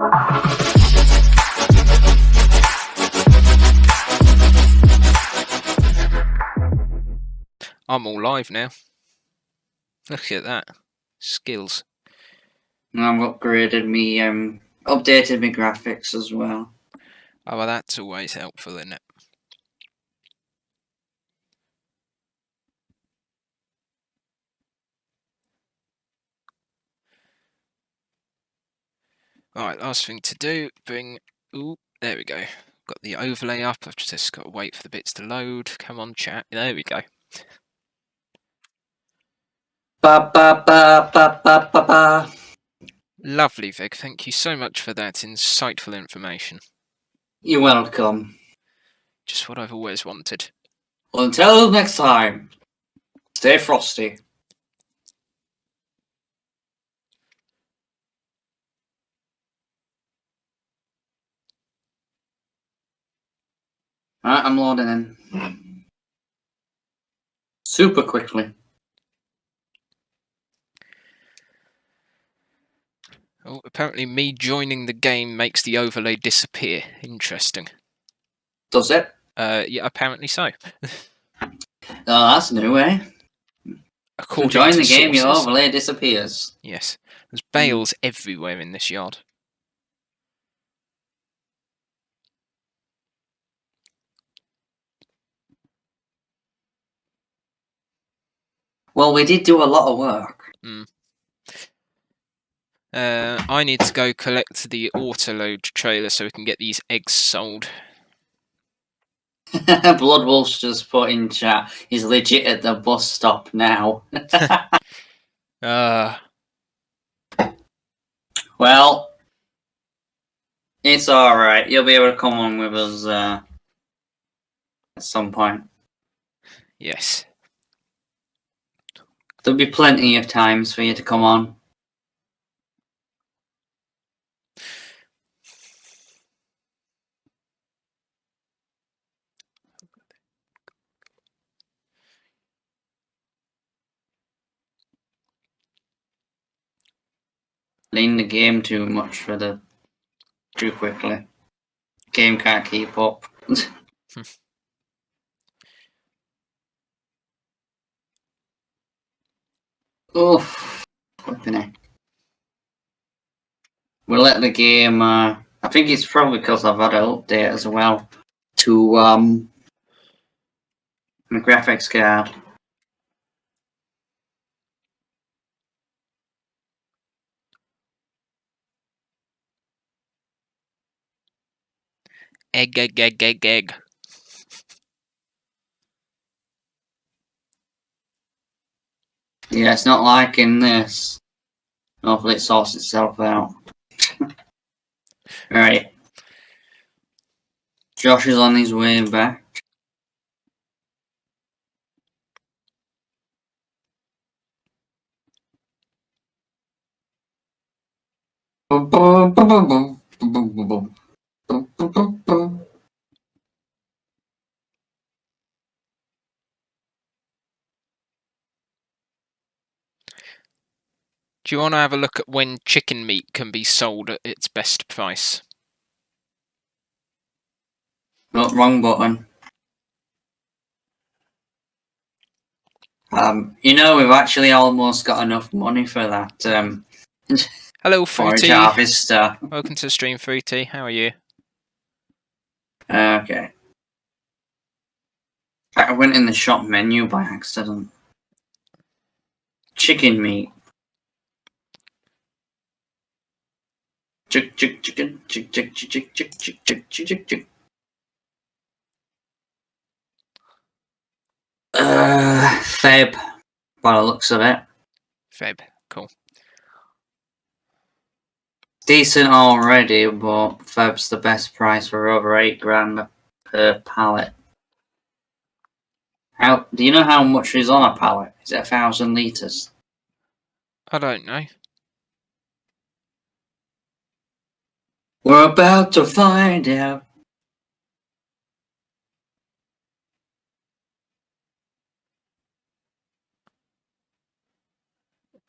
I'm all live now. Look at that. Skills. I've upgraded me, updated my graphics as well. Oh, well, that's always helpful, isn't it? Alright, last thing to do, ooh, there we go. Got the overlay up, I've just got to wait for the bits to load. Come on, chat. There we go. Ba ba ba ba ba ba ba. Lovely, Vic. Thank you so much for that insightful information. You're welcome. Just what I've always wanted. Well, until next time, stay frosty. Alright, I'm loading in. Super quickly. Oh, apparently me joining the game makes the overlay disappear. Interesting. Does it? Yeah, apparently so. Oh, that's new, eh? According Join to the game, sources. your overlay disappears. Yes. There's bales everywhere in this yard. Well, we did do a lot of work. I need to go collect the autoload trailer so we can get these eggs sold. Bloodwolf's just put in chat. He's legit at the bus stop now. Well, it's alright. You'll be able to come on with us at some point. Yes. There'll be plenty of times for you to come on. Lean the game too much for too quickly. Game can't keep up. Oof. Flipping it. We'll let the game, I think it's probably because I've had an update as well to, the graphics card. Egg. Yeah, it's not liking this. Hopefully it sorts itself out. Right. Josh is on his way back. Do you want to have a look at when chicken meat can be sold at its best price? No, wrong button. You know, we've actually almost got enough money for that. Hello, forage Fruity. harvester. Welcome to the stream, Fruity. How are you? Okay. I went in the shop menu by accident. Chicken meat. Chicken. Feb, by the looks of it. Feb, cool. Decent already, but Feb's the best price for over $8,000 per pallet. Do you know how much is on a pallet? Is it 1,000 litres? I don't know. We're about to find out.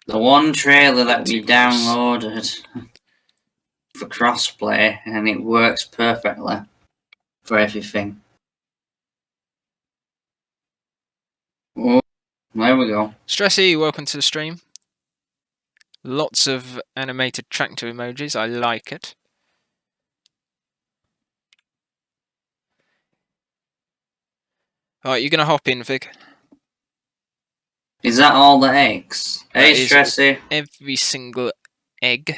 The one trailer that we downloaded for crossplay, and it works perfectly for everything. Oh, there we go. Stressy, welcome to the stream. Lots of animated tractor emojis. I like it. Alright, you're gonna hop in, Vic. Is that all the eggs? Hey, Stressy. Every single egg.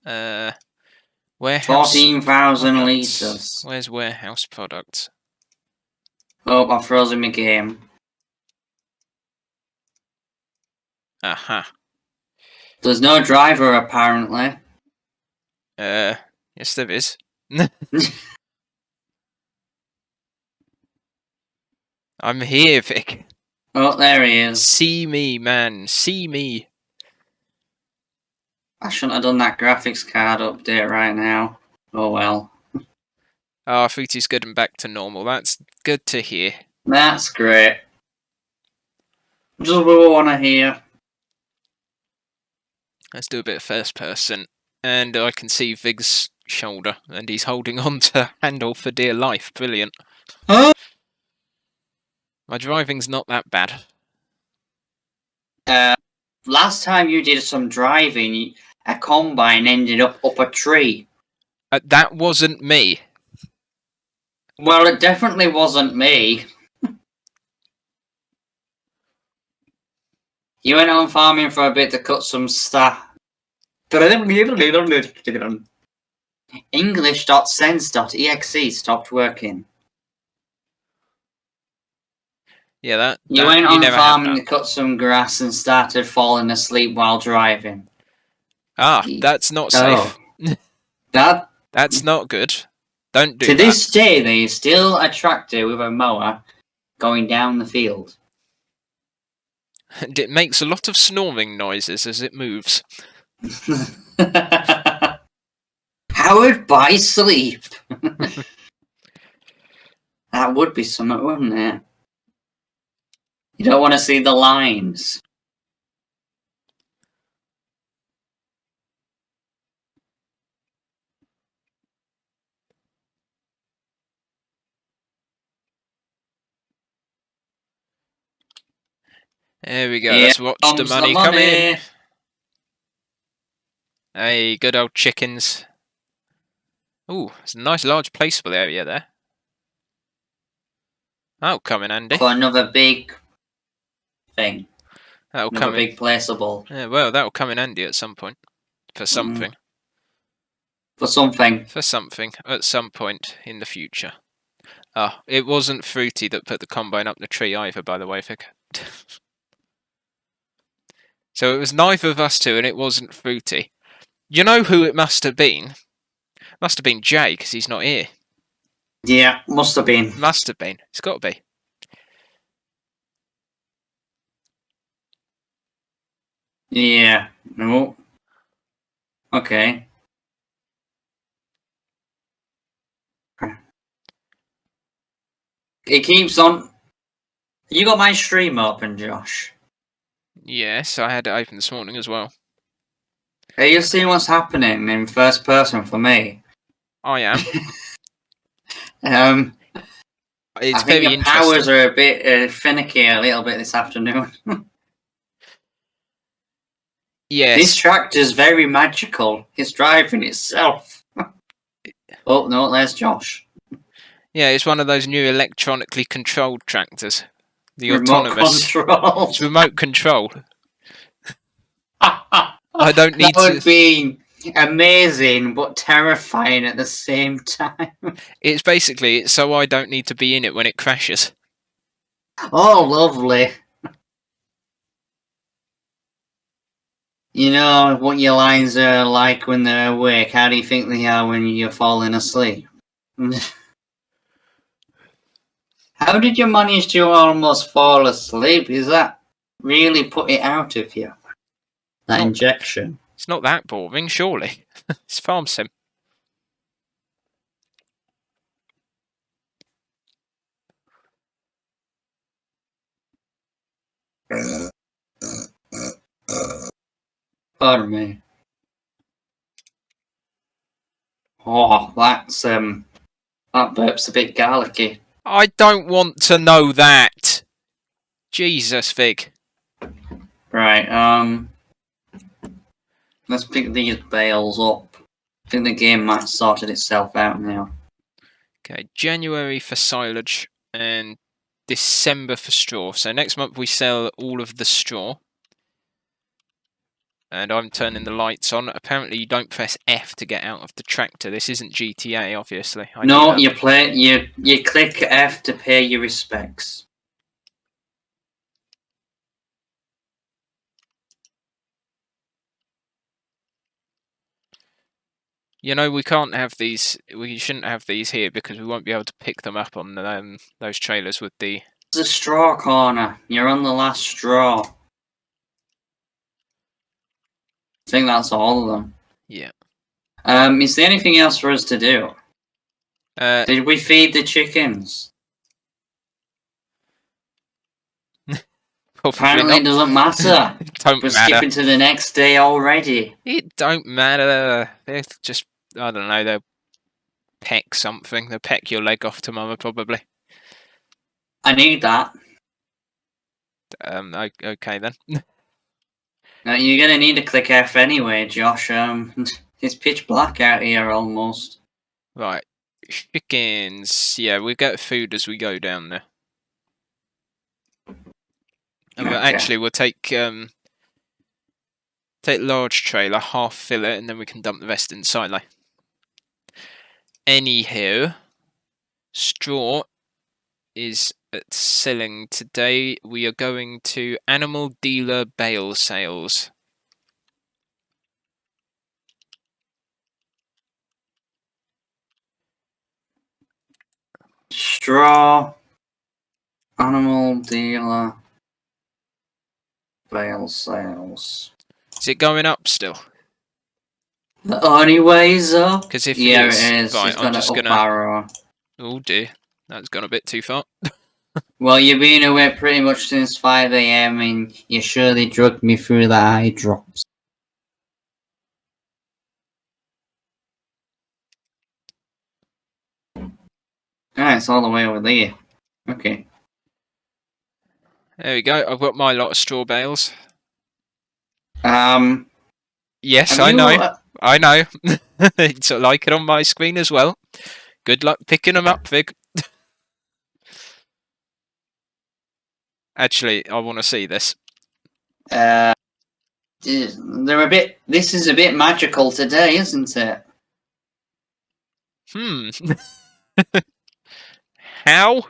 Warehouse 14,000 products. litres. Where's warehouse products? Oh, I'm frozen my game. Aha. There's no driver, apparently. Yes there is. I'm here, Vic. Oh, there he is. See me, man. See me. I shouldn't have done that graphics card update right now. Oh well. Ah, Fruity's good and back to normal. That's good to hear. That's great. Just what we want to hear. Let's do a bit of first person. And I can see Vig's shoulder, and he's holding on to handle for dear life. Brilliant. Huh? My driving's not that bad. Last time you did some driving, a combine ended up a tree. That wasn't me. Well, it definitely wasn't me. You went on farming for a bit to cut some stuff. English.sense.exe stopped working. Yeah, You went on never farming to cut some grass and started falling asleep while driving. Ah, that's not safe. That's not good. Don't do that. To this day, there is still a tractor with a mower going down the field. And it makes a lot of snoring noises as it moves. Powered by sleep. That would be something, wouldn't it? You don't want to see the lines. There we go. Let's watch the money come in. Hey, good old chickens. Ooh, it's a nice large placeable area there. That'll come in handy. For another big thing. That'll another come big placeable. Yeah, well, that'll come in handy at some point. For something. For something. For something. At some point in the future. Ah, it wasn't Fruity that put the combine up the tree either, by the way, Vic. So it was neither of us two, and it wasn't Fruity. You know who it must have been? It must have been Jay, because he's not here. Yeah, must have been. Must have been. It's got to be. Yeah. No. Okay. It keeps on. You got my stream open, Josh? Yes, I had it open this morning as well. Are you seeing what's happening in first person for me? I am. I think the powers are a bit finicky a little bit this afternoon. Yes. This tractor's very magical. It's driving itself. Oh, no, there's Josh. Yeah, it's one of those new electronically controlled tractors. The remote autonomous. Control. It's remote control. I don't need to... That would be amazing, but terrifying at the same time. It's basically so I don't need to be in it when it crashes. Oh, lovely. You know what your lines are like when they're awake. How do you think they are when you're falling asleep? How did you manage to almost fall asleep? Is that really put it out of you? That injection. It's not that boring, surely. It's farm sim. Pardon me. Oh, that burp's a bit garlicky. I don't want to know that. Jesus, Fig. Right, let's pick these bales up. I think the game might have sorted itself out now. Okay, January for silage and December for straw. So next month we sell all of the straw. And I'm turning the lights on. Apparently you don't press F to get out of the tractor. This isn't GTA, obviously. I knew No, that. you click F to pay your respects. You know, we can't have these. We shouldn't have these here because we won't be able to pick them up on those trailers with the. It's the straw corner. You're on the last straw. I think that's all of them. Yeah. Is there anything else for us to do? Did we feed the chickens? Apparently it doesn't matter. Don't We're matter. skipping to the next day already. It don't matter. They're just, I don't know, they'll peck something. They'll peck your leg off tomorrow, probably. I need that. Okay then. You're gonna need to click F anyway, Josh. It's pitch black out here almost. Right. Chickens. Yeah, we get food as we go down there. But actually, we'll take large trailer, half fill it, and then we can dump the rest in silo. Anyhow, straw is selling today. We are going to animal dealer bale sales. Straw animal dealer bale sales. Is it going up still? The only ways up? Because if yeah, it is, it is. right, It's I'm got just an gonna. up arrow. Oh dear, that's gone a bit too far. Well, you've been away pretty much since 5 AM and you surely drugged me through the eye drops. Ah, it's all the way over there. Okay. There we go. I've got my lot of straw bales. Yes, Have I you, know. I know. It's like it on my screen as well. Good luck picking them up, Vig. Actually, I want to see this. they're a bit. This is a bit magical today, isn't it? How?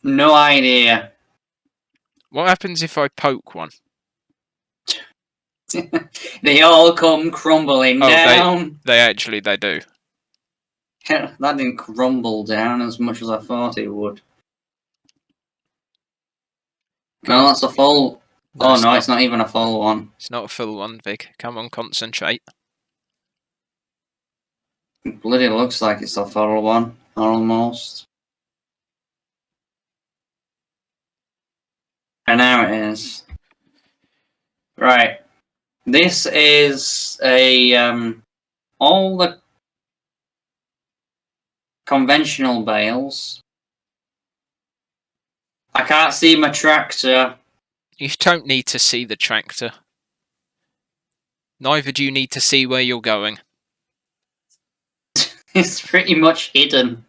No idea. What happens if I poke one? They all come crumbling down. They do. That didn't crumble down as much as I thought it would. No, that's a full. No, oh no, it's not even a full one. It's not a full one, Vic. Come on, concentrate. It bloody looks like it's a full one, almost. And now it is. Right. This is a all the conventional bales. I can't see my tractor. You don't need to see the tractor. Neither do you need to see where you're going. It's pretty much hidden.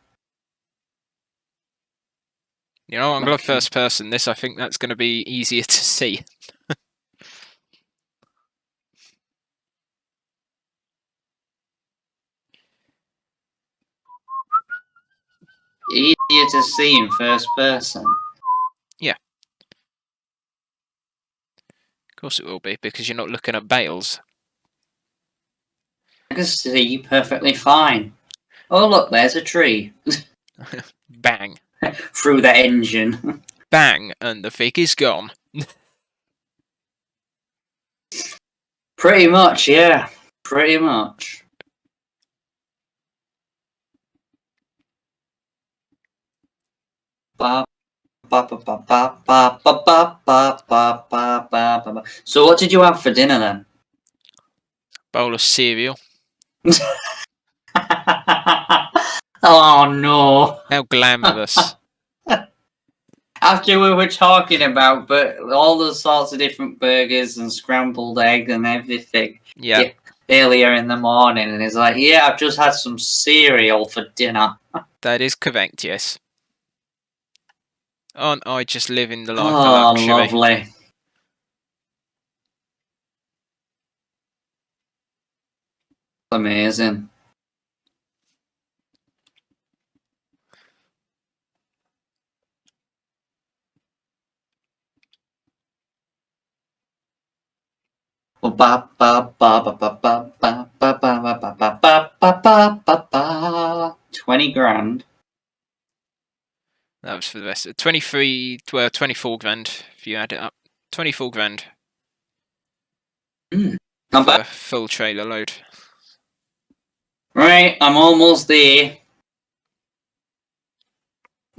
You know, I'm going to first person this. I think that's going to be easier to see. Easier to see in first person. Yeah. Of course it will be, because you're not looking at bales. I can see perfectly fine. Oh look, there's a tree. Bang. Through the engine. Bang, and the Vic is gone. Pretty much, yeah. Pretty much. So what did you have for dinner then? Bowl of cereal. Oh no. How glamorous. After we were talking about all the sorts of different burgers and scrambled egg and everything Yeah. earlier in the morning, and he's like, yeah, I've just had some cereal for dinner. That is correct, yes. Aren't I just living the life of Oh, luxury? lovely. Amazing. $20,000. That was for the rest of 23, well, 24 grand if you add it up. 24 grand. I'm for back. a full trailer load. Right, I'm almost there.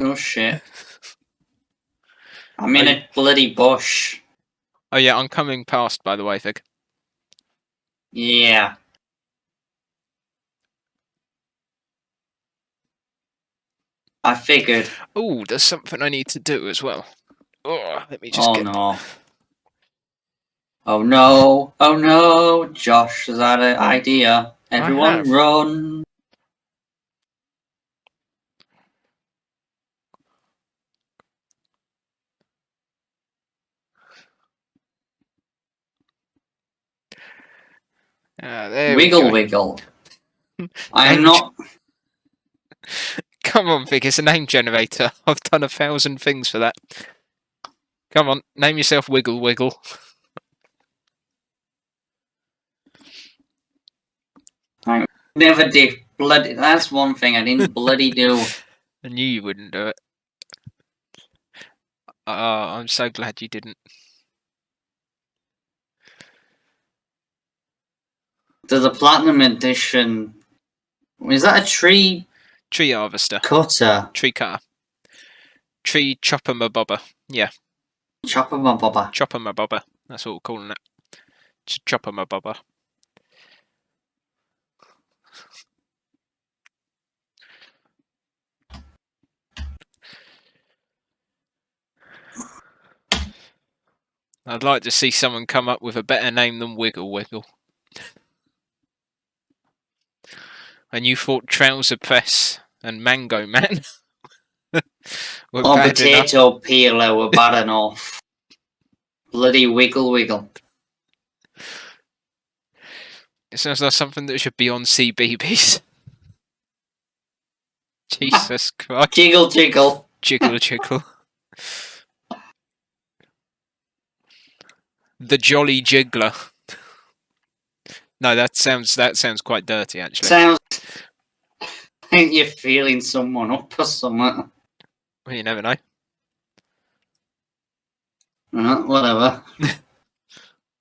Oh shit. I'm in a bloody bush. Oh yeah, I'm coming past, by the way, Fig. Yeah. I figured. Oh, there's something I need to do as well. Oh, let me just Oh get... no. Oh no. Oh no. Josh has had an idea. Everyone run. there Wiggle, we go. wiggle. I'm not. Come on, Vic, it's a name generator. I've done 1,000 things for that. Come on, name yourself Wiggle Wiggle. I never did. Bloody. That's one thing I didn't bloody do. I knew you wouldn't do it. I'm so glad you didn't. There's a platinum edition. Is that a tree? Tree harvester. Cutter. Tree cutter. Tree chopper my bobber. Yeah. Chopper my bobber. Chopper my bobber. That's what we're calling it. Chopper my bobber. I'd like to see someone come up with a better name than Wiggle Wiggle. And you thought Trouser Press and Mango Man were bad Potato enough. peeler were bad enough. Bloody Wiggle Wiggle. It sounds like something that should be on CBeebies. Jesus Christ. Jiggle jiggle. Jiggle jiggle. The Jolly Jiggler. No, that sounds quite dirty, actually. Sounds like you're feeling someone up or something. Well, you never know. Whatever.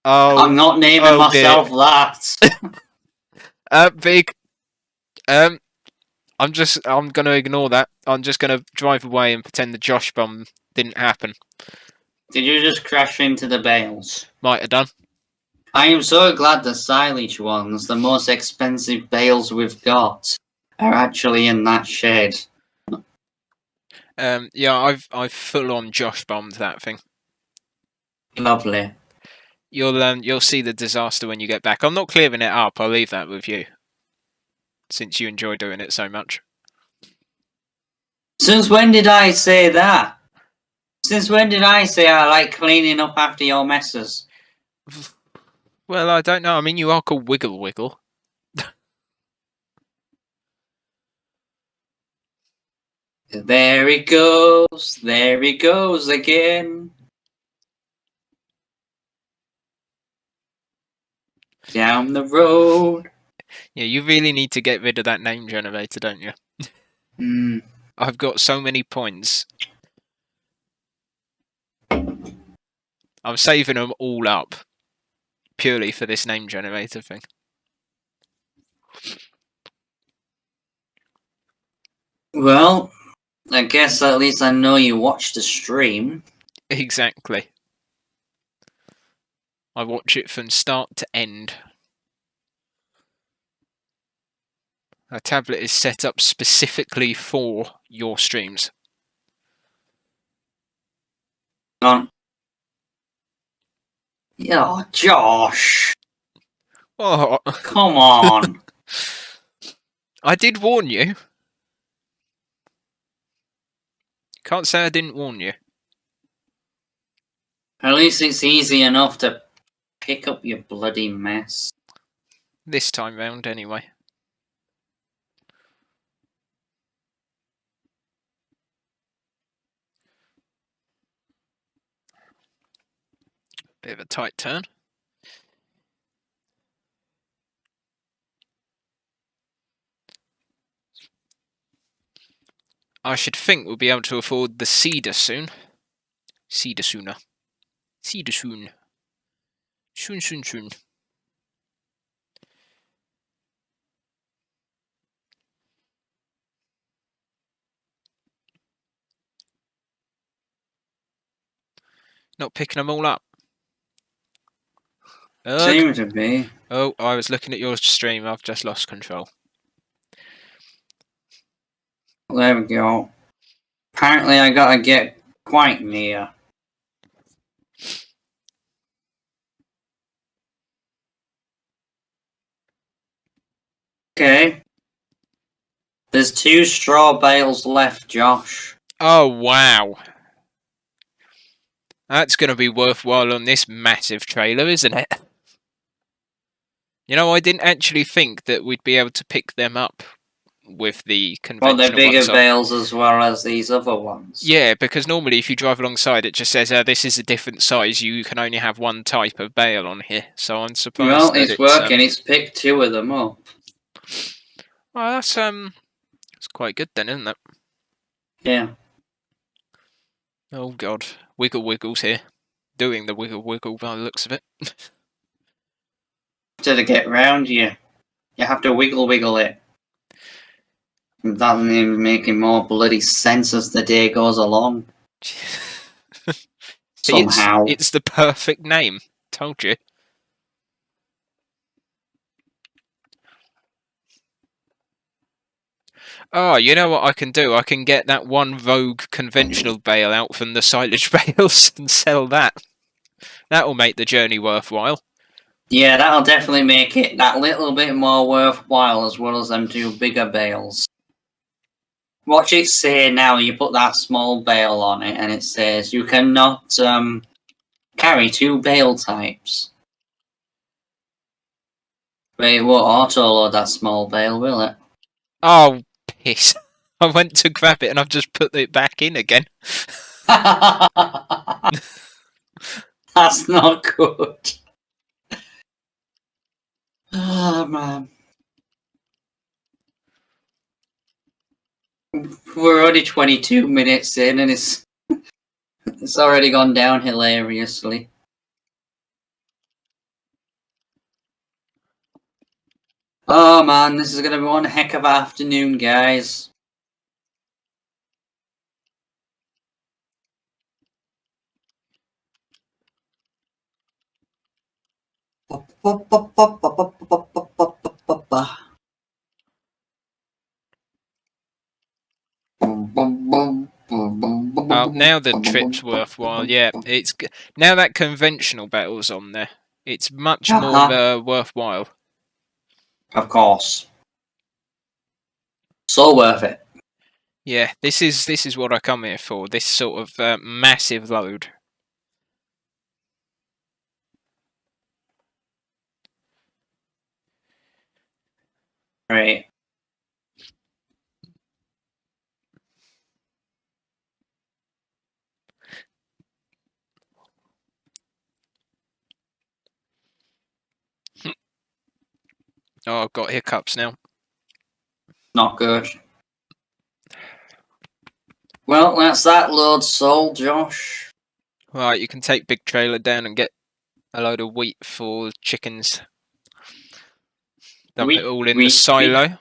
Oh, I'm not naming myself that. Big. I'm gonna ignore that. I'm just gonna drive away and pretend the Josh bomb didn't happen. Did you just crash into the bales? Might have done. I am so glad the silage ones, the most expensive bales we've got, are actually in that shed. Yeah, I've full on Josh bombed that thing. Lovely. You'll see the disaster when you get back. I'm not clearing it up. I'll leave that with you, since you enjoy doing it so much. Since when did I say that? Since when did I say I like cleaning up after your messes? Well, I don't know. I mean, you are called Wiggle Wiggle. There he goes again. Down the road. Yeah, you really need to get rid of that name generator, don't you? I've got so many points. I'm saving them all up purely for this name generator thing. Well, I guess at least I know you watched the stream. Exactly. I watch it from start to end. A tablet is set up specifically for your streams. On. Yeah, Josh. Oh, Come on. I did warn you. Can't say I didn't warn you. At least it's easy enough to pick up your bloody mess. This time round, anyway. Bit of a tight turn. I should think we'll be able to afford the cedar soon. Cedar sooner. Cedar soon. Soon, soon, soon. Not picking them all up. Ugh. Seems to be. Oh, I was looking at your stream. I've just lost control. There we go. Apparently I gotta get quite near. Okay. There's 2 straw bales left, Josh. Oh, wow. That's going to be worthwhile on this massive trailer, isn't it? You know, I didn't actually think that we'd be able to pick them up with the conventional Well, they're bigger ones on. bales as well as these other ones. Yeah, because normally if you drive alongside, it just says, this is a different size. You can only have one type of bale on here. So I'm surprised Well, that it's working. It's picked 2 of them up. Well, that's quite good then, isn't it? Yeah. Oh, God. Wiggle Wiggles here. Doing the wiggle wiggle by the looks of it. To get round you, you have to wiggle it. It doesn't even make more bloody sense as the day goes along. Somehow. It's the perfect name. Told you. Oh, you know what I can do? I can get that one rogue conventional bale out from the silage bales and sell that. That'll make the journey worthwhile. Yeah, that'll definitely make it that little bit more worthwhile as well as them 2 bigger bales. Watch it say now, you put that small bale on it and it says you cannot carry 2 bale types. But it won't auto-load that small bale, will it? Oh, piss. I went to grab it and I've just put it back in again. That's not good. Oh, man. We're already 22 minutes in and it's already gone down hilariously. Oh man, this is going to be one heck of an afternoon, guys. Now the trip's worthwhile. Yeah, it's now that conventional battle's on there. It's much more worthwhile. Of course. So worth it. Yeah, this is what I come here for. This sort of massive load. Right. Oh, I've got hiccups now. Not good. Well, that's that load sold, Josh. Right, you can take big trailer down and get a load of wheat for chickens. Dump it all in the silo,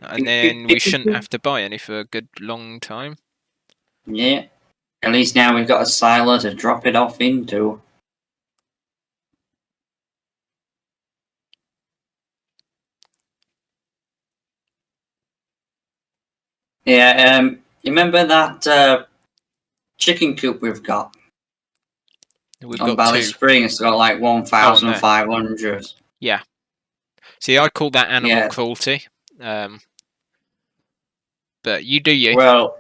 and then we shouldn't have to buy any for a good long time. Yeah. At least now we've got a silo to drop it off into. Yeah, you remember that chicken coop we've got We've on got Valley 2. Spring? It's got like Oh, on there. 1,500. Yeah. See, I call that animal Yeah. cruelty. But you do you. Well,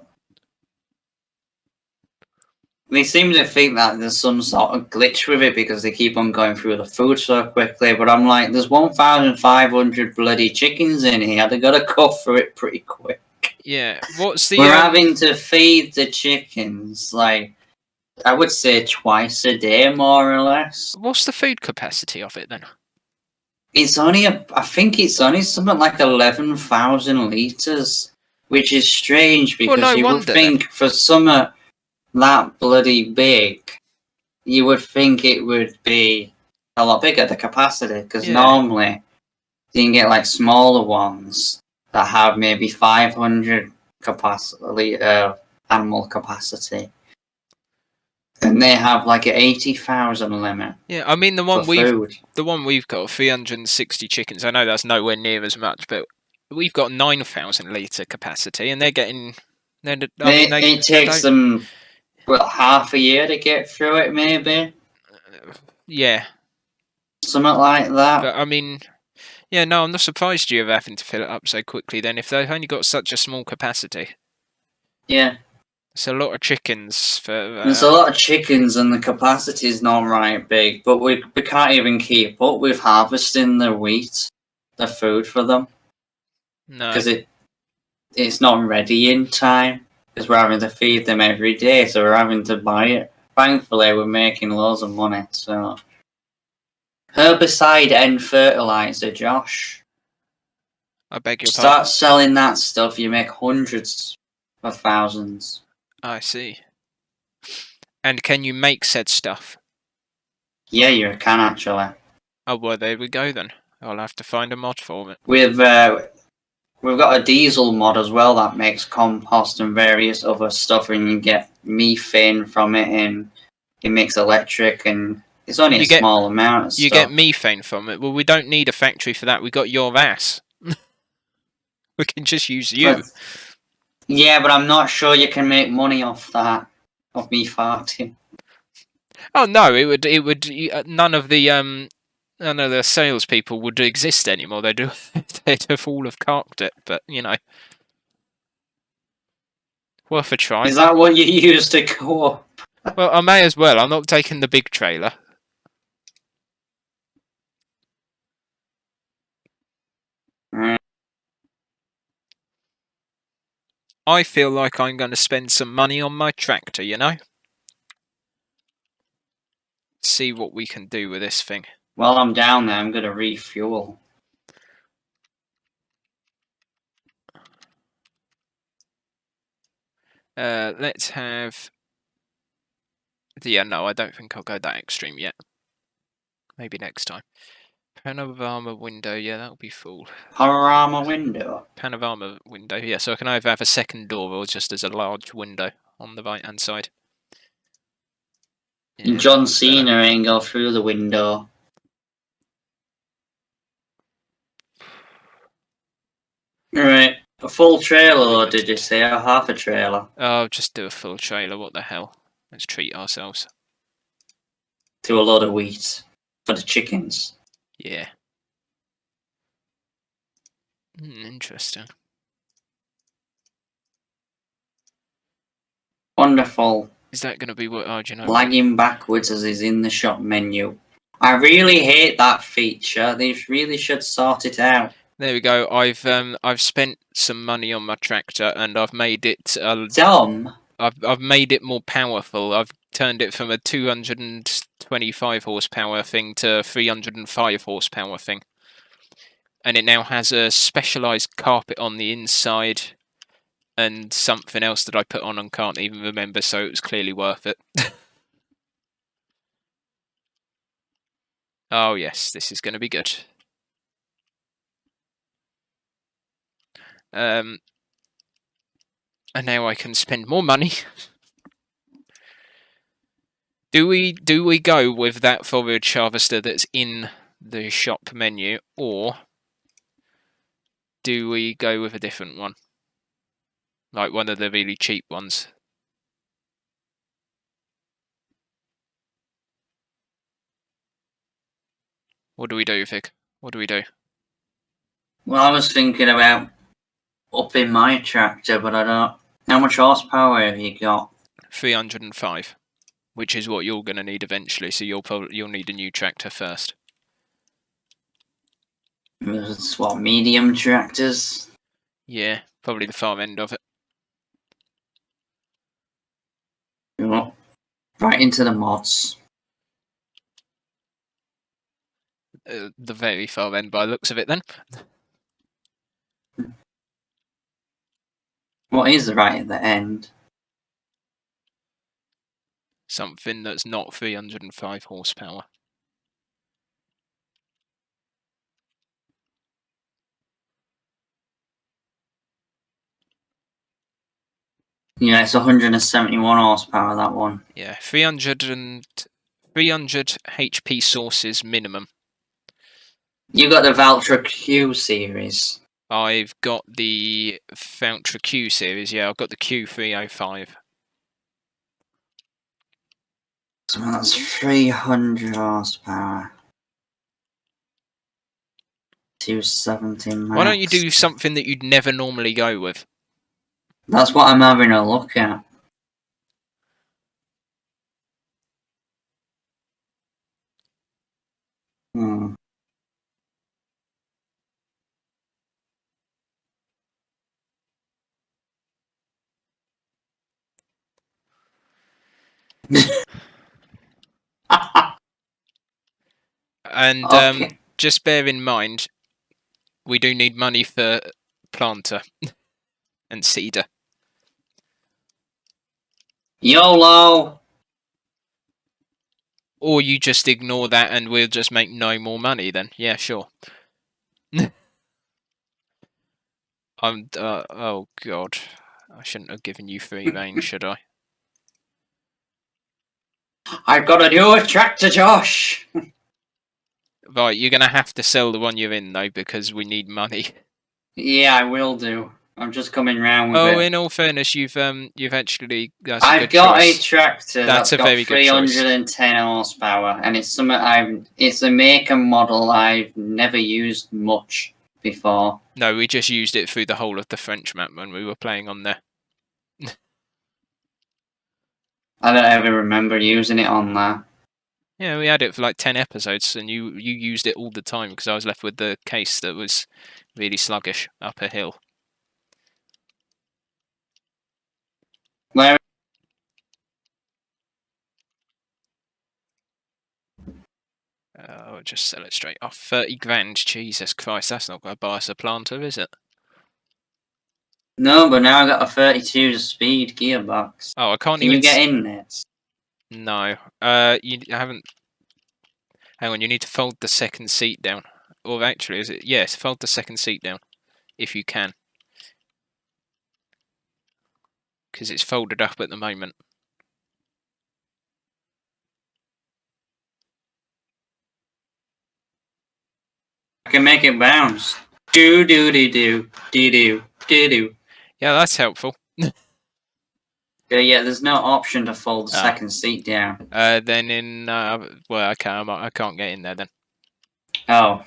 they seem to think that there's some sort of glitch with it because they keep on going through the food so quickly. But I'm like, there's 1,500 bloody chickens in here. They got to go through it pretty quick. Yeah. What's the? We're having to feed the chickens like I would say twice a day, more or less. What's the food capacity of it then? It's only I think it's only something like 11,000 liters, which is strange Well, because no you would wonder then. think for something that bloody big, you would think it would be a lot bigger, the capacity, because Yeah. normally you can get like smaller ones that have maybe 500 capacity, animal capacity, and they have like an 80,000 limit. Yeah, I mean the for food. one we've got 360 chickens. I know that's nowhere near as much, but we've got 9,000 litre capacity, and they're getting. It takes them half a year to get through it, maybe. Yeah. Something like that. But I mean, yeah, no, I'm not surprised you're having to fill it up so quickly. Then, if they've only got such a small capacity. Yeah. It's a lot of chickens for. There's a lot of chickens and the capacity is not right big, but we can't even keep up with harvesting the wheat, the food for them. No. Because it's not ready in time. Because we're having to feed them every day, so we're having to buy it. Thankfully, we're making loads of money, so. Herbicide and fertilizer, Josh. I beg your Start pardon? selling that stuff, you make hundreds of thousands. I see. And can you make said stuff? Yeah, you can actually. Oh, well, there we go then. I'll have to find a mod for it. We've got a diesel mod as well that makes compost and various other stuff, and you get methane from it, and it makes electric, and it's only a small amount of stuff. You get methane from it. Well, we don't need a factory for that. We got your ass. We can just use you. Yeah, but I'm not sure you can make money off that, of me farting. Oh no, it would. None of the salespeople would exist anymore. They'd have all have carked it. But you know, worth a try. Is that what you use to go up? Well, I may as well. I'm not taking the big trailer. I feel like I'm going to spend some money on my tractor, you know? See what we can do with this thing. While I'm down there, I'm going to refuel. Let's have... Yeah, no, I don't think I'll go that extreme yet. Maybe next time. Panorama window, yeah, that'll be full. Panorama window? Panorama window, yeah, so I can either have a second door or just as a large window on the right-hand side. Yeah, John Cena ain't go through the window. Right, a full trailer, or did you say, or half a trailer? Oh, just do a full trailer, what the hell. Let's treat ourselves. To a lot of wheat. For the chickens. Yeah. Interesting. Wonderful. Is that going to be what? Oh, do you know? Lagging backwards as is in the shop menu. I really hate that feature. They really should sort it out. There we go. I've spent some money on my tractor and I've made it. Dumb. I've made it more powerful. I've turned it from a 225 horsepower thing to a 305 horsepower thing. And it now has a specialised carpet on the inside and something else that I put on and can't even remember, so it was clearly worth it. Oh yes, this is going to be good. And now I can spend more money. Do we go with that forage harvester that's in the shop menu, or do we go with a different one? Like one of the really cheap ones. What do we do, Vic? What do we do? Well, I was thinking about upping my tractor, but I don't. How much horsepower have you got? 305, which is what you're going to need eventually. So you'll need a new tractor first. It's what, medium tractors? Yeah, probably the far end of it. Oh, right into the mods. The very far end by the looks of it then. What is right at the end? Something that's not 305 horsepower. Yeah, it's 171 horsepower, that one. Yeah, 300 HP sources minimum. You got the Valtra Q series. I've got the Valtra Q series. Yeah, I've got the Q305. So that's 300 horsepower. 270 max. Why don't you do something that you'd never normally go with? That's what I'm having a look at. Hmm. And Okay. just bear in mind, we do need money for planter and seeder. YOLO! Or you just ignore that and we'll just make no more money then. Yeah, sure. Oh god. I shouldn't have given you free rein, should I? I've got a new tractor, Josh! Right, you're gonna have to sell the one you're in though, because we need money. Yeah, I will do. I'm just coming round with Oh, it. in all fairness, you've actually that's a I've good got choice. a tractor That's that's a got very good choice. 310 horsepower, and it's something it's a make and model I've never used much before. No, we just used it through the whole of the French map when we were playing on there. I don't ever remember using it on there. Yeah, we had it for like 10 episodes, and you used it all the time because I was left with the case that was really sluggish up a hill. Where? I'll just sell it straight off. 30 grand, Jesus Christ, that's not going to buy us a planter, is it? No, but now I got a 32 speed gearbox. Oh, I can't Can even. you get in this? No. You haven't. Hang on, you need to fold the second seat down. Or actually, is it? Yes, fold the second seat down. If you can. Because it's folded up at the moment. I can make it bounce. Do do do do do do do do. Yeah, that's helpful. Yeah, there's no option to fold the second seat down. Then in well, okay, I can't get in there then. Oh.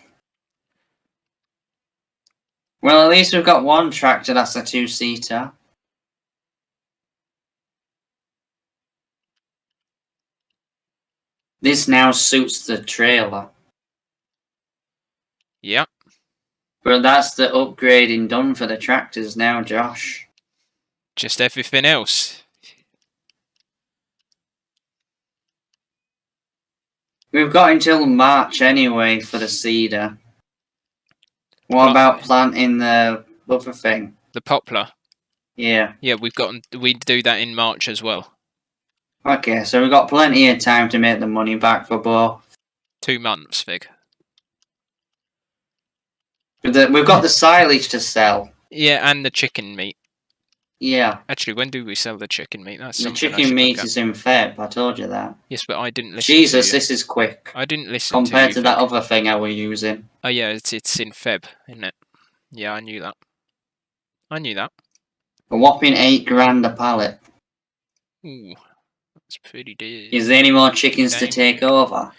Well, at least we've got one tractor that's a two-seater. This now suits the trailer. Yeah. But that's the upgrading done for the tractors now, Josh. Just everything else. We've got until March anyway for the seeder. What about planting the other thing? The poplar. Yeah. Yeah, we do that in March as well. Okay, so we've got plenty of time to make the money back for both. 2 months, Vig. We've got the silage to sell. Yeah, and the chicken meat. Yeah. Actually, when do we sell the chicken meat? That's the chicken meat is in Feb. I told you that. Yes, but I didn't listen. Jesus, to you. this is quick. I didn't listen compared to that other thing I was using. Oh yeah, it's in Feb, isn't it? Yeah, I knew that. I knew that. A whopping $8,000 a pallet. Ooh, that's pretty dear. Is there any more chickens to Game. take over?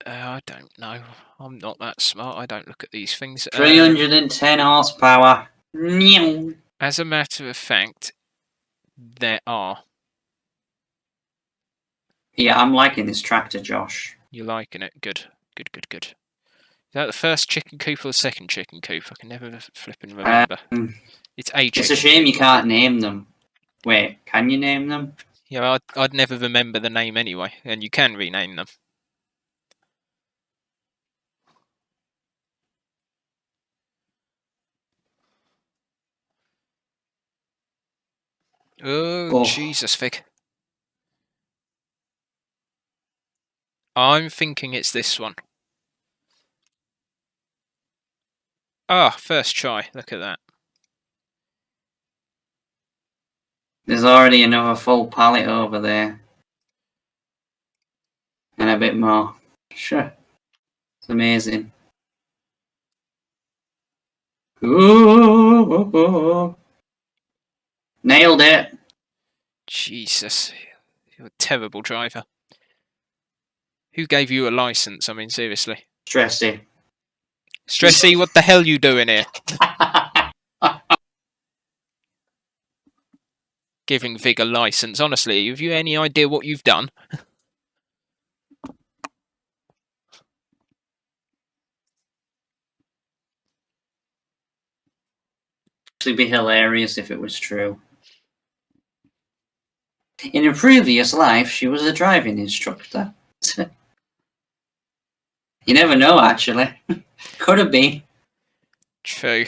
I don't know. I'm not that smart. I don't look at these things. 310 horsepower. Meow. As a matter of fact, there are. Yeah, I'm liking this tractor, Josh. You're liking it? Good. Good, good, good. Is that the first chicken coop or the second chicken coop? I can never flipping remember. It's a chicken. It's a shame you can't name them. Wait, can you name them? Yeah, I'd never remember the name anyway, and you can rename them. Oh, Jesus, Fig. I'm thinking it's this one. Ah, first try. Look at that. There's already another full pallet over there. And a bit more. Sure. It's amazing. Ooh. Nailed it. Jesus. You're a terrible driver. Who gave you a license? I mean, seriously. Stressy. Stressy, what the hell you doing here? Giving Vig a license. Honestly, have you any idea what you've done? It'd be hilarious if it was true. In a previous life, she was a driving instructor. You never know, actually. Could have been. True.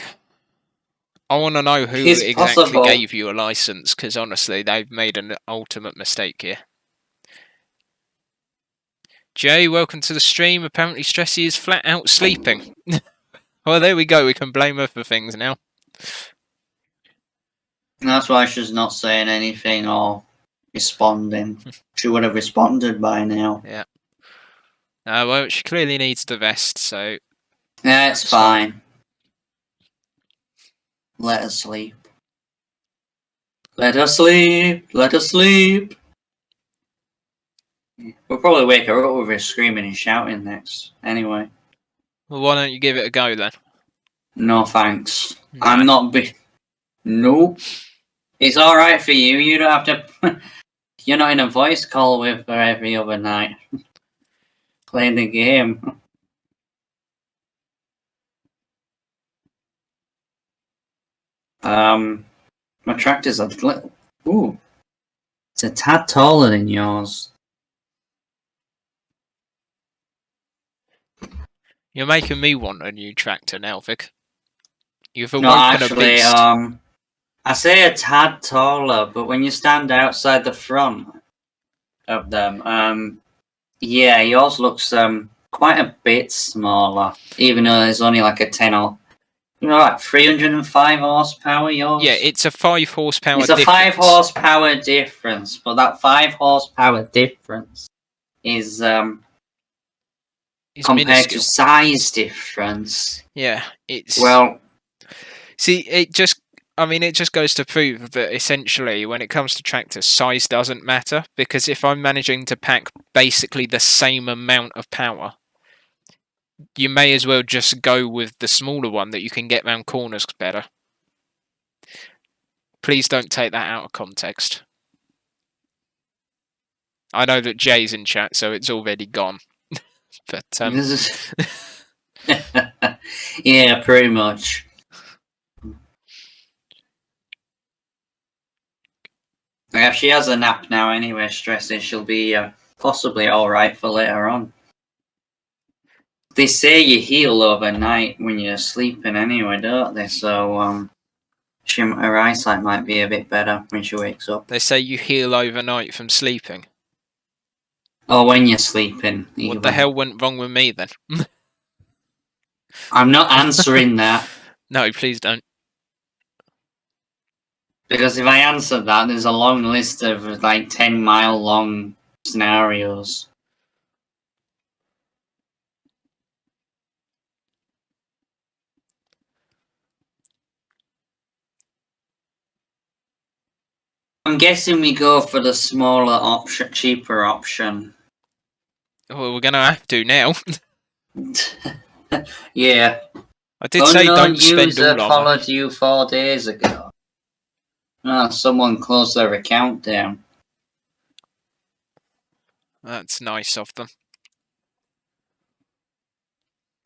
I want to know who It's exactly possible. gave you a license, because honestly, they've made an ultimate mistake here. Jay, welcome to the stream. Apparently, Stressy is flat out sleeping. Well, there we go. We can blame her for things now. That's why she's not saying anything or responding. She would have responded by now. Yeah. Well, she clearly needs the vest, so... Yeah, it's fine. Let her sleep. Let her sleep. Let her sleep. We'll probably wake her up with her screaming and shouting next. Anyway. Well, why don't you give it a go, then? No thanks. No. I'm not Nope. It's alright for you. You don't have to... You're not in a voice call with her every other night. Playing the game. My tractor's a little... Ooh. It's a tad taller than yours. You're making me want a new tractor now, Vic. You've awoken No, actually, a beast. I say a tad taller, but when you stand outside the front of them, yeah, yours looks quite a bit smaller, even though there's only like a 10 or like 305 horsepower. Yours, Yeah, it's a 5 horsepower it's a difference. 5 horsepower difference, but that 5 horsepower difference is compared minuscule. to size difference. Yeah, it's... Well, see, it just goes to prove that essentially when it comes to tractors, size doesn't matter, because if I'm managing to pack basically the same amount of power, you may as well just go with the smaller one that you can get round corners better. Please don't take that out of context. I know that Jay's in chat, so it's already gone. But this is yeah, pretty much. If she has a nap now anyway, stressing, she'll be possibly alright for later on. They say you heal overnight when you're sleeping anyway, don't they? So, her eyesight might be a bit better when she wakes up. They say you heal overnight from sleeping. Or when you're sleeping. What the hell went wrong with me then? I'm not answering that. No, please don't. Because if I answer that, there's a long list of like 10-mile long scenarios. I'm guessing we go for the smaller option, cheaper option. Well, we're gonna have to now. Yeah. I did say Unknown don't spend user all our money. followed you 4 days ago. Ah, someone closed their account down. That's nice of them.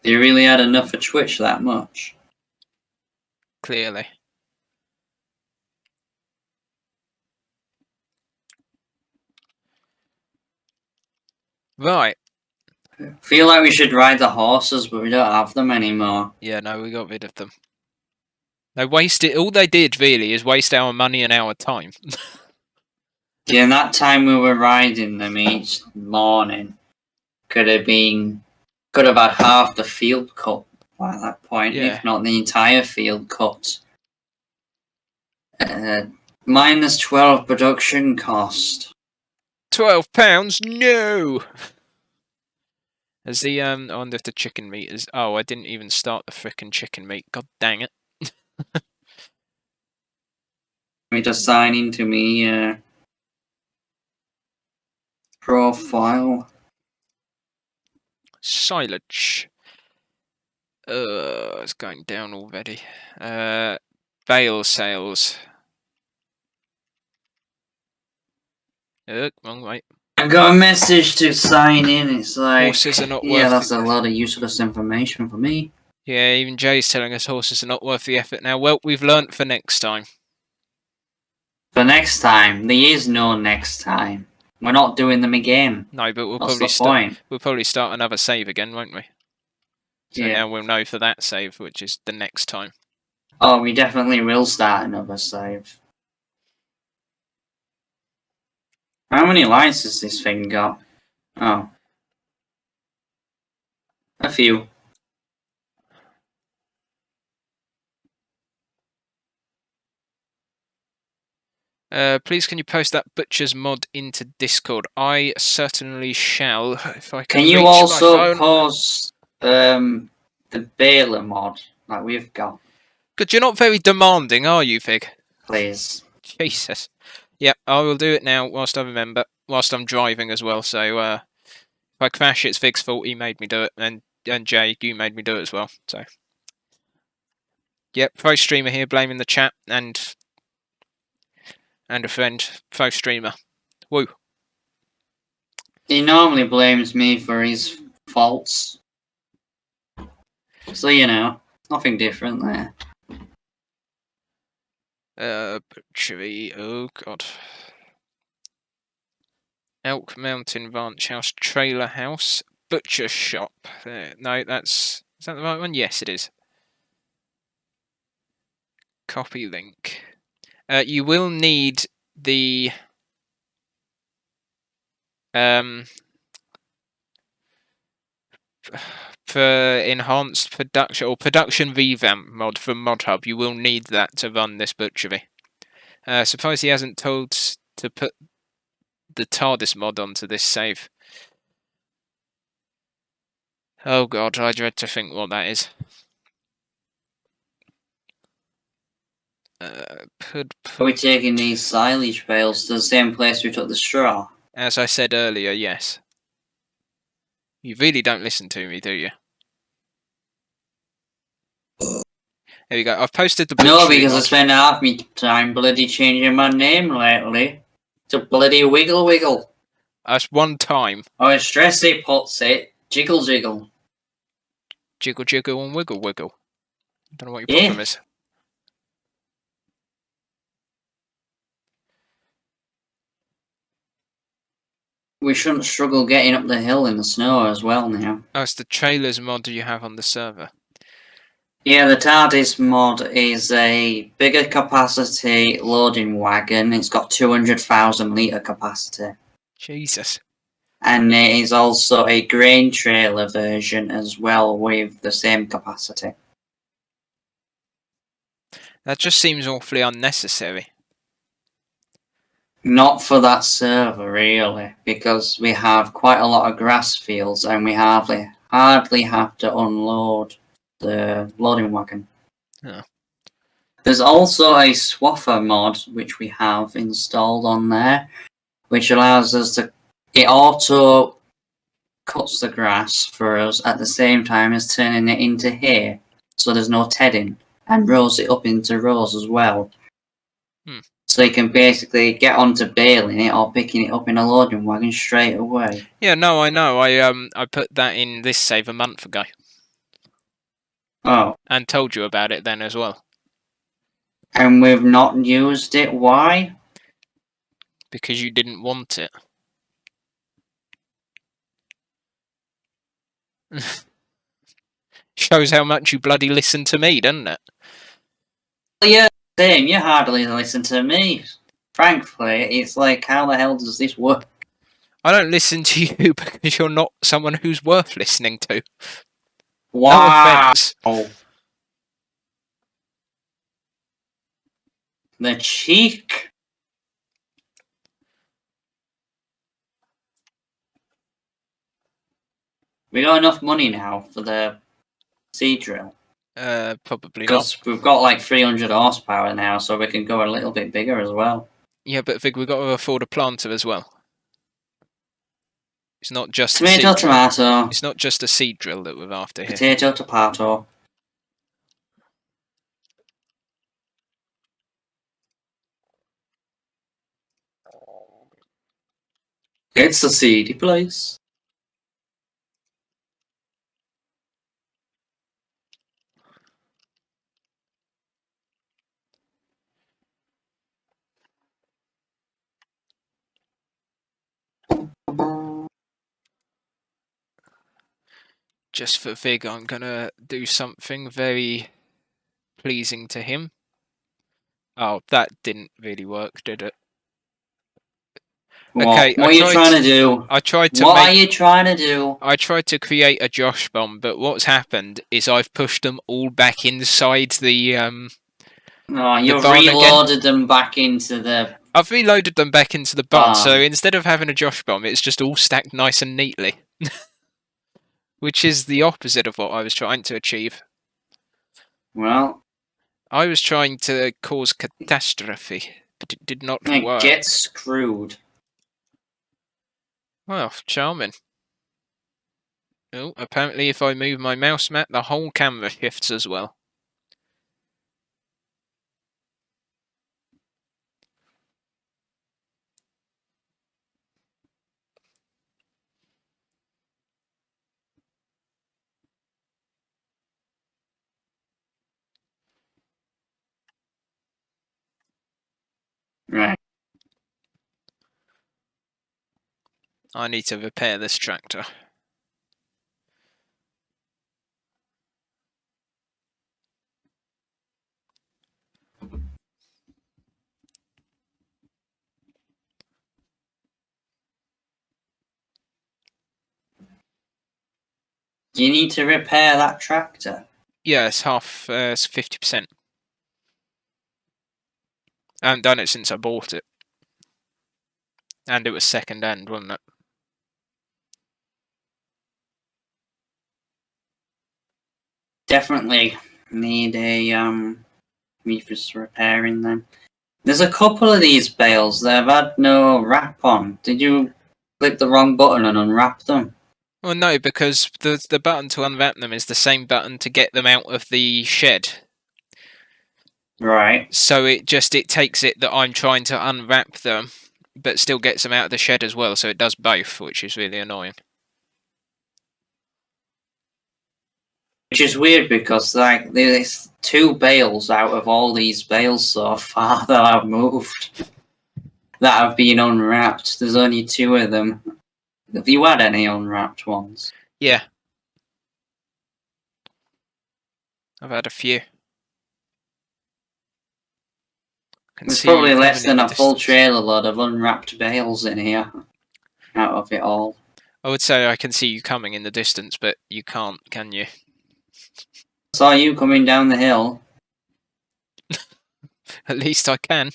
They really had enough for Twitch that much. Clearly. Right. Feel like we should ride the horses, but we don't have them anymore. Yeah, no, we got rid of them. They wasted. All they did really is waste our money and our time. Yeah, in that time we were riding them each morning, could have had half the field cut at that point, Yeah. if not the entire field cut. Minus 12 production cost. £12? No! As the I wonder if the chicken meat is. Oh, I didn't even start the frickin' chicken meat. God dang it! Let me just sign into me profile. Silage. It's going down already. Bale sales. Wrong way. I got a message to sign in. It's like, Horses are not yeah, worth that's it. a lot of useless information for me. Yeah, even Jay's telling us horses are not worth the effort now. Well, we've learnt for next time. For next time, there is no next time. We're not doing them again. No, but we'll What's probably the point? We'll probably start another save again, won't we? So Yeah. now we'll know for that save, which is the next time. Oh, we definitely will start another save. How many lights has this thing got? Oh. A few. Please can you post that Butcher's mod into Discord? I certainly shall, if I Can reach you my also phone. post the Baylor mod that we've got, Good, you're not very demanding, are you, Fig? please? Jesus. Yep, I will do it now whilst I remember, whilst I'm driving as well, so if I crash, it's Fig's fault, he made me do it, and Jay, you made me do it as well, so. Yep, pro streamer here, blaming the chat, and a friend, pro streamer. Woo. He normally blames me for his faults. So, you know, nothing different there. Butchery, oh god. Elk Mountain Ranch House, Trailer House, Butcher Shop. No, is that the right one? Yes, it is. Copy link. You will need the for enhanced production or production revamp mod from ModHub. You will need that to run this butchery. Suppose he hasn't told to put the TARDIS mod onto this save. Oh god, I dread to think what that is. Are we taking these silage bales to the same place we took the straw? As I said earlier, yes. You really don't listen to me, do you? There you go. I've posted the butchery No, because mod. I spent half my time bloody changing my name lately to bloody Wiggle Wiggle. That's one time. Or as Stressy puts it, Jiggle Jiggle. Jiggle jiggle and wiggle wiggle. Don't know what your Yeah. problem is. We shouldn't struggle getting up the hill in the snow as well now. Oh, it's the trailers mod you have on the server. Yeah, the TARDIS mod is a bigger capacity loading wagon. It's got 200,000 litre capacity. Jesus. And it is also a grain trailer version as well with the same capacity. That just seems awfully unnecessary. Not for that server, really, because we have quite a lot of grass fields and we hardly have to unload the loading wagon. Oh. There's also a swather mod which we have installed on there, which allows us to. It auto cuts the grass for us at the same time as turning it into hay, so there's no tedding, and rolls it up into rows as well. So you can basically get onto baling it or picking it up in a loading wagon straight away. Yeah, no, I know. I put that in this save a month ago. Oh. And told you about it then as well. And we've not used it. Why? Because you didn't want it. Shows how much you bloody listen to me, doesn't it? Well, yeah, same. You hardly listen to me. Frankly, it's like, how the hell does this work? I don't listen to you because you're not someone who's worth listening to. Wow. No offense. The cheek. We got enough money now for the seed drill. Probably not. Because we've got like 300 horsepower now, so we can go a little bit bigger as well. Yeah, but Vig, we've got to afford a planter as well. It's not just tomato, a seed tomato. drill. It's not just a seed drill that we're after here. Potato, tomato. It's a seedy place. Just for Vig, I'm gonna do something very pleasing to him. Oh, that didn't really work, did it? Okay, What are you trying to do? I tried to What are you trying to do? I tried to create a Josh bomb, but what's happened is I've pushed them all back inside the Oh, you've barn reloaded them back into the. I've reloaded them back into the barn, so instead of having a Josh bomb, it's just all stacked nice and neatly. Which is the opposite of what I was trying to achieve. Well, I was trying to cause catastrophe, but it did not work. Get screwed. Well, charming. Oh, apparently if I move my mouse mat, the whole camera shifts as well. Right. I need to repair this tractor. You need to repair that tractor. Yeah, it's half, it's 50%. I haven't done it since I bought it. And it was second hand, wasn't it? Definitely need a reefers repairing then. There's a couple of these bales that have had no wrap on. Did you click the wrong button and unwrap them? Well, no, because the button to unwrap them is the same button to get them out of the shed. Right. So it takes it that I'm trying to unwrap them, but still gets them out of the shed as well. So it does both, which is really annoying. Which is weird because like there's 2 bales out of all these bales so far that I've moved that have been unwrapped. There's only 2 of them. Have you had any unwrapped ones? Yeah. I've had a few. There's probably less than a full trailer load of unwrapped bales in here out of it all. I would say I can see you coming in the distance, but you can't, can you? Saw you coming down the hill. At least I can.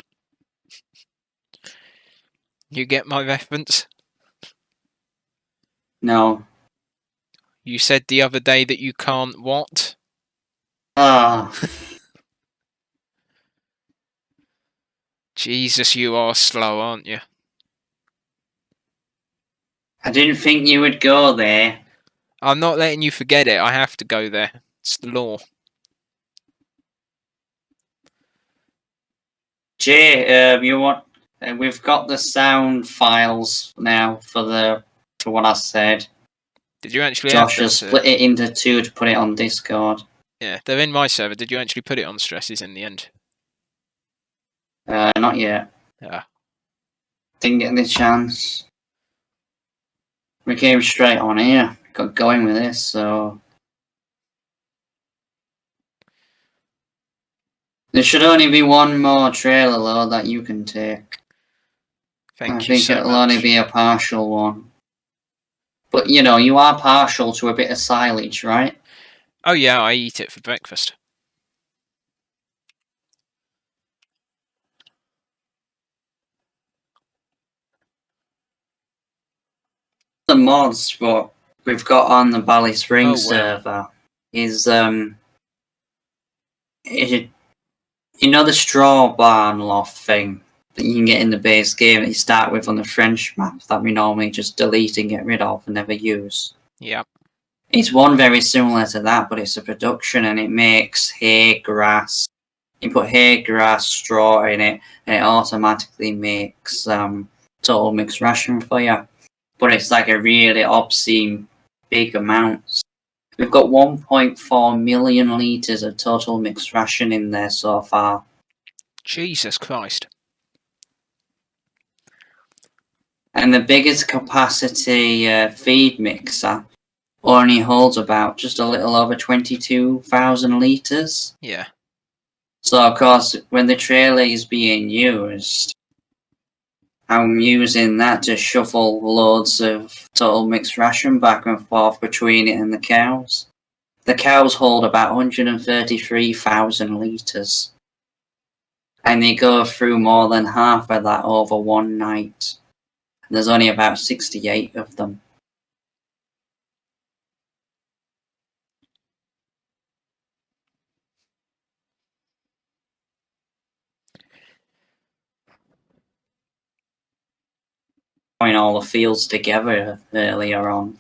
You get my reference? No. You said the other day that you can't what? Ah. Jesus, you are slow, aren't you? I didn't think you would go there. I'm not letting you forget it. I have to go there. It's the law. Jay, you want? We've got the sound files now for what I said. Did you actually Josh add has them split it into two to put it on Discord. Yeah, they're in my server. Did you actually put it on stresses in the end? Not yet. Yeah. Didn't get the chance. We came straight on here. Got going with this, so there should only be one more trailer though that you can take. Thank I you think so it'll much. only be a partial one. But you know, you are partial to a bit of silage, right? Oh yeah, I eat it for breakfast. The mods what we've got on the Bally Spring Oh, wow. server is you know the straw barn loft thing that you can get in the base game that you start with on the French map that we normally just delete and get rid of and never use. Yep. It's one very similar to that, but it's a production and it makes hay, grass. You put hay, grass, straw in it, and it automatically makes total mixed ration for you. But it's like a really obscene big amount. We've got 1.4 million litres of total mixed ration in there so far. Jesus Christ. And the biggest capacity feed mixer only holds about just a little over 22,000 litres. Yeah. So, of course, when the trailer is being used, I'm using that to shuffle loads of total mixed ration back and forth between it and the cows. The cows hold about 133,000 litres. And they go through more than half of that over one night. There's only about 68 of them. All the fields together earlier on.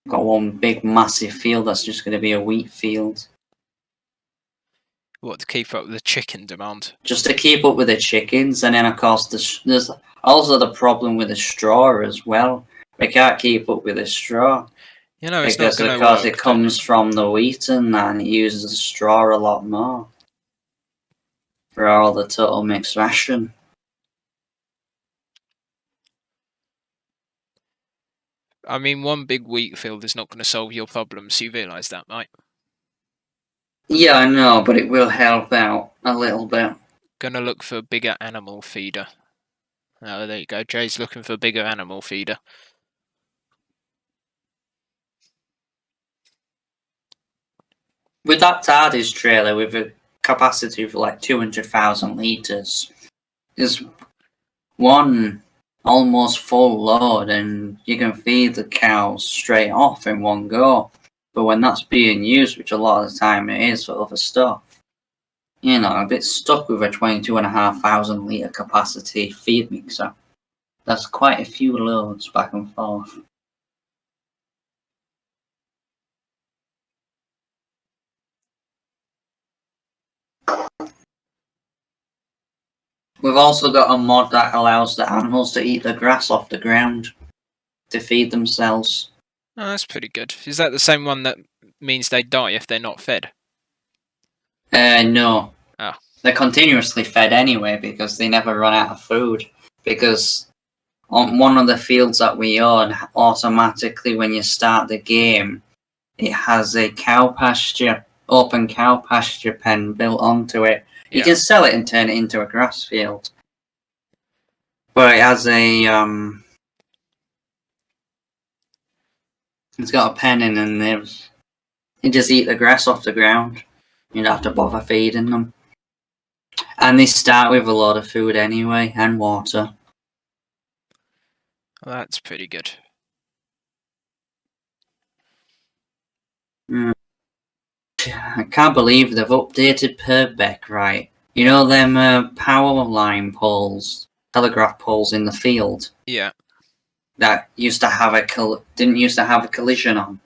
Got one big massive field that's just going to be a wheat field. What, to keep up with the chicken demand? Just to keep up with the chickens, and then of course there's also the problem with the straw as well. We can't keep up with the straw. You know, it's because not of going to course work. it comes from the wheat and that, and it uses the straw a lot more. For all the total mixed ration. I mean, one big wheat field is not going to solve your problems. You realise that, right? Yeah, I know, but it will help out a little bit. Gonna look for a bigger animal feeder. Oh, there you go. Jay's looking for a bigger animal feeder. With that TARDIS trailer with a capacity of like 200,000 litres, there's one almost full load and you can feed the cows straight off in one go. But when that's being used, which a lot of the time it is for other stuff, you know, a bit stuck with a 22,500 litre capacity feed mixer. That's quite a few loads back and forth. We've also got a mod that allows the animals to eat the grass off the ground to feed themselves. Oh, that's pretty good. Is that the same one that means they die if they're not fed? No. Oh. They're continuously fed anyway because they never run out of food. Because on one of the fields that we own, automatically when you start the game, it has a cow pasture, open cow pasture pen built onto it. You can sell it and turn it into a grass field. But it has a it's got a pen in and you just eat the grass off the ground. You don't have to bother feeding them. And they start with a lot of food anyway, and water. Well, that's pretty good. I can't believe they've updated Purbeck, right? You know them power line poles, telegraph poles in the field Yeah. that used to have didn't used to have a collision on.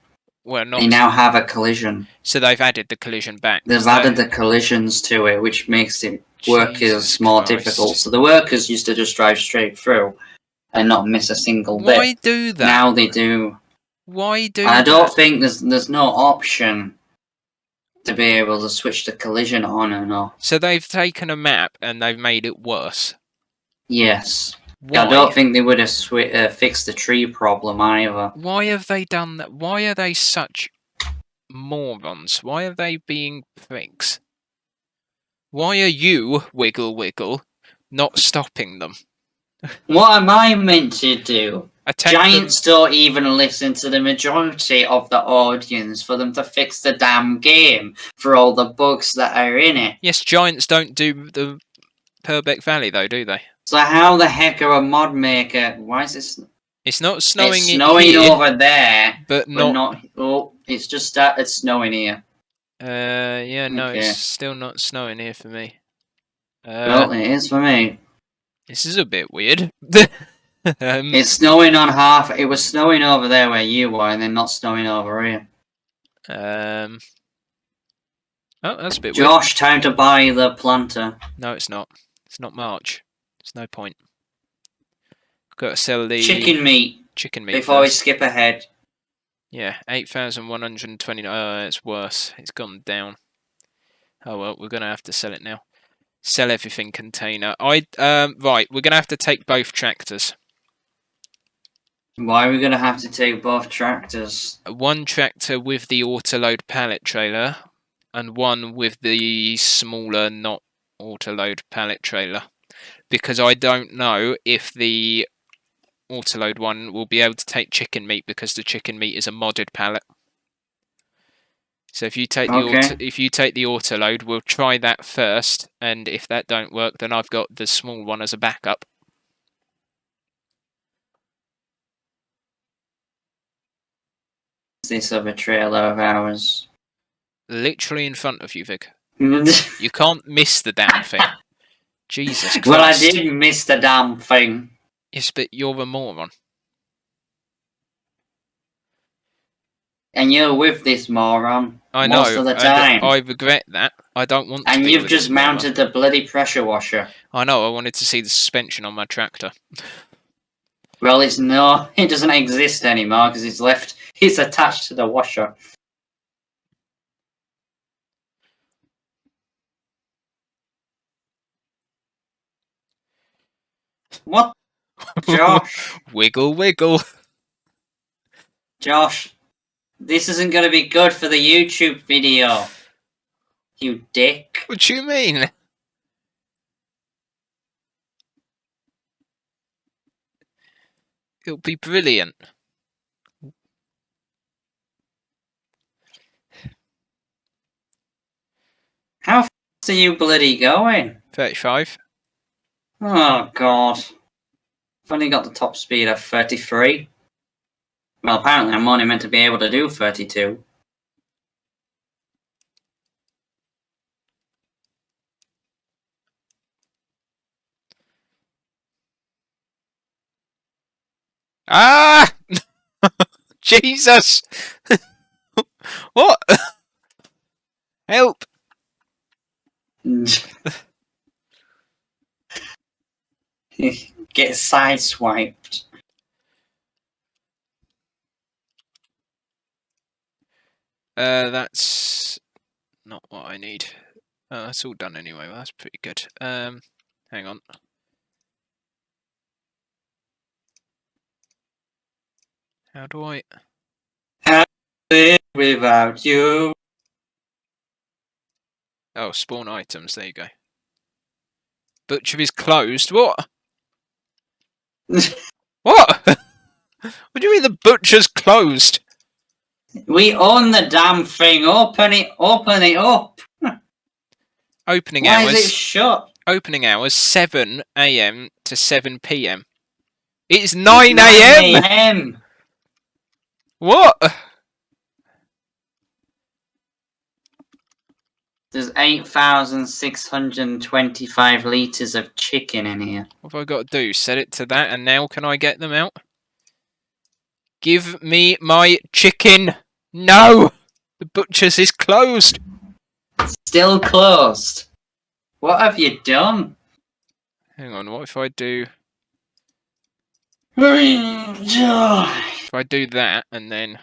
Well, not. They now have a collision. So they've added the collision back. They've added the collisions to it, which makes it workers more difficult. So the workers used to just drive straight through and not miss a single bit. Why do that? Now they do. Why do I that? don't think there's no option to be able to switch the collision on and off. So they've taken a map and they've made it worse. Yes. Why? I don't think they would have fixed the tree problem either. Why have they done that? Why are they such morons? Why are they being pricks? Why are you, Wiggle Wiggle, not stopping them? What am I meant to do? Attack Giants don't even listen to the majority of the audience for them to fix the damn game for all the bugs that are in it. Yes, giants don't do the Purbeck Valley though, do they? So how the heck are a mod maker? Why is this? It's not snowing. It's snowing here, over there, but not. Oh, it's just started snowing here. Yeah, no, Okay. it's still not snowing here for me. Well, it is for me. This is a bit weird. It's snowing on half. It was snowing over there where you were, and then not snowing over here. Oh, that's a bit Josh, time to buy the planter. No, it's not. It's not March. There's no point. Got to sell the chicken meat. Chicken meat before first. we skip ahead. Yeah, 8,120. Oh, it's worse. It's gone down. Oh well, we're gonna have to sell it now. Sell everything container. Right, we're gonna have to take both tractors. Why are we gonna have to take both tractors? One tractor with the autoload pallet trailer, and one with the smaller, not autoload pallet trailer. Because I don't know if the autoload one will be able to take chicken meat, because the chicken meat is a modded pallet. So if you take the autoload, we'll try that first, and if that don't work, then I've got the small one as a backup. Is this other trailer of ours? Literally in front of you, Vic. You can't miss the damn thing. Jesus Christ. Well, I did miss the damn thing. Yes, but you're a moron. And you're with this moron. I know. Most of the time. I regret that. I don't want to. And be you've with just this moron. mounted the bloody pressure washer. I know. I wanted to see the suspension on my tractor. Well, it doesn't exist anymore because it's attached to the washer. What? Josh. Wiggle, wiggle. Josh, this isn't going to be good for the YouTube video. You dick. What do you mean? It'll be brilliant. How fast are you bloody going? 35. Oh, God. I've only got the top speed of 33. Well, apparently I'm only meant to be able to do 32. Ah! Jesus! What? Help! Get sideswiped. That's not what I need. Oh, that's all done anyway. Well, that's pretty good. Hang on. How do I? How to live without you? Oh, spawn items. There you go. Butcher is closed. What? What? What do you mean the butcher's closed? We own the damn thing. Open it up. Opening Why hours. is it shut? Opening hours 7 AM to 7 PM. It's 9 AM. 9 AM. What? There's 8,625 litres of chicken in here. What have I got to do? Set it to that, and now can I get them out? Give me my chicken! No! The butcher's is closed! Still closed. What have you done? Hang on, what if I do... Oh, If I do that, and then...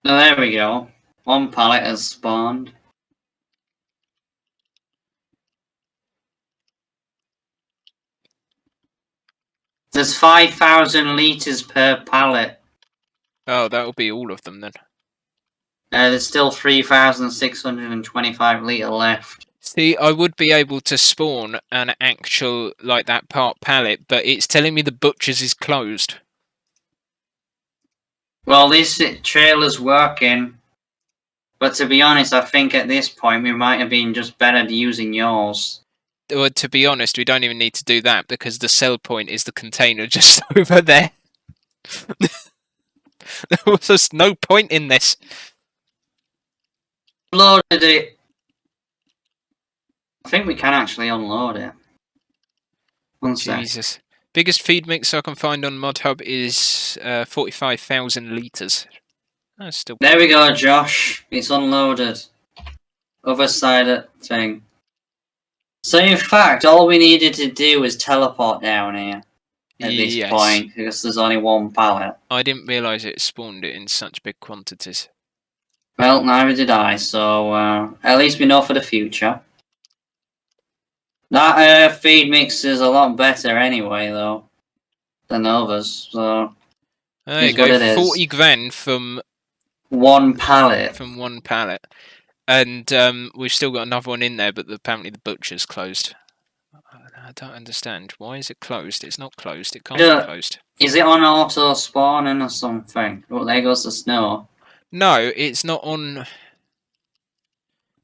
there we go. One pallet has spawned. There's 5,000 litres per pallet. Oh, that'll be all of them then. There's still 3,625 litre left. See, I would be able to spawn an actual, like that part pallet, but it's telling me the butcher's is closed. Well, this trailer's working. But to be honest, I think at this point we might have been just better using yours. Well, to be honest, we don't even need to do that because the sell point is the container just over there. There was just no point in this. Loaded it. I think we can actually unload it. One sec. Jesus. Biggest feed mix I can find on ModHub is 45,000 litres. That's still... There we go, Josh. It's unloaded. Other side of the thing. So in fact, all we needed to do was teleport down here at this point, because there's only one pallet. I didn't realise it spawned it in such big quantities. Well, neither did I, so at least we know for the future. That feed mix is a lot better anyway, though, than others, so... There you go, 40 grand from... one pallet. From one pallet. And we've still got another one in there, but apparently the butcher's closed. I don't understand. Why is it closed? It's not closed. It can't be closed. Is it on auto spawning or something? Oh, there goes the snow. No, it's not on...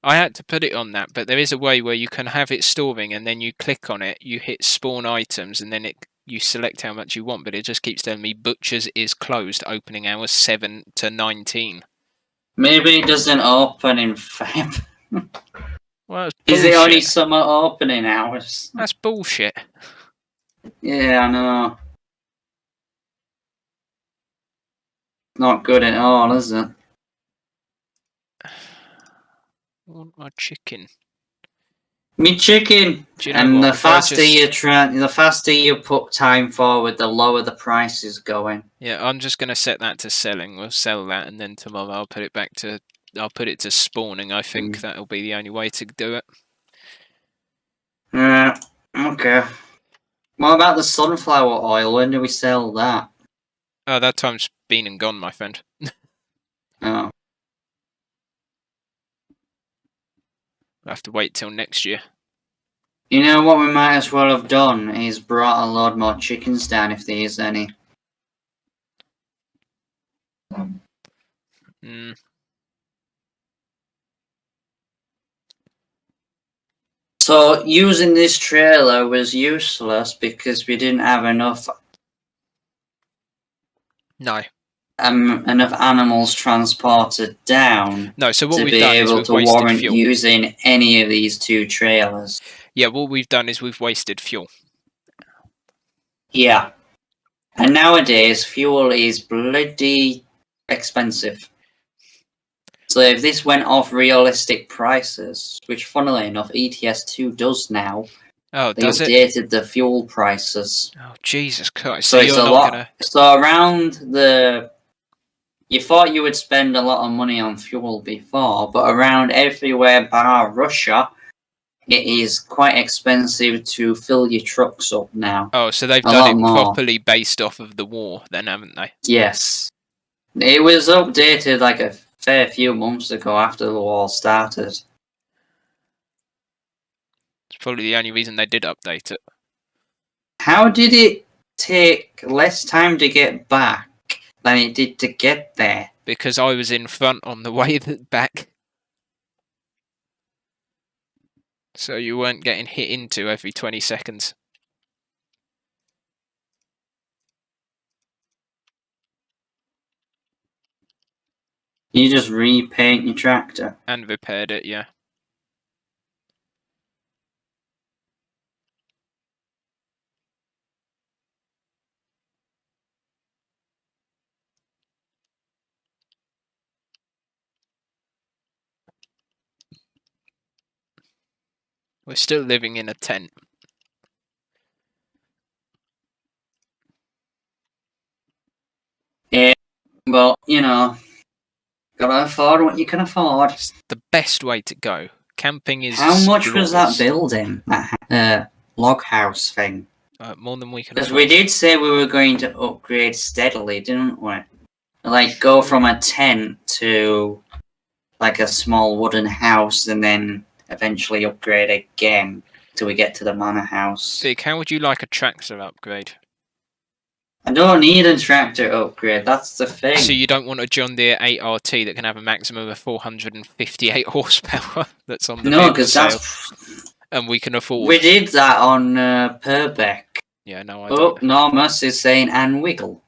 I had to put it on that, but there is a way where you can have it storing, and then you click on it, you hit spawn items, and then you select how much you want, but it just keeps telling me butcher's is closed, opening hours 7 to 19. Maybe it doesn't open in Feb. Well, is it only summer opening hours? That's bullshit. Yeah, I know. Not good at all, is it? I want my chicken. Me chicken. Do you know and what? the faster the faster you put time forward, the lower the price is going. Yeah, I'm just gonna set that to selling. We'll sell that, and then tomorrow I'll put it back to. I'll put it to spawning. I think that'll be the only way to do it. Yeah. Okay. What about the sunflower oil? When do we sell that? Oh, that time's been and gone, my friend. Oh. We'll have to wait till next year. You know what we might as well have done is brought a load more chickens down if there is any. So using this trailer was useless because we didn't have enough. No. Enough animals transported down. No, so what to we've be done able is to we've wasted warrant fuel. Using any of these two trailers. Yeah, what we've done is we've wasted fuel. Yeah. And nowadays, fuel is bloody expensive. So if this went off realistic prices, which funnily enough ETS2 does now, oh, they does updated the fuel prices. Oh, Jesus Christ. So it's a lot. So around the... You thought you would spend a lot of money on fuel before, but around everywhere bar Russia, it is quite expensive to fill your trucks up now. Oh, so they've done it properly based off of the war then, haven't they? Yes. It was updated like a fair few months ago after the war started. It's probably the only reason they did update it. How did it take less time to get back than it did to get there? Because I was in front on the way back. So you weren't getting hit into every 20 seconds. You just repaint your tractor. And repaired it, yeah. We're still living in a tent. Yeah, but, you know, gotta afford what you can afford. It's the best way to go. Camping is How much was that glorious. building? That log house thing? More than we can Because afford. we did say we were going to upgrade steadily, didn't we? Like, go from a tent to, like, a small wooden house and then eventually upgrade again till we get to the manor house. Vic, how would you like a tractor upgrade? I don't need a tractor upgrade, that's the thing. So you don't want a John Deere 8RT that can have a maximum of 458 horsepower that's on the No, vehicle because sale, that's... and we can afford. We did that on Purbeck. Yeah, no, I Oh, don't. Normus is saying and Wiggle.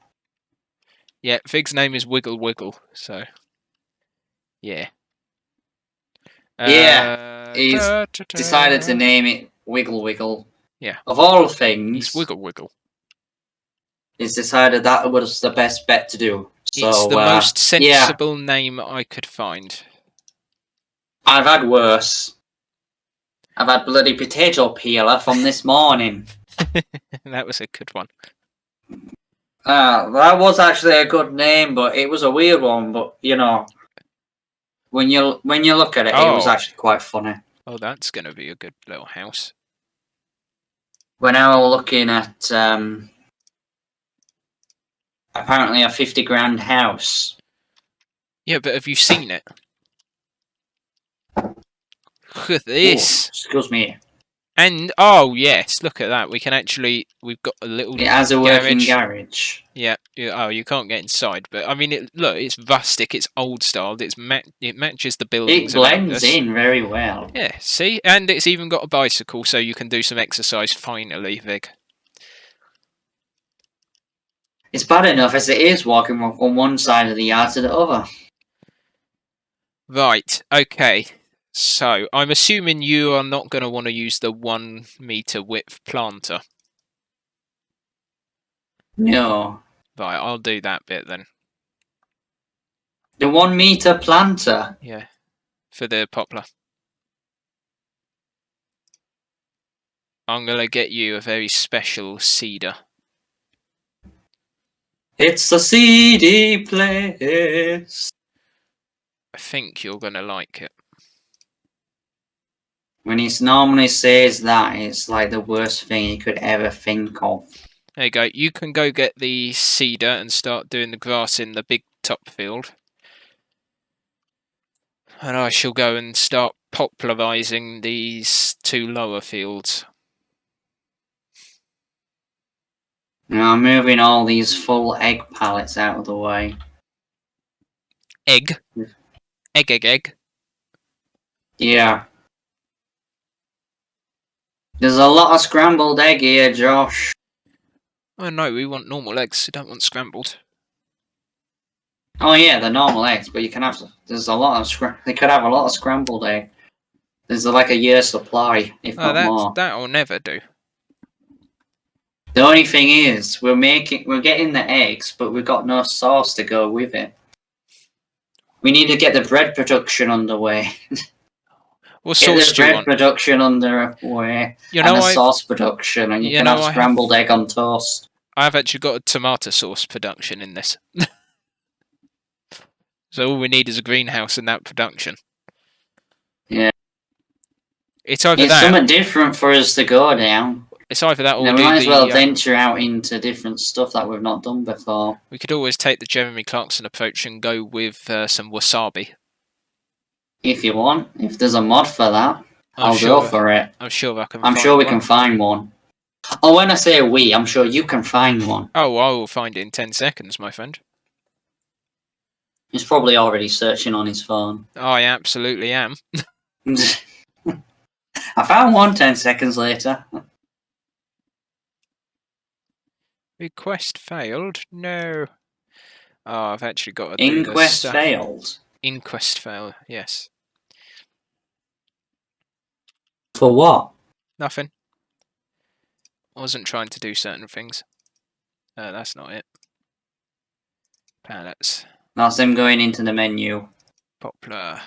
Yeah, Vig's name is Wiggle Wiggle, so yeah. Yeah, he's decided to name it Wiggle Wiggle. Yeah. Of all things, It's Wiggle Wiggle. he's decided that was the best bet to do. So, It's the most yeah, sensible name I could find. I've had worse. I've had bloody potato peeler from this morning. That was a good one. That was actually a good name, but it was a weird one. But you know, when you look at it, it was Oh. actually quite funny. Oh, that's going to be a good little house. We're now looking at apparently a 50 grand house. Yeah, but have you seen it? Look at this. Ooh, excuse me. And oh yes, look at that. We can actually, we've got a little. It has a working garage. Yeah. Oh, you can't get inside, but I mean, look, it's rustic. It's old styled. It matches the buildings. It blends in very well. Yeah. See, and it's even got a bicycle, so you can do some exercise. Finally, Vig. It's bad enough as it is walking from one side of the yard to the other. Right. Okay. So I'm assuming you are not going to want to use the 1 meter width planter. No. Right. I'll do that bit then. The 1 meter planter? Yeah. For the poplar. I'm going to get you a very special cedar. It's the CD place. I think you're going to like it. When he normally says that, it's like the worst thing he could ever think of. There you go. You can go get the cedar and start doing the grass in the big top field. And I shall go and start popularising these 2 lower fields. Now I'm moving all these full egg pallets out of the way. Egg? Egg. Yeah. There's a lot of scrambled egg here, Josh. Oh no, we want normal eggs. We don't want scrambled. Oh yeah, the normal eggs, but you can have. There's a lot of they could have a lot of scrambled egg. There's like a year's supply, if not more. That'll never do. The only thing is, we're getting the eggs, but we've got no sauce to go with it. We need to get the bread production underway. What sauce do you want? Bread production underway, and sauce production, and you can have scrambled egg on toast. I've actually got a tomato sauce production in this. So all we need is a greenhouse and that production. Yeah. It's that. Something different for us to go down. It's either that or we might as well venture out into different stuff that we've not done before. We could always take the Jeremy Clarkson approach and go with some wasabi. If you want, if there's a mod for that, I'll go for it. I'm sure I can. I'm sure we can find one. Oh, when I say we, I'm sure you can find one. Oh, I will find it in 10 seconds, my friend. He's probably already searching on his phone. I absolutely am. I found one 10 seconds later. Request failed? No. Oh, I've actually got to Inquest failed. Inquest fail, yes. For what? Nothing. I wasn't trying to do certain things. That's not it. Pallets. That's him going into the menu. Poplar.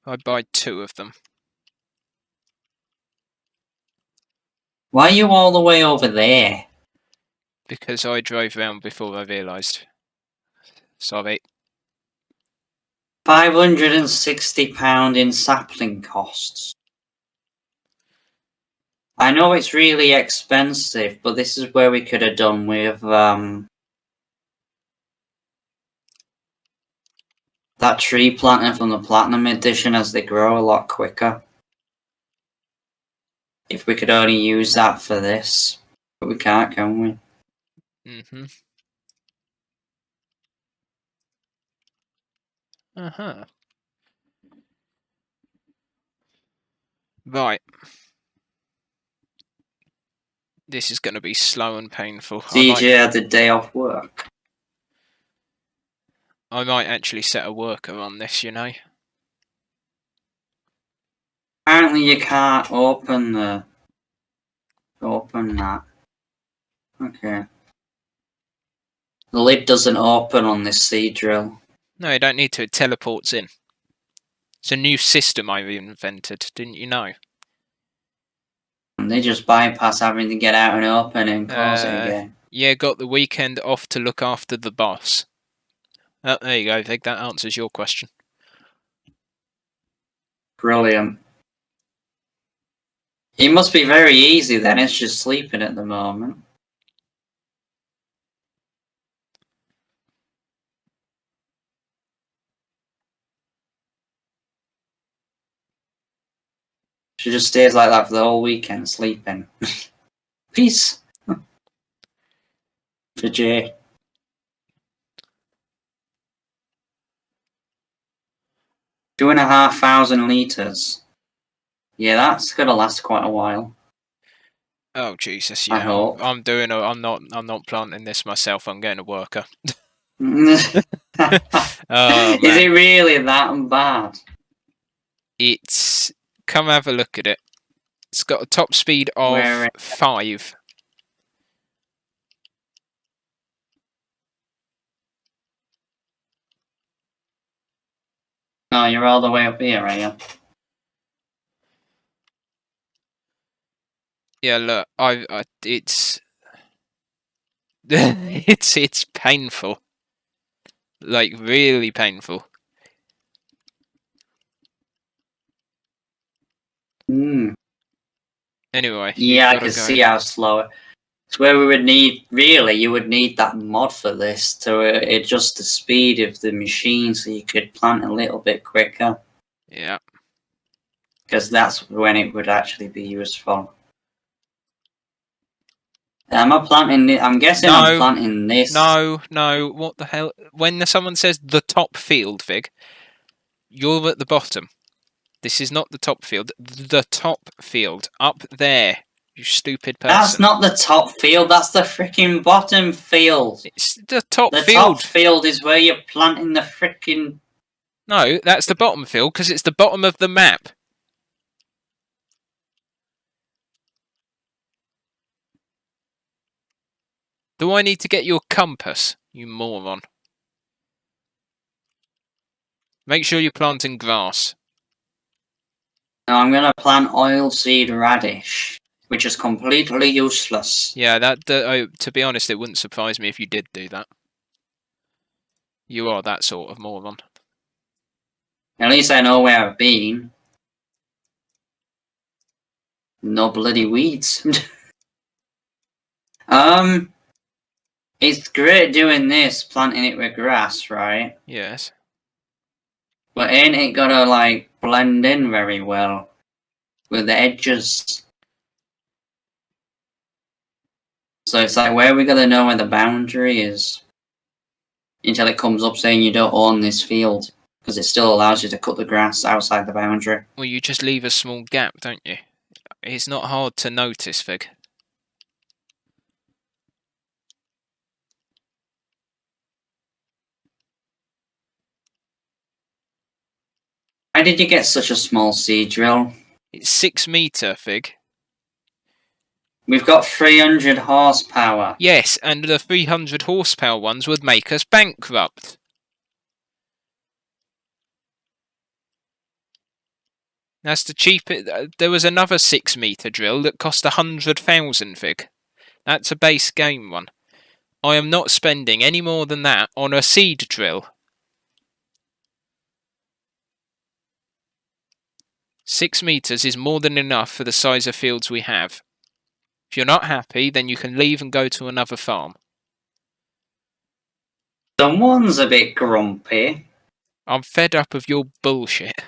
I buy 2 of them. Why are you all the way over there? Because I drove round before I realised. Sorry. £560 in sapling costs. I know it's really expensive, but this is where we could have done with that tree planting from the Platinum Edition as they grow a lot quicker. If we could only use that for this. But we can't, can we? Mm-hmm. Uh-huh. Right. This is going to be slow and painful. CJ had the day off work. I might actually set a worker on this, you know. Apparently you can't open that. Okay. The lid doesn't open on this seed drill. No, you don't need to. It teleports in. It's a new system I've invented, didn't you know? And they just bypass having to get out and open and close it again. Yeah, got the weekend off to look after the boss. Oh, there you go, Vic. That answers your question. Brilliant. It must be very easy then. It's just sleeping at the moment. She just stays like that for the whole weekend, sleeping. Peace. For Jay. 2,500 litres. Yeah, that's gonna last quite a while. Oh Jesus, I yeah. hope. I'm not planting this myself. I'm getting a worker. Is Oh man. it really that bad? It's come have a look at it. It's got a top speed of 5. No, you're all the way up here, are you? Yeah, look, it's it's painful. Like really painful. Anyway, Yeah, I can see how slow. It's where we would need, really, you would need that mod for this to adjust the speed of the machine so you could plant a little bit quicker. Yeah. Because that's when it would actually be useful. Am I planting? I'm guessing I'm planting this. No, what the hell? When someone says the top field, Vig, you're at the bottom. This is not the top field. The top field. Up there, you stupid person. That's not the top field, that's the freaking bottom field. It's the top field. The top field is where you're planting the freaking... No, that's the bottom field, because it's the bottom of the map. Do I need to get your compass, you moron? Make sure you're planting grass. No, I'm going to plant oilseed radish, which is completely useless. Yeah, to be honest, it wouldn't surprise me if you did do that. You are that sort of moron. At least I know where I've been. No bloody weeds. It's great doing this, planting it with grass, right? Yes. But ain't it gotta, like, blend in very well with the edges? So it's like, where are we gonna know where the boundary is? Until it comes up saying you don't own this field. Because it still allows you to cut the grass outside the boundary. Well, you just leave a small gap, don't you? It's not hard to notice, Vig. How did you get such a small seed drill? It's 6 metre, Fig. We've got 300 horsepower. Yes, and the 300 horsepower ones would make us bankrupt. That's the cheapest. There was another 6 metre drill that cost 100,000, Fig. That's a base game one. I am not spending any more than that on a seed drill. 6 metres is more than enough for the size of fields we have. If you're not happy, then you can leave and go to another farm. Someone's a bit grumpy. I'm fed up of your bullshit.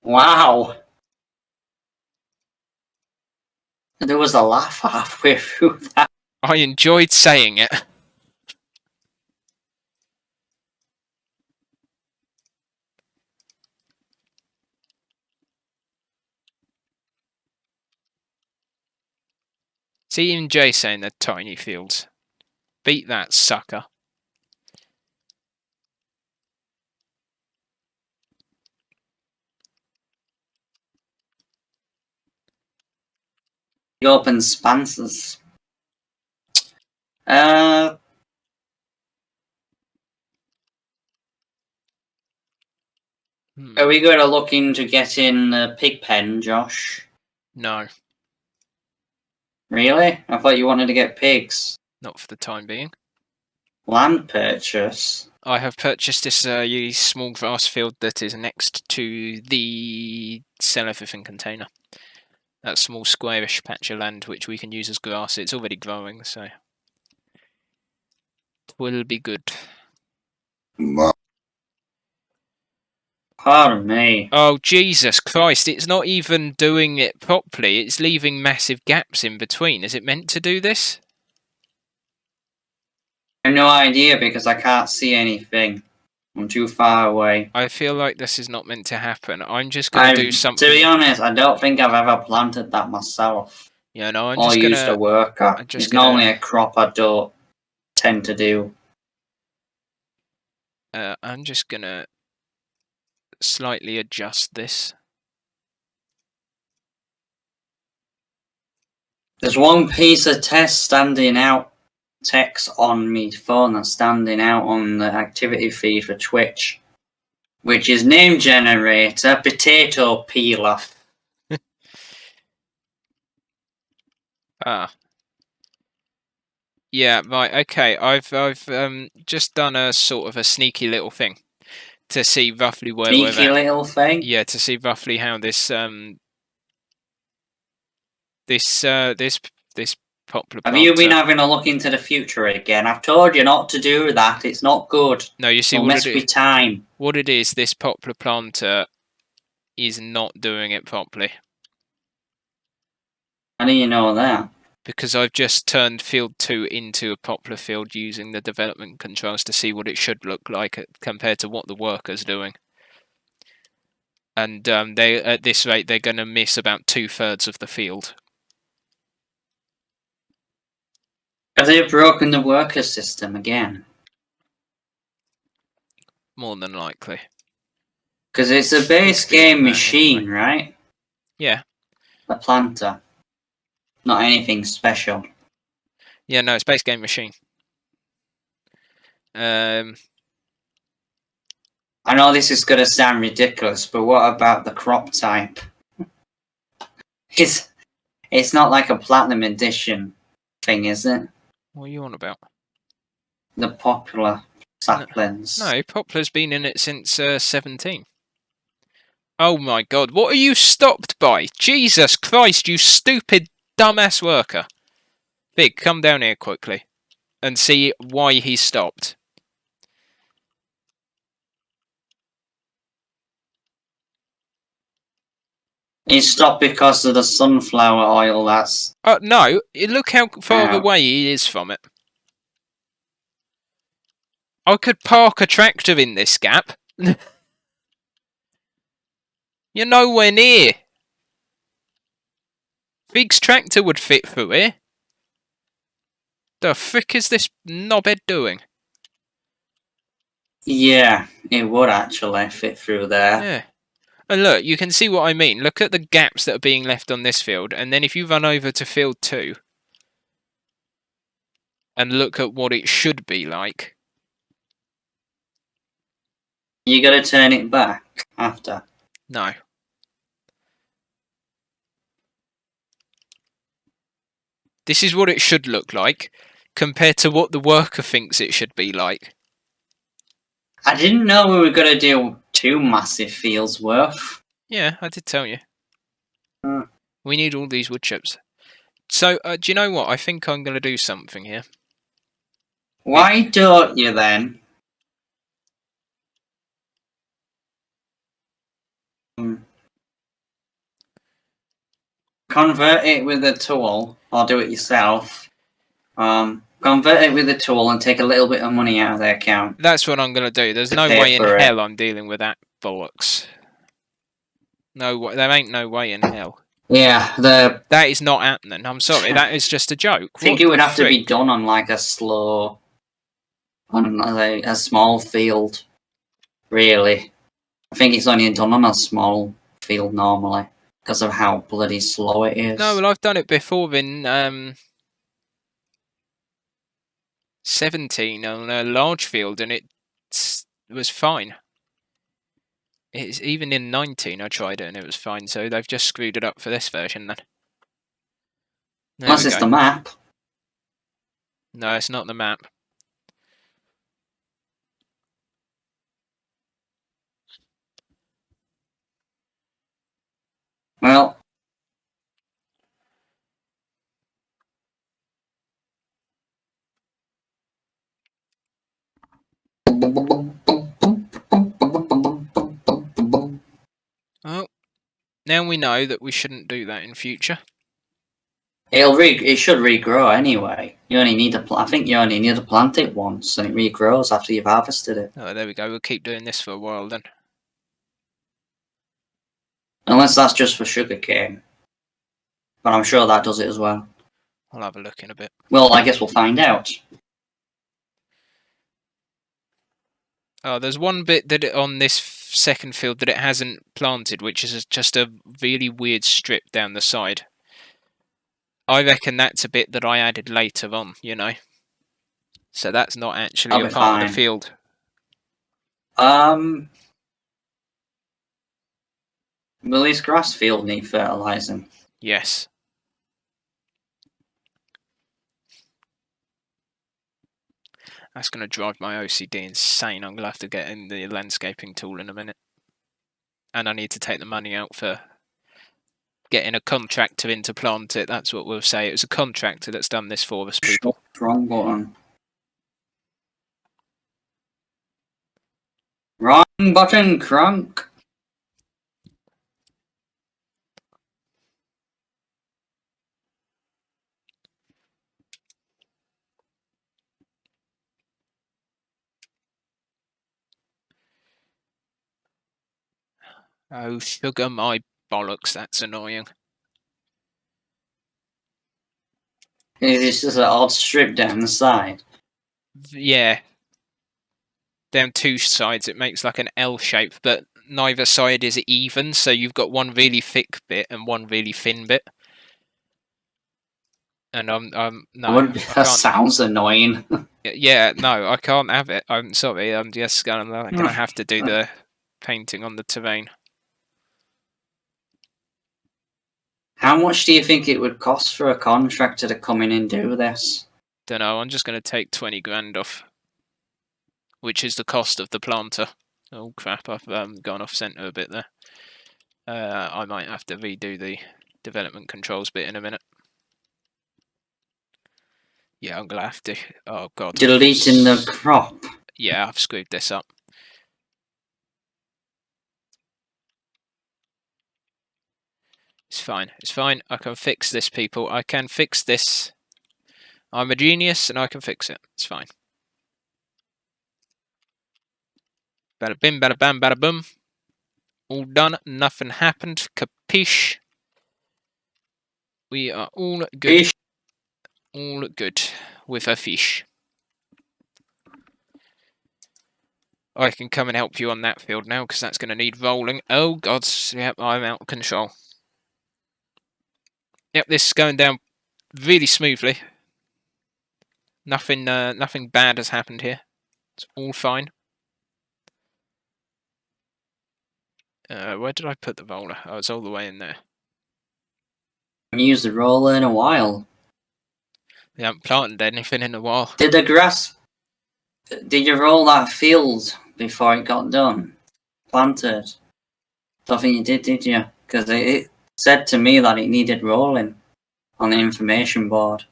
Wow. There was a laugh halfway through that. I enjoyed saying it. See even Jay saying they're tiny fields. Beat that, sucker. Open spances. Are we going to look into getting a pig pen, Josh? No. Really? I thought you wanted to get pigs. Not for the time being. Land purchase? I have purchased this small grass field that is next to the sell everything container. That small squarish patch of land which we can use as grass. It's already growing, so it will be good. Pardon me. Oh, Jesus Christ, it's not even doing it properly. It's leaving massive gaps in between. Is it meant to do this? I have no idea because I can't see anything. I'm too far away. I feel like this is not meant to happen. I'm just going to do something. To be honest, I don't think I've ever planted that myself. Yeah, no, I'm or just going to... used a worker. It's normally a crop I don't tend to do. I'm just going to slightly adjust this. There's one piece of text on my phone that's standing out on the activity feed for Twitch, which is name generator potato peeler. Yeah, right, okay. I've just done a sort of a sneaky little thing to see roughly where we're at. Sneaky little thing? Yeah, to see roughly how this this poplar planter... Have you been having a look into the future again? I've told you not to do that. It's not good. No, you see It'll what mess it with is. Time. What it is, this poplar planter is not doing it properly. How do you know that? Because I've just turned field 2 into a poplar field using the development controls to see what it should look like compared to what the worker's doing. And they, at this rate, they're going to miss about 2/3 of the field. Have they broken the worker system again? More than likely. Because it's a base game machine, right? Yeah. The planter. Not anything special. Yeah, no, it's base game machine. I know this is going to sound ridiculous, but what about the crop type? It's not like a platinum edition thing, is it? What are you on about? The popular saplings. No, poplar's been in it since 17. Oh my god, what are you stopped by? Jesus Christ, you stupid dumbass worker. Big, come down here quickly and see why he stopped. He stopped because of the sunflower oil that's... No, look how far away he is from it. I could park a tractor in this gap. You're nowhere near. Big's tractor would fit through here. The frick is this knobhead doing? Yeah, it would actually fit through there. Yeah. And look, you can see what I mean. Look at the gaps that are being left on this field, and then if you run over to field 2 and look at what it should be like. You got to turn it back after. No. This is what it should look like compared to what the worker thinks it should be like. I didn't know we were going to do 2 massive fields worth. Yeah, I did tell you. Hmm. We need all these wood chips. So, do you know what? I think I'm going to do something here. Why don't you then? Convert it with a tool, or do it yourself. Convert it with a tool and take a little bit of money out of their account. That's what I'm going to do. There's To no pay way in for it. hell I'm dealing with that bollocks. No, there ain't no way in hell. Yeah, That is not happening. I'm sorry, that is just a joke. I think What it would the have to be frick? done on like a slow, on a small field. Really, I think it's only done on a small field normally because of how bloody slow it is. No, well, I've done it before in 17 on a large field, and it was fine. It's even in 19 I tried it and it was fine, so they've just screwed it up for this version then. There Unless we it's go. the map. No, it's not the map. Well, Oh, now we know that we shouldn't do that in future. it should regrow anyway. You only need I think you only need to plant it once, and it regrows after you've harvested it. Oh, there we go. We'll keep doing this for a while then. Unless that's just for sugarcane. But I'm sure that does it as well. I'll have a look in a bit. Well, I guess we'll find out. Oh, there's one bit that on this second field that it hasn't planted, which is just a really weird strip down the side. I reckon that's a bit that I added later on, you know. So that's not actually I'll a be part fine. of the field. Will this grass field need fertilising? Yes. That's going to drive my OCD insane. I'm going to have to get in the landscaping tool in a minute. And I need to take the money out for getting a contractor in to plant it. That's what we'll say. It was a contractor that's done this for us, people. Wrong button. Wrong button, crunk. Oh, sugar my bollocks, that's annoying. It's just an odd strip down the side. Yeah. Down two sides it makes like an L shape, but neither side is even, so you've got one really thick bit and one really thin bit. And no, That sounds annoying. Yeah, no, I can't have it. I'm sorry. I'm just gonna have to do the painting on the terrain. How much do you think it would cost for a contractor to come in and do this? Don't know. I'm just gonna take 20 grand off, which is the cost of the planter. Oh crap! I've gone off centre a bit there. I might have to redo the development controls bit in a minute. Yeah, I'm gonna have to. Oh god. Deleting the crop. Yeah, I've screwed this up. It's fine. It's fine. I can fix this, people. I can fix this. I'm a genius and I can fix it. It's fine. Bada bim, bada bam, bada boom. All done. Nothing happened. Capiche. We are all good. Fish. All good with a fish. I can come and help you on that field now, because that's going to need rolling. Oh, God. Yep, I'm out of control. Yep, this is going down really smoothly. Nothing bad has happened here. It's all fine. Where did I put the roller? Oh, it's all the way in there. I haven't used the roller in a while. We haven't planted anything in a while. Did the grass... Did you roll that field before it got done? Planted? Don't think you did you? Because it said to me that it needed rolling on the information board.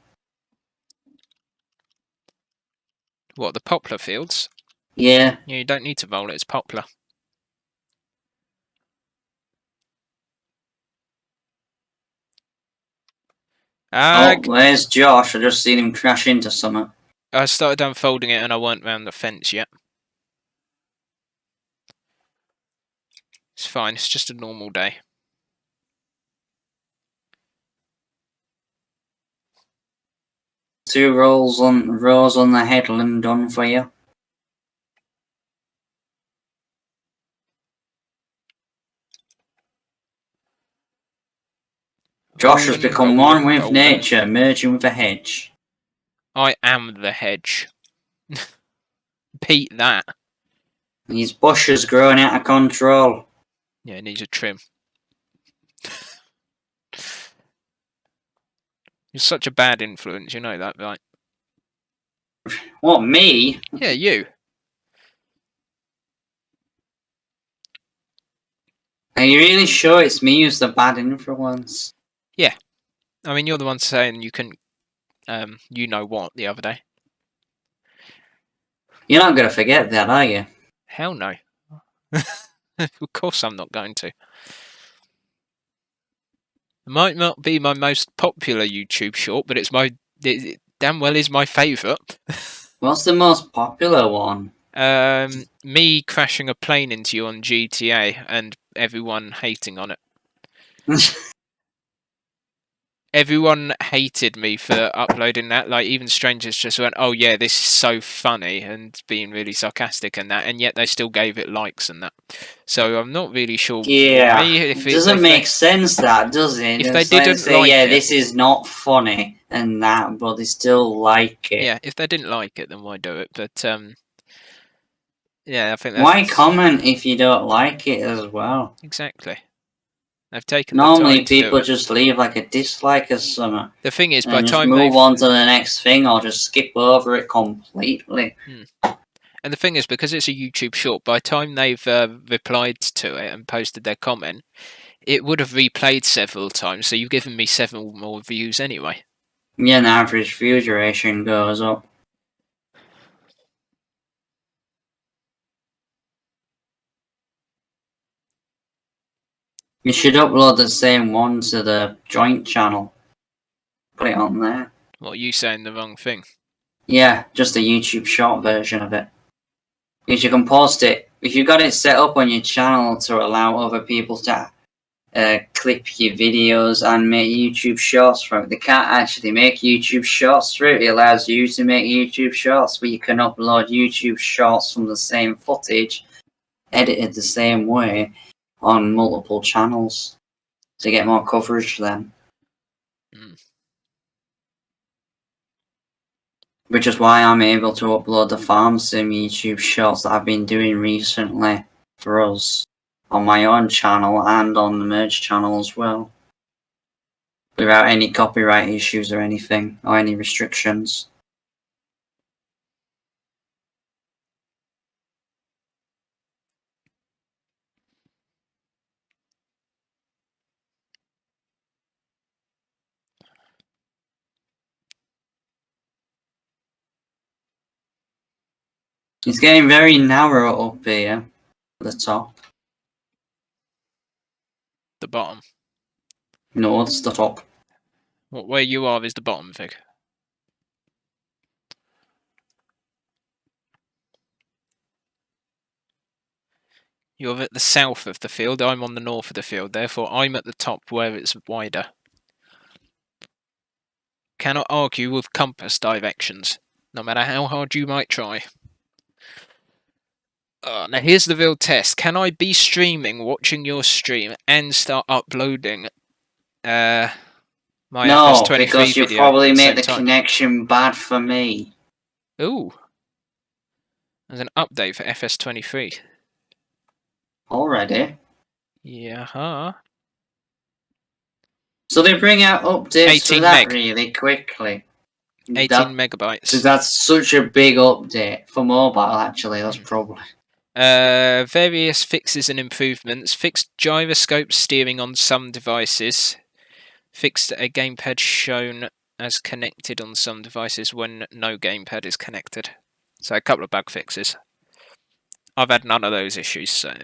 What, the poplar fields? Yeah. Yeah, you don't need to roll it, it's poplar. Oh, where's Josh? I just seen him crash into something. I started unfolding it and I weren't round the fence yet. It's fine, it's just a normal day. Two rows on the headland done for you. Josh has become one with nature, merging with a hedge. I am the hedge. Beat that. His bush is growing out of control. Yeah, it needs a trim. You're such a bad influence, you know that, right? What, me? Yeah, you. Are you really sure it's me who's the bad influence? Yeah. I mean, you're the one saying you can, you know what, the other day. You're not going to forget that, are you? Hell no. Of course I'm not going to. It might not be my most popular YouTube short, but it damn well is my favourite. What's the most popular one? Me crashing a plane into you on GTA and everyone hating on it. Everyone hated me for uploading that. Like, even strangers just went, "Oh yeah, this is so funny," and being really sarcastic and that, and yet they still gave it likes and that. So I'm not really sure why. It doesn't make sense, that, does it? If they didn't say, like yeah, it, this is not funny and that, but they still like it. Yeah, if they didn't like it, then why do it? But yeah, I think that's... Why comment if you don't like it as well? Exactly. They've taken Normally the time to people do it. just leave like a dislike or something. The thing is, by and the just time move on to the next thing or just skip over it completely. And the thing is, because it's a YouTube short, by the time they've replied to it and posted their comment, it would have replayed several times, so you've given me 7 more views anyway. Yeah, and the average view duration goes up. You should upload the same one to the joint channel. Put it on there. What, you saying the wrong thing? Yeah, just a YouTube short version of it. Because you can post it. If you've got it set up on your channel to allow other people to clip your videos and make YouTube shorts from it, they can't actually make YouTube shorts through it. It allows you to make YouTube shorts, but you can upload YouTube shorts from the same footage, edited the same way, on multiple channels to get more coverage then. Which is why I'm able to upload the farm sim YouTube shorts that I've been doing recently for us on my own channel and on the merge channel as well, without any copyright issues or anything, or any restrictions. It's getting very narrow up here at the top. The bottom? No, it's the top. What, where you are is the bottom, Vic? You're at the south of the field, I'm on the north of the field, therefore I'm at the top where it's wider. Cannot argue with compass directions, no matter how hard you might try. Now here's the real test. Can I be streaming, watching your stream, and start uploading my No, FS23 because you video at probably the made same the time? connection bad for me. Ooh. There's an update for FS23. Already? Yeah. So they bring out updates for 18 that meg. really quickly. 18 megabytes. So that's such a big update for mobile, actually. That's probably. Various fixes and improvements. Fixed gyroscope steering on some devices. Fixed a gamepad shown as connected on some devices when no gamepad is connected. So a couple of bug fixes. I've had none of those issues, so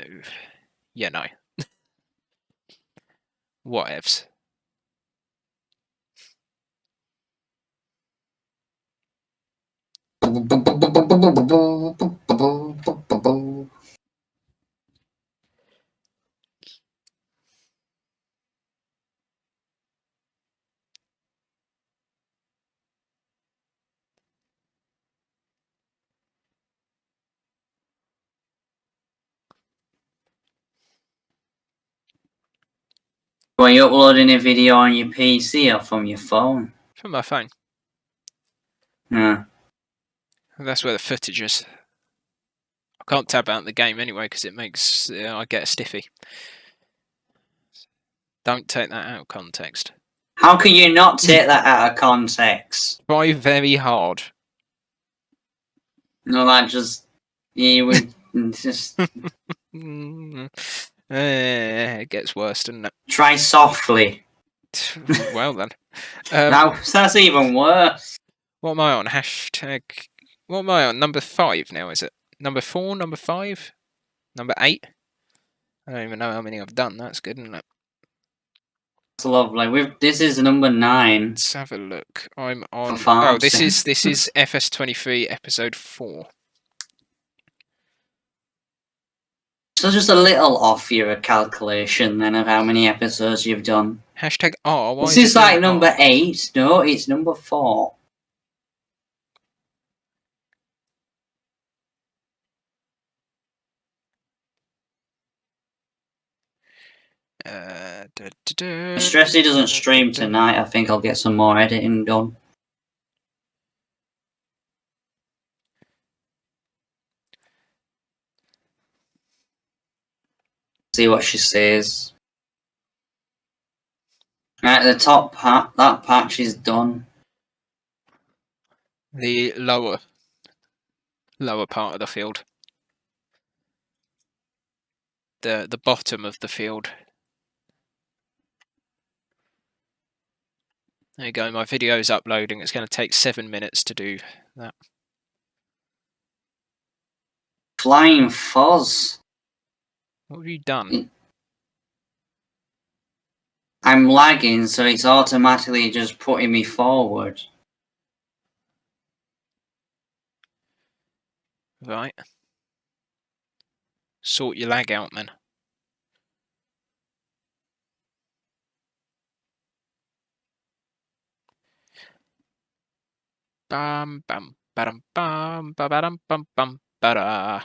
yeah, no. Whatevs. Are you uploading a video on your PC or from your phone? From my phone. Yeah. That's where the footage is. I can't tab out the game anyway because it makes I get a stiffy. Don't take that out of context. How can you not take that out of context? Try very hard. No, that just you would just It gets worse, doesn't it? try softly. Well then. That's even worse. What am I on? Hashtag. What am I on? Number 5 now, is it? Number 4? Number 5? Number 8? I don't even know how many I've done. That's good, isn't it? It's lovely. This is number 9. Let's have a look. I'm on. For Oh, this farms. is FS23 episode 4. So just a little off your calculation then of how many episodes you've done. Hashtag R. Why This is is it like doing number R? 8. No, it's number 4. Stress he doesn't stream tonight. I think I'll get some more editing done. See what she says. Right, the top part, that patch is done. The lower part of the field. The bottom of the field. There you go, my video's uploading. It's going to take 7 minutes to do that. Flying Fuzz. What have you done? I'm lagging, so it's automatically just putting me forward. Right. Sort your lag out, man. Bam bam bam bam bam bam bam bam bada.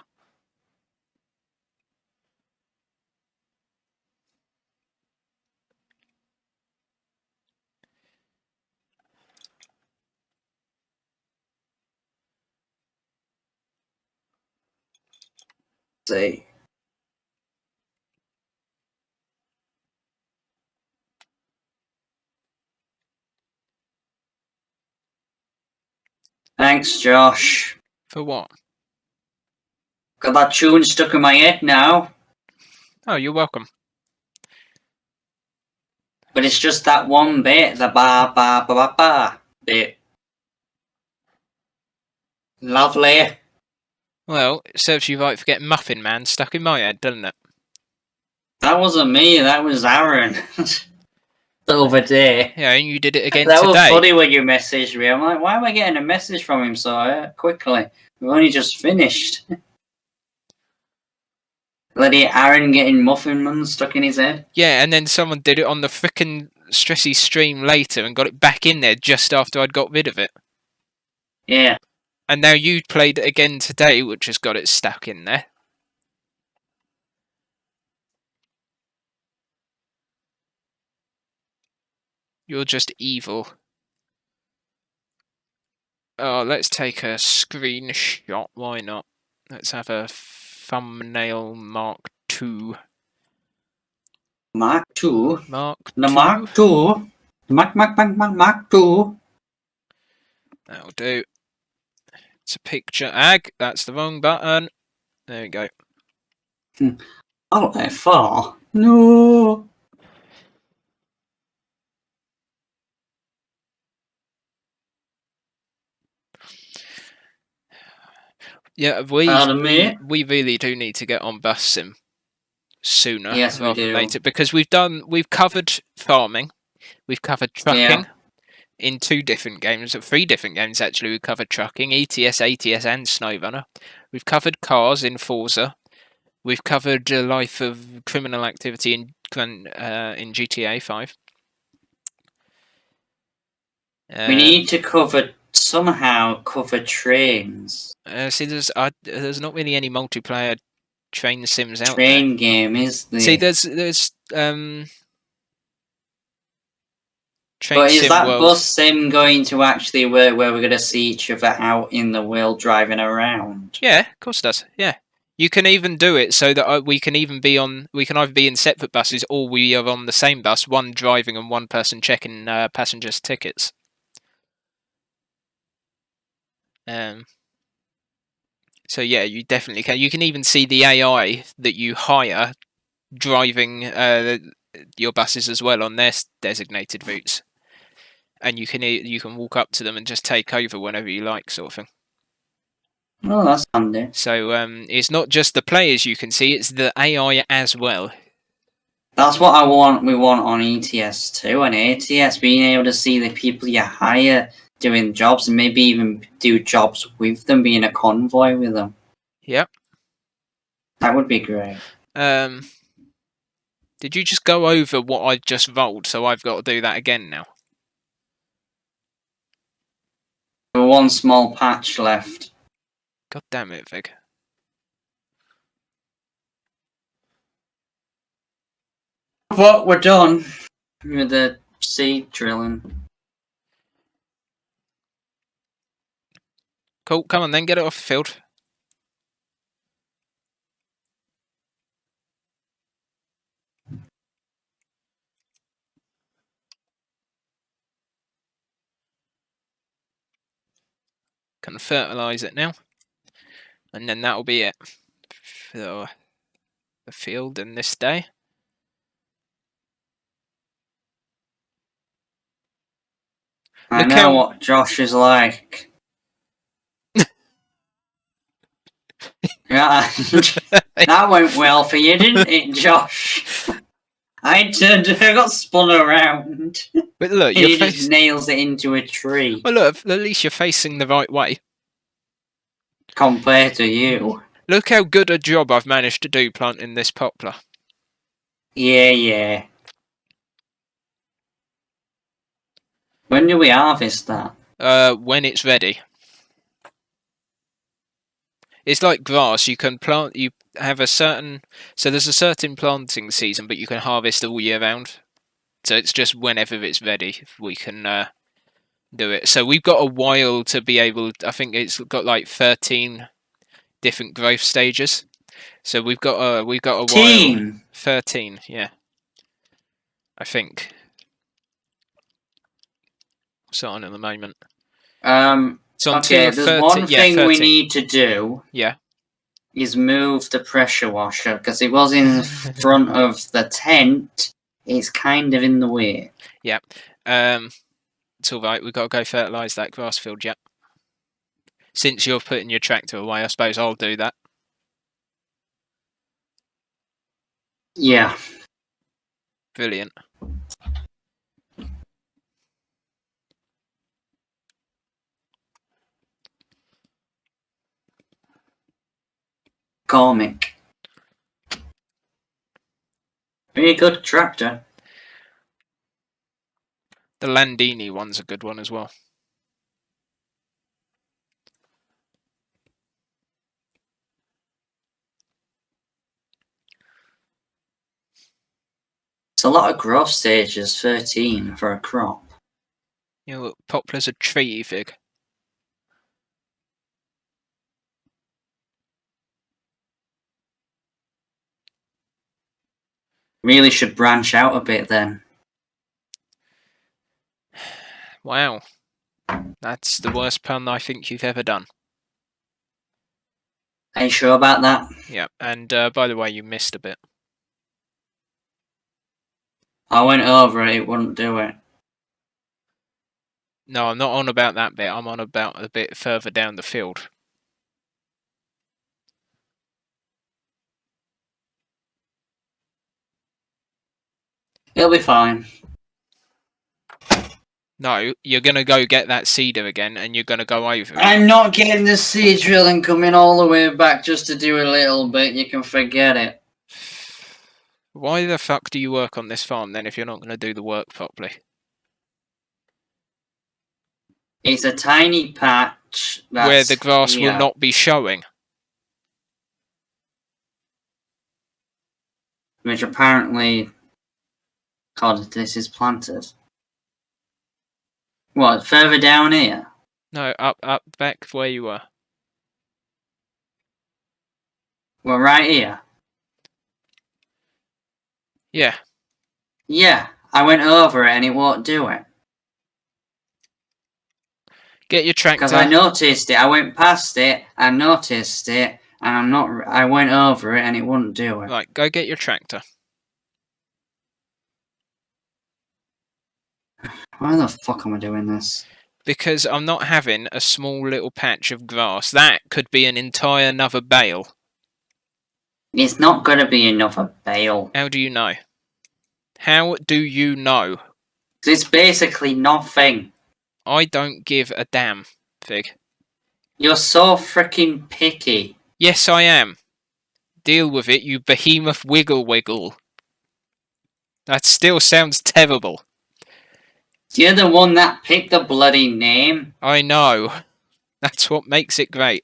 See. Thanks, Josh. For what? Got that tune stuck in my head now. Oh, you're welcome. But it's just that one bit, the ba ba ba ba ba bit. Lovely. Well, it serves you right for getting Muffin Man stuck in my head, doesn't it? That wasn't me, that was Aaron. The other day. Yeah, and you did it again that today. was funny when you messaged me. I'm like, why am I getting a message from him so quickly? We've only just finished. Bloody Aaron getting Muffin Man stuck in his head. Yeah, and then someone did it on the frickin' Stressy stream later and got it back in there just after I'd got rid of it. Yeah. And now you played it again today, which has got it stuck in there. You're just evil. Oh, let's take a screenshot. Why not? Let's have a thumbnail Mark II. Mark II? Mark The II? Mark II? Mark II? That'll do. It's a picture. Ag, that's the wrong button. There we go. Oh, F4? No! Yeah, Pardon me? we really do need to get on bus sim sooner Yes, we rather than do. later, because we've covered farming, we've covered trucking in 2 different games, 3 different games actually. We've covered trucking, ETS, ATS, and SnowRunner. We've covered cars in Forza. We've covered life of criminal activity in GTA 5. We need to somehow cover trains. See, there's not really any multiplayer train sims out there. Train game, is there? See, there's Train But is Sim that World. bus sim going to actually where we're going to see each other out in the world driving around? Yeah, of course it does. Yeah, you can even do it so that we can either be in separate buses or we are on the same bus, one driving and one person checking passengers' tickets. So yeah, you definitely can. You can even see the AI that you hire driving your buses as well on their designated routes, and you can walk up to them and just take over whenever you like, sort of thing. Oh, that's handy. So it's not just the players you can see; it's the AI as well. That's what we want on ETS too, and ATS, being able to see the people you hire doing jobs and maybe even do jobs with them, being a convoy with them. Yep. That would be great. Did you just go over what I just rolled, so I've got to do that again now? One small patch left. God damn it, Vig. But we're done with the seed drilling. Cool, come on then, get it off the field. Can fertilise it now. And then that'll be it for the field in this day. I know what Josh is like. Yeah, that went well for you, didn't it, Josh? I got spun around. But look, he just nails it into a tree. Well, look, at least you're facing the right way. Compared to you. Look how good a job I've managed to do planting this poplar. Yeah. When do we harvest that? When it's ready. It's like grass. You can plant. You have a certain. So there's a certain planting season, but you can harvest all year round. So it's just whenever it's ready, we can do it. So we've got a while to be able. I think it's got like 13 different growth stages. So we've got a while. 13, yeah. I think. What's on at the moment? Okay, there's one thing we need to do. Yeah. Is move the pressure washer, because it was in front of the tent. It's kind of in the way. Yeah. It's alright, we've got to go fertilise that grass field, yeah. Since you're putting your tractor away, I suppose I'll do that. Yeah. Brilliant. Comic. Very good tractor. The Landini one's a good one as well. It's a lot of growth stages, 13 for a crop. You know, poplar's a tree, Vig. Really should branch out a bit then. Wow. That's the worst pun I think you've ever done. Are you sure about that? Yeah, and by the way, you missed a bit. I went over it, it wouldn't do it. No, I'm not on about that bit. I'm on about a bit further down the field. It'll be fine. No, you're going to go get that cedar again, and you're going to go over it. I'm not getting the seed drill and coming all the way back just to do a little bit. You can forget it. Why the fuck do you work on this farm, then, if you're not going to do the work properly? It's a tiny patch that's where the grass here, will not be showing. which apparently... God, this is planted. What, further down here? No, up, back where you were. Well, right here. Yeah. Yeah, I went over it and it won't do it. Get your tractor. Because I noticed it, I went past it, I noticed it, and I went over it and it wouldn't do it. Right, go get your tractor. Why the fuck am I doing this? Because I'm not having a small little patch of grass. That could be an entire another bale. It's not going to be another bale. How do you know? How do you know? It's basically nothing. I don't give a damn, Fig. You're so freaking picky. Yes, I am. Deal with it, you behemoth wiggle. That still sounds terrible. You're the one that picked the bloody name. I know. That's what makes it great.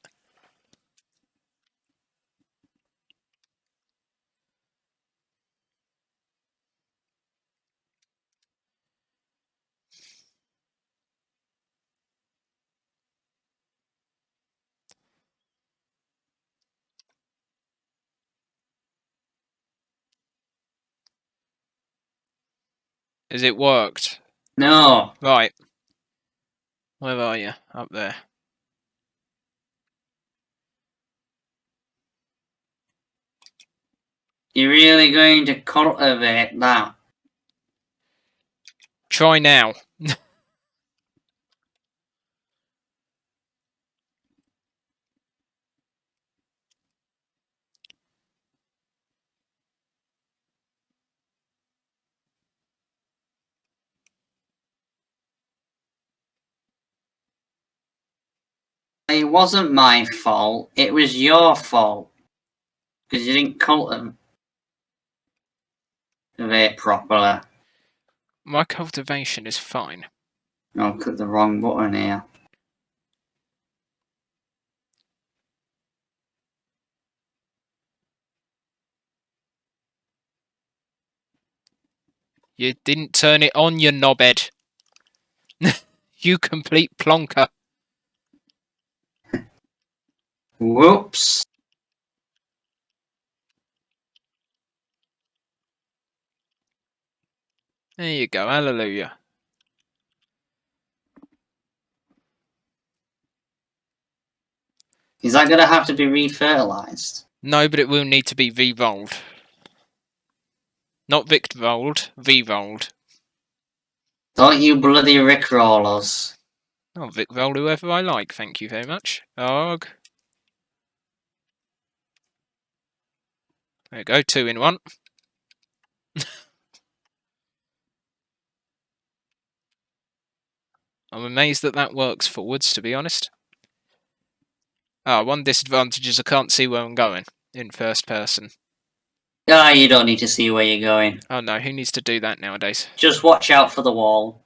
Has it worked? No. Right. Where are you? Up there. You're really going to cultivate that? Try now. It wasn't my fault. It was your fault. Because you didn't cultivate properly. My cultivation is fine. Oh, click the wrong button here. You didn't turn it on, you knobhead. You complete plonker. Whoops. There you go, hallelujah. Is that going to have to be refertilized? No, but it will need to be re-rolled. Not Vic-rolled, re-rolled. Don't you bloody rickroll us. I'll Vic-roll whoever I like, thank you very much. Arg. There you go, 2 in 1. I'm amazed that that works forwards, to be honest. One disadvantage is I can't see where I'm going in first person. Ah, you don't need to see where you're going. Oh no, who needs to do that nowadays? Just watch out for the wall.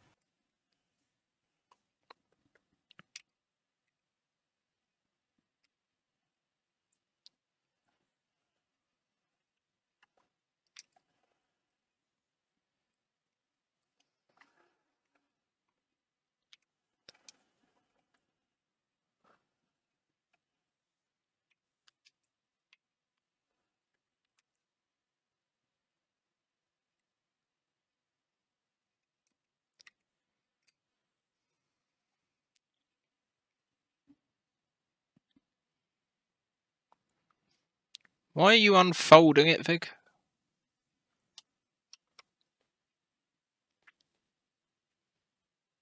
Why are you unfolding it, Vic?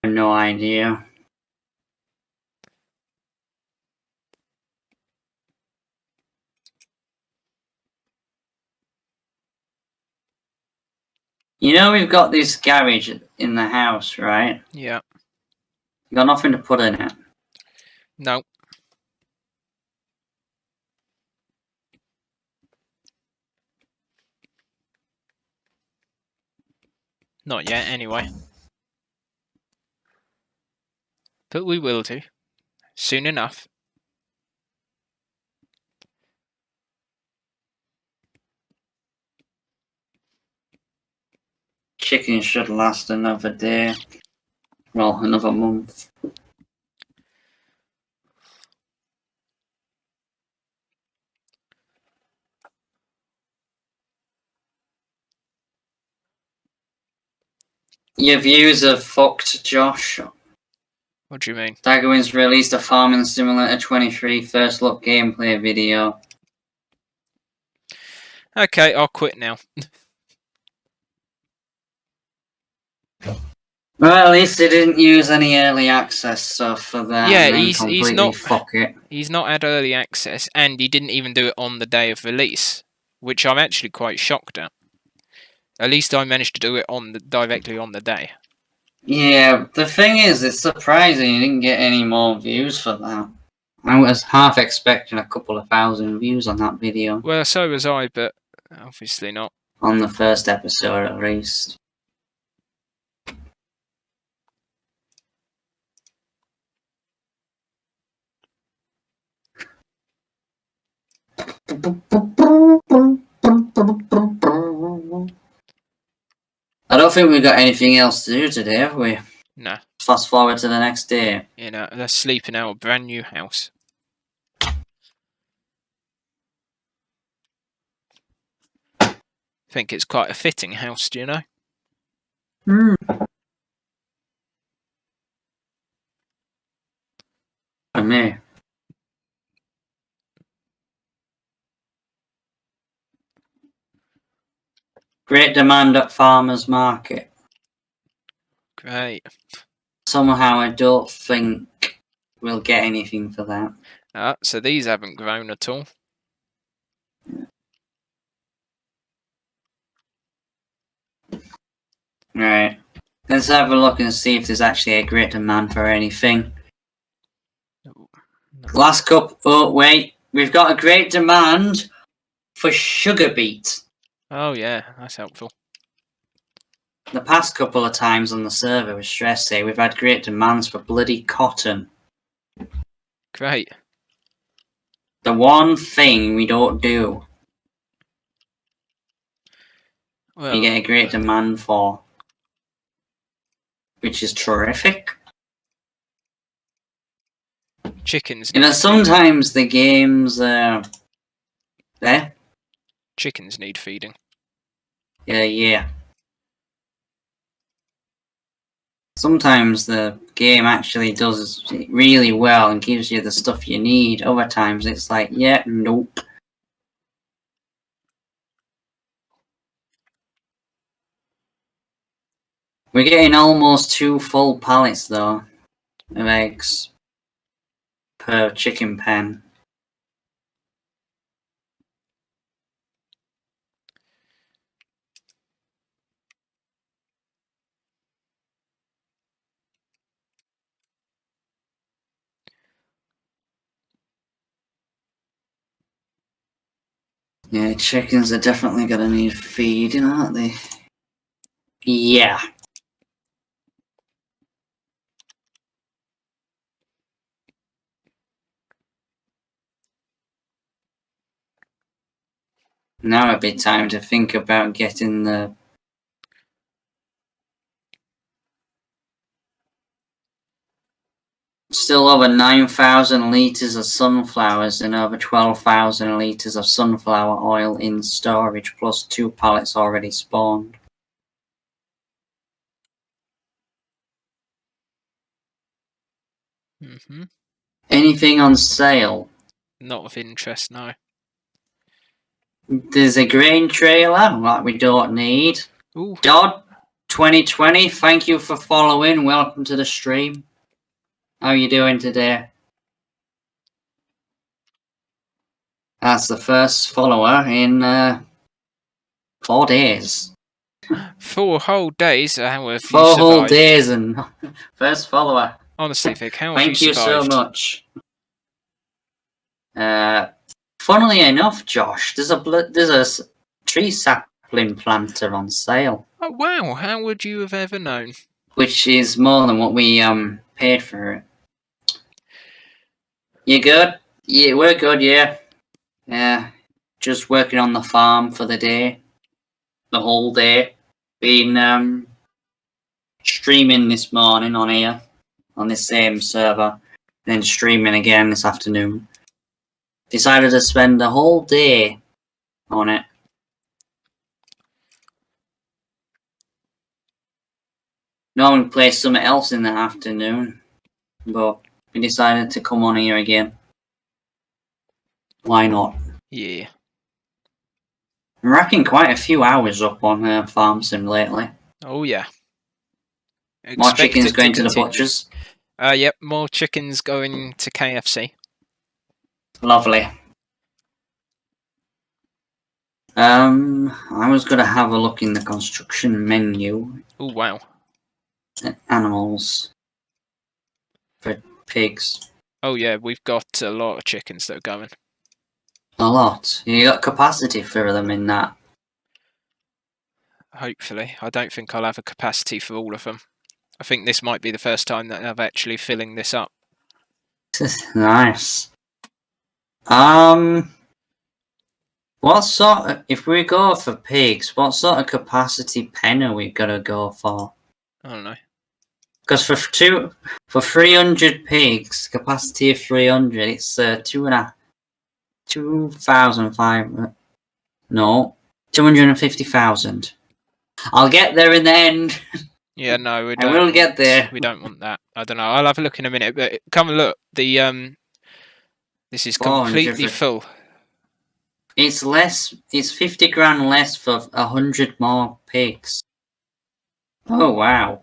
No idea. You know we've got this garage in the house, right? Yeah. You got nothing to put in it. No. Not yet, anyway. But we will do. Soon enough. Chicken should last another day. Well, another month. Your views are fucked, Josh. What do you mean? Daggerwin's released a Farming Simulator 23 first look gameplay video. Okay, I'll quit now. Well, at least they didn't use any early access stuff for that. Yeah, And then he's completely not. fuck it. He's not had early access, and he didn't even do it on the day of release, which I'm actually quite shocked at. At least I managed to do it directly on the day. Yeah, the thing is, it's surprising you didn't get any more views for that. I was half expecting a couple of thousand views on that video. Well, so was I, but obviously not. On the first episode, at least. I don't think we've got anything else to do today, have we? Nah. Fast forward to the next day. You know, let's sleep in our brand new house. I think it's quite a fitting house, do you know? For me. Great demand at farmers market. Great. Somehow I don't think we'll get anything for that. So these haven't grown at all. Right. Let's have a look and see if there's actually a great demand for anything. No. Last cup. Oh, wait. We've got a great demand for sugar beet. Oh yeah, that's helpful. The past couple of times on the server with Stress Say, we've had great demands for bloody cotton. Great. The one thing we don't do. Well, You get a great demand for. Which is terrific. chickens. You know, sometimes the games, Chickens need feeding. Yeah. Sometimes the game actually does really well and gives you the stuff you need. Other times it's like, yeah, nope. We're getting almost 2 full pallets though of eggs per chicken pen. Yeah, chickens are definitely gonna need feeding, aren't they? Yeah. Now it'd be time to think about getting the... Still over 9,000 litres of sunflowers and over 12,000 litres of sunflower oil in storage, plus 2 pallets already spawned. Anything on sale? Not of interest, no. There's a grain trailer that we don't need. Ooh. Dodd, 2020, thank you for following. Welcome to the stream. How are you doing today? That's the first follower in 4 days. 4 whole days. How have you 4 whole survived? days and first follower. Honestly, Vic, how have you Thank you so survived? much. Funnily enough, Josh, there's a tree sapling planter on sale, Oh wow! How would you have ever known? which is more than what we paid for it. You good? Yeah, we're good. Yeah, yeah. Just working on the farm for the day, the whole day. Been streaming this morning on here, on this same server, then streaming again this afternoon. Decided to spend the whole day on it. Normally play something else in the afternoon, but we decided to come on here again. Why not? Yeah. I'm racking quite a few hours up on Farm Sim lately. Oh yeah. More Expect chickens it going to the continue. butchers. Yep. More chickens going to KFC. Lovely. I was gonna have a look in the construction menu. Oh wow. At animals for pigs. Oh yeah, we've got a lot of chickens that are going. A lot. You got capacity for them in that. Hopefully, I don't think I'll have a capacity for all of them. I think this might be the first time that I'm actually filling this up. Nice. What sort of, if we go for pigs, what sort of capacity pen are we gonna go for? I don't know. Because for 300 pigs, capacity of 300, it's 2,500. No, 250,000. I'll get there in the end. Yeah, no, we I don't. will get there. We don't want that. I don't know. I'll have a look in a minute. But come and look. The this is completely 400. full. It's less. It's 50 grand less for 100 more pigs. Oh wow!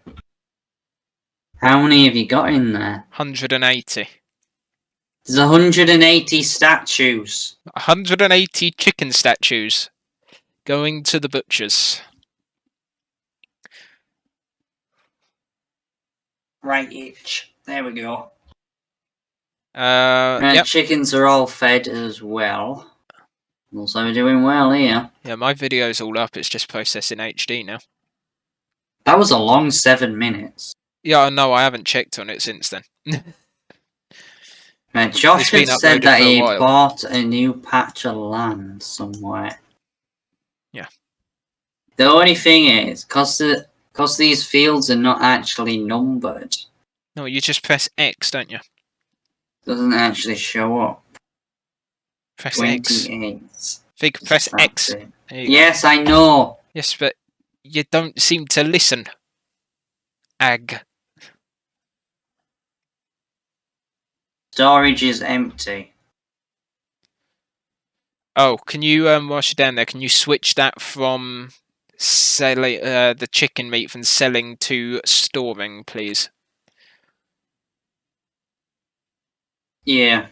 How many have you got in there? 180. There's 180 statues. 180 chicken statues going to the butchers. Right itch. There we go. Yep. Chickens are all fed as well. Also, we're doing well here. Yeah, my video's all up. It's just processing HD now. That was a long 7 minutes. Yeah, no, I haven't checked on it since then. Josh had said that he while. bought a new patch of land somewhere. Yeah. The only thing is, because these fields are not actually numbered. No, you just press X, don't you? Doesn't actually show up. Press 28. X. Vic, press X. Yes, I know. Yes, but you don't seem to listen. Ag. Storage is empty. Oh, can you whilst you're down there, can you switch that from selling the chicken meat from selling to storing, please? Yeah.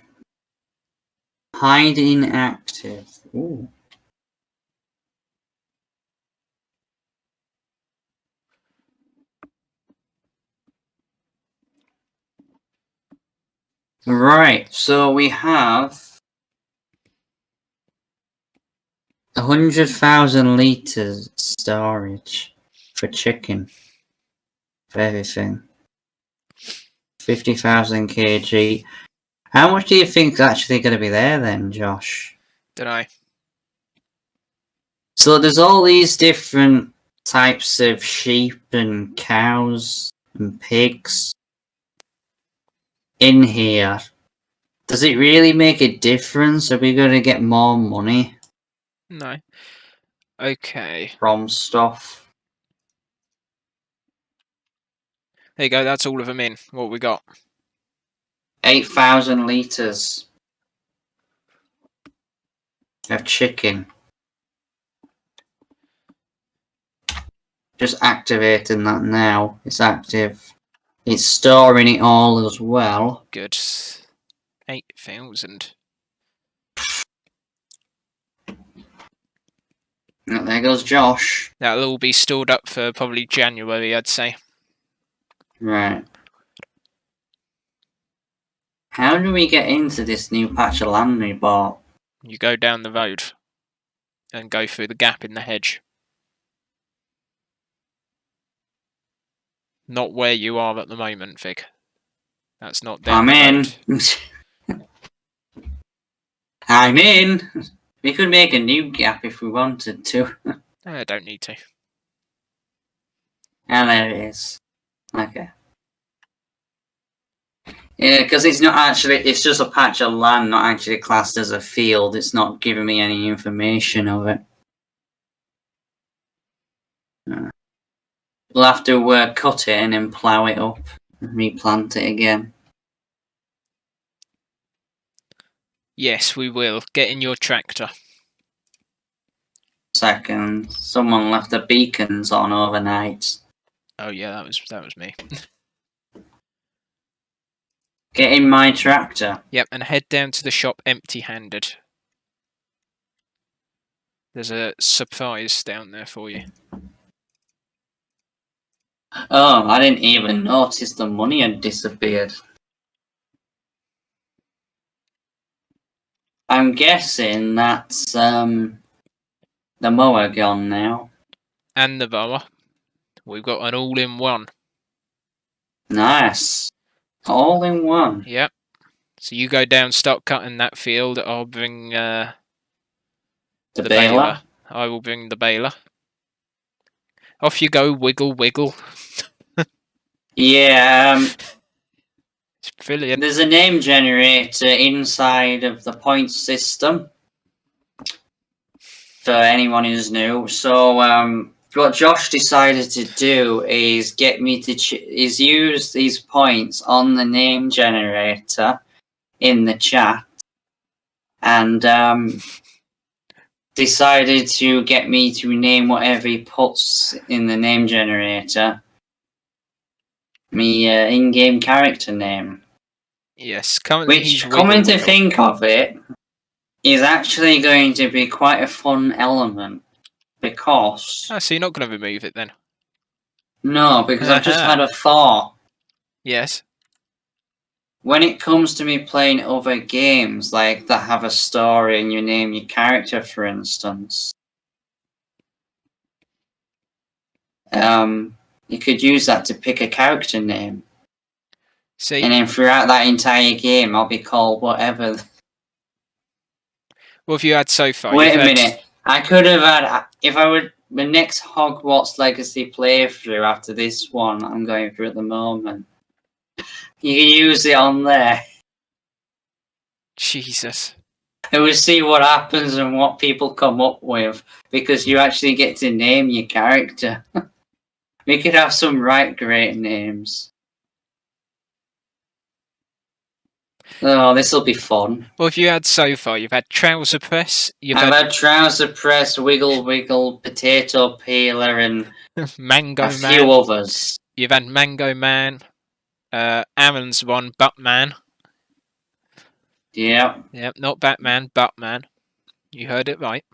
Hide inactive. Ooh. Right, so we have 100,000 liters storage for chicken. For everything. 50,000 kg. How much do you think is actually going to be there then, Josh? Don't know. So there's all these different types of sheep and cows and pigs in here. Does it really make a difference? Are we going to get more money? No. Okay. From stuff? There you go, that's all of them in. What we got? 8,000 litres of chicken. Just activating that now. It's active. It's storing it all as well. Good. 8,000. There goes Josh. That'll all be stored up for probably January, I'd say. Right. How do we get into this new patch of land we bought? You go down the road and go through the gap in the hedge. Not where you are at the moment, Vic. That's not down the road. I'm in. We could make a new gap if we wanted to. I don't need to. And there it is. Okay. Yeah, because it's not actually, it's just a patch of land, not actually classed as a field. It's not giving me any information of it. We'll have to cut it and then plough it up and replant it again. Yes, we will. Get in your tractor. Second, someone left the beacons on overnight. Oh yeah, that was me. Get in my tractor. Yep, and head down to the shop empty-handed. There's a surprise down there for you. Oh, I didn't even notice the money had disappeared. I'm guessing that's the mower gone now. And the mower. We've got an all-in-one. Nice. All in one. Yep. So you go down, start cutting that field. I'll bring the baler. I will bring the baler. Off you go, wiggle, wiggle. Yeah, It's brilliant. there's a name generator inside of the point system. For anyone who's new. So, what Josh decided to do is get me to is use these points on the name generator in the chat, and decided to get me to name whatever he puts in the name generator me in-game character name. Yes, currently Which, coming to think of it, is actually going to be quite a fun element. Because... Oh, so you're not going to remove it then? No, because I've just had a thought. Yes. When it comes to me playing other games, like that have a story and you name your character, for instance, you could use that to pick a character name. See? And then throughout that entire game, I'll be called whatever. What have you had so far? Wait a minute. I could have had... If I would... The next Hogwarts Legacy playthrough after this one I'm going through at the moment, you can use it on there. Jesus. And we'll see what happens and what people come up with, because you actually get to name your character. We could have some right great names. Oh, this will be fun. What have you had so far? You've had Trouser Press. I've had Trouser Press, Wiggle Wiggle, Potato Peeler, and Mango a few others. You've had Mango Man, Aaron's one, Buttman. Yep. Yep, not Batman, Buttman. You heard it right.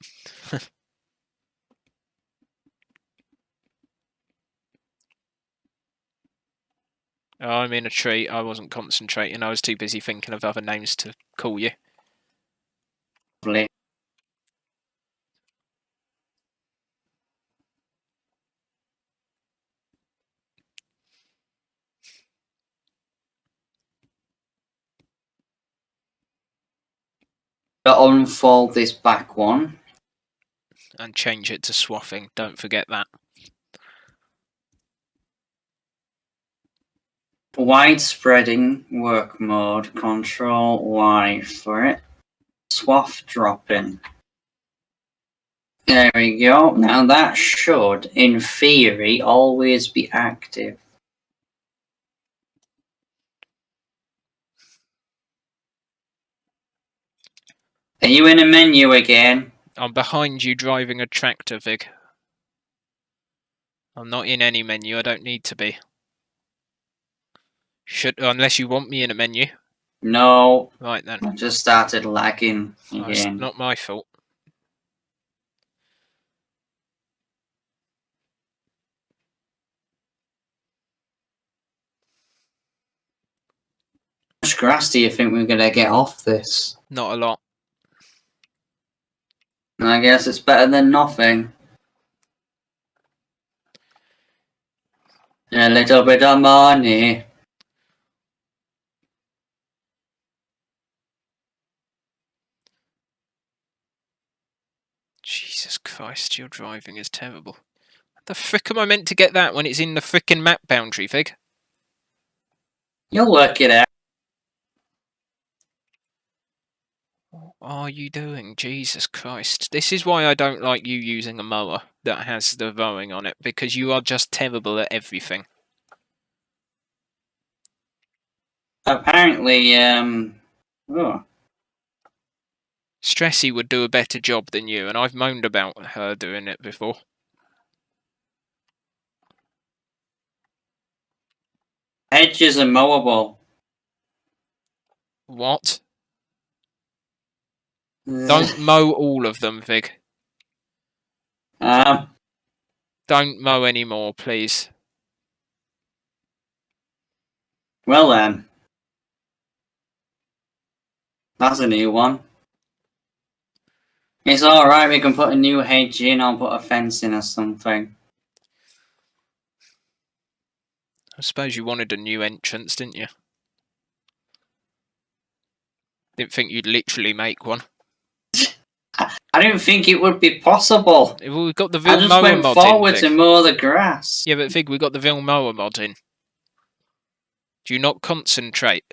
Oh, I'm in a tree. I wasn't concentrating. I was too busy thinking of other names to call you. Lovely. Unfold this back one. And change it to swathing. Don't forget that. Wide spreading work mode. Control Y for it. Swath dropping. There we go. Now that should, in theory, always be active. Are you in a menu again? I'm behind you driving a tractor, Vig. I'm not in any menu. I don't need to be. Unless you want me in a menu. No. Right then. I just started lagging It's again. not my fault. How much grass do you think we're gonna get off this? Not a lot. I guess it's better than nothing. A little bit of money. Jesus Christ, your driving is terrible. How the frick am I meant to get that when it's in the frickin' map boundary, Fig? You'll work it out. What are you doing? Jesus Christ. This is why I don't like you using a mower that has the rowing on it, because you are just terrible at everything. Apparently, oh. Stressy would do a better job than you, and I've moaned about her doing it before. Hedges are mowable. What? Don't mow all of them, Vig. Don't mow anymore, please. Well then. That's a new one. It's alright, we can put a new hedge in or put a fence in or something. I suppose you wanted a new entrance, didn't you? Didn't think you'd literally make one. I didn't think it would be possible. Well, we've got the I Vil just mower went mod forward in, to Vig. mow the grass. Yeah, but Vig, we've got the Vil mower mod in. Do you not concentrate?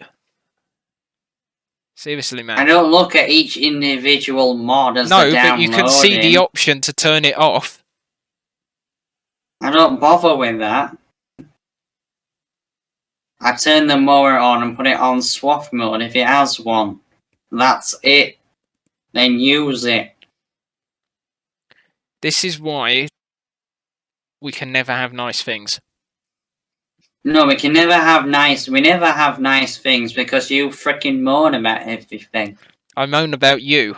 Seriously, man. I don't look at each individual mod as No, they're but you can see the downloading. option to turn it off. I don't bother with that. I turn the mower on and put it on swath mode if it has one. That's it. Then use it. This is why we can never have nice things. No, we never have nice things because you freaking moan about everything. I moan about you.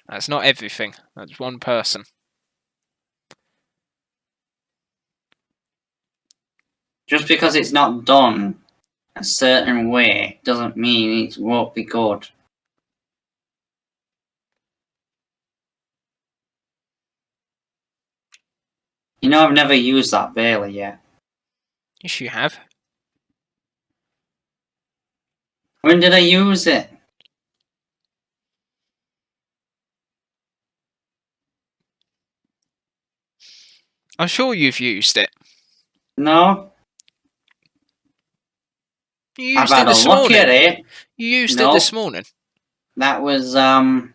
That's not everything. That's one person. Just because it's not done a certain way doesn't mean it won't be good. You know, I've never used that baler yet. Yes, you have. When did I use it? I'm sure you've used it. No. You I've used it had a this look morning. at it. You used it No. this morning. That was, I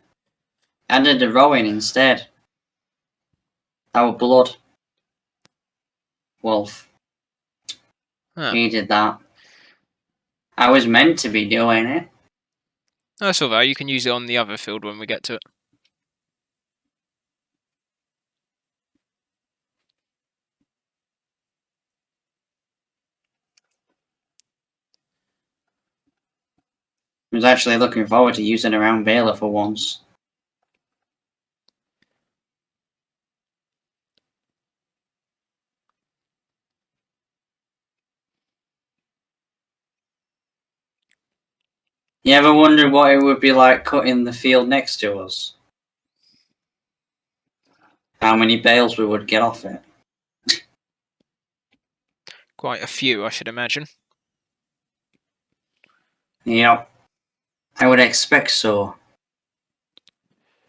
did the rowing instead. That was Blood Wolf. Huh. He did that. I was meant to be doing it. That's alright. You can use it on the other field when we get to it. I was actually looking forward to using a round baler for once. You ever wondered what it would be like cutting the field next to us? How many bales we would get off it? Quite a few, I should imagine. Yep. I would expect so.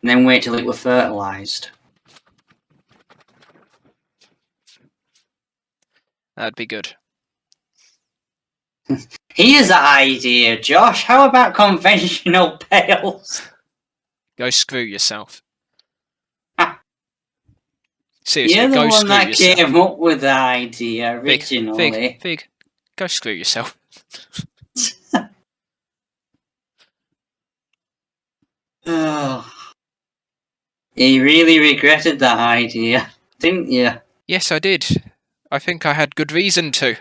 And then wait till it were fertilised. That'd be good. Here's an idea, Josh. How about conventional bales? Go screw yourself. Ah. Seriously, You're the go one screw that yourself. came up with the idea originally. Fig, go screw yourself. Oh. He really regretted that idea. Didn't you? Yes, I did. I think I had good reason to.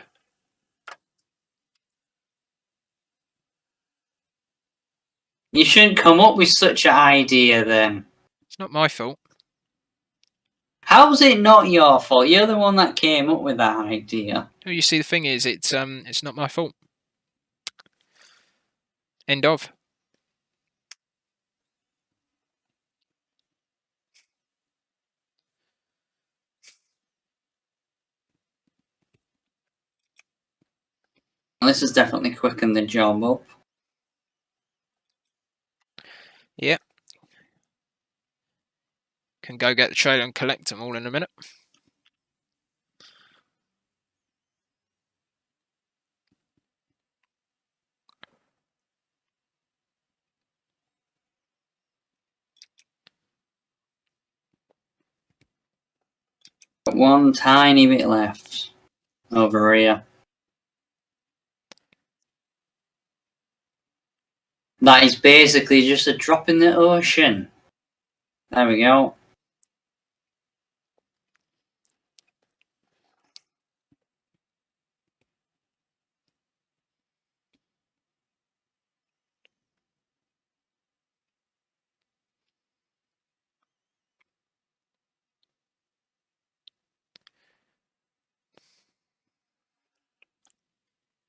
You shouldn't come up with such an idea then. It's not my fault. How's it not your fault? You're the one that came up with that idea. No, you see, the thing is, it's not my fault. End of. This has definitely quickened the job up. Yeah. Can go get the trailer and collect them all in a minute. Got one tiny bit left over here. That is basically just a drop in the ocean. There we go.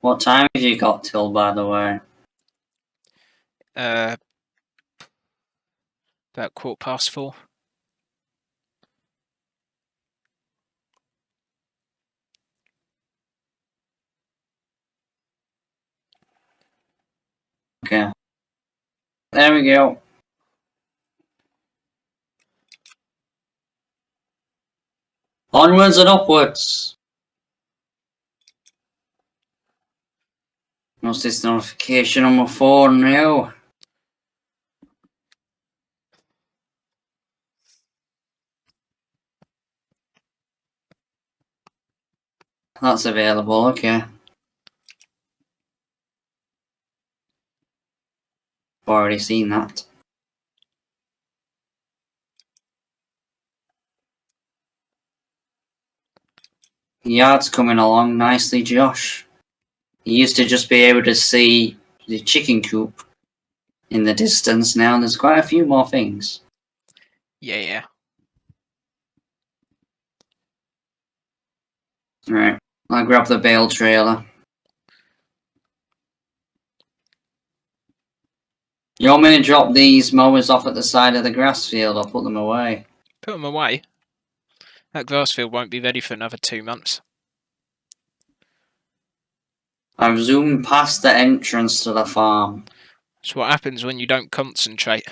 What time have you got till, by the way? About 4:15. Okay. There we go. Onwards and upwards. What's this notification on my phone now? That's available, okay. I've already seen that. The yard's coming along nicely, Josh. You used to just be able to see the chicken coop in the distance. Now there's quite a few more things. Yeah. Right, I'll grab the bale trailer. You want me to drop these mowers off at the side of the grass field or put them away? Put them away. That grass field won't be ready for another 2 months. I've zoomed past the entrance to the farm. That's what happens when you don't concentrate.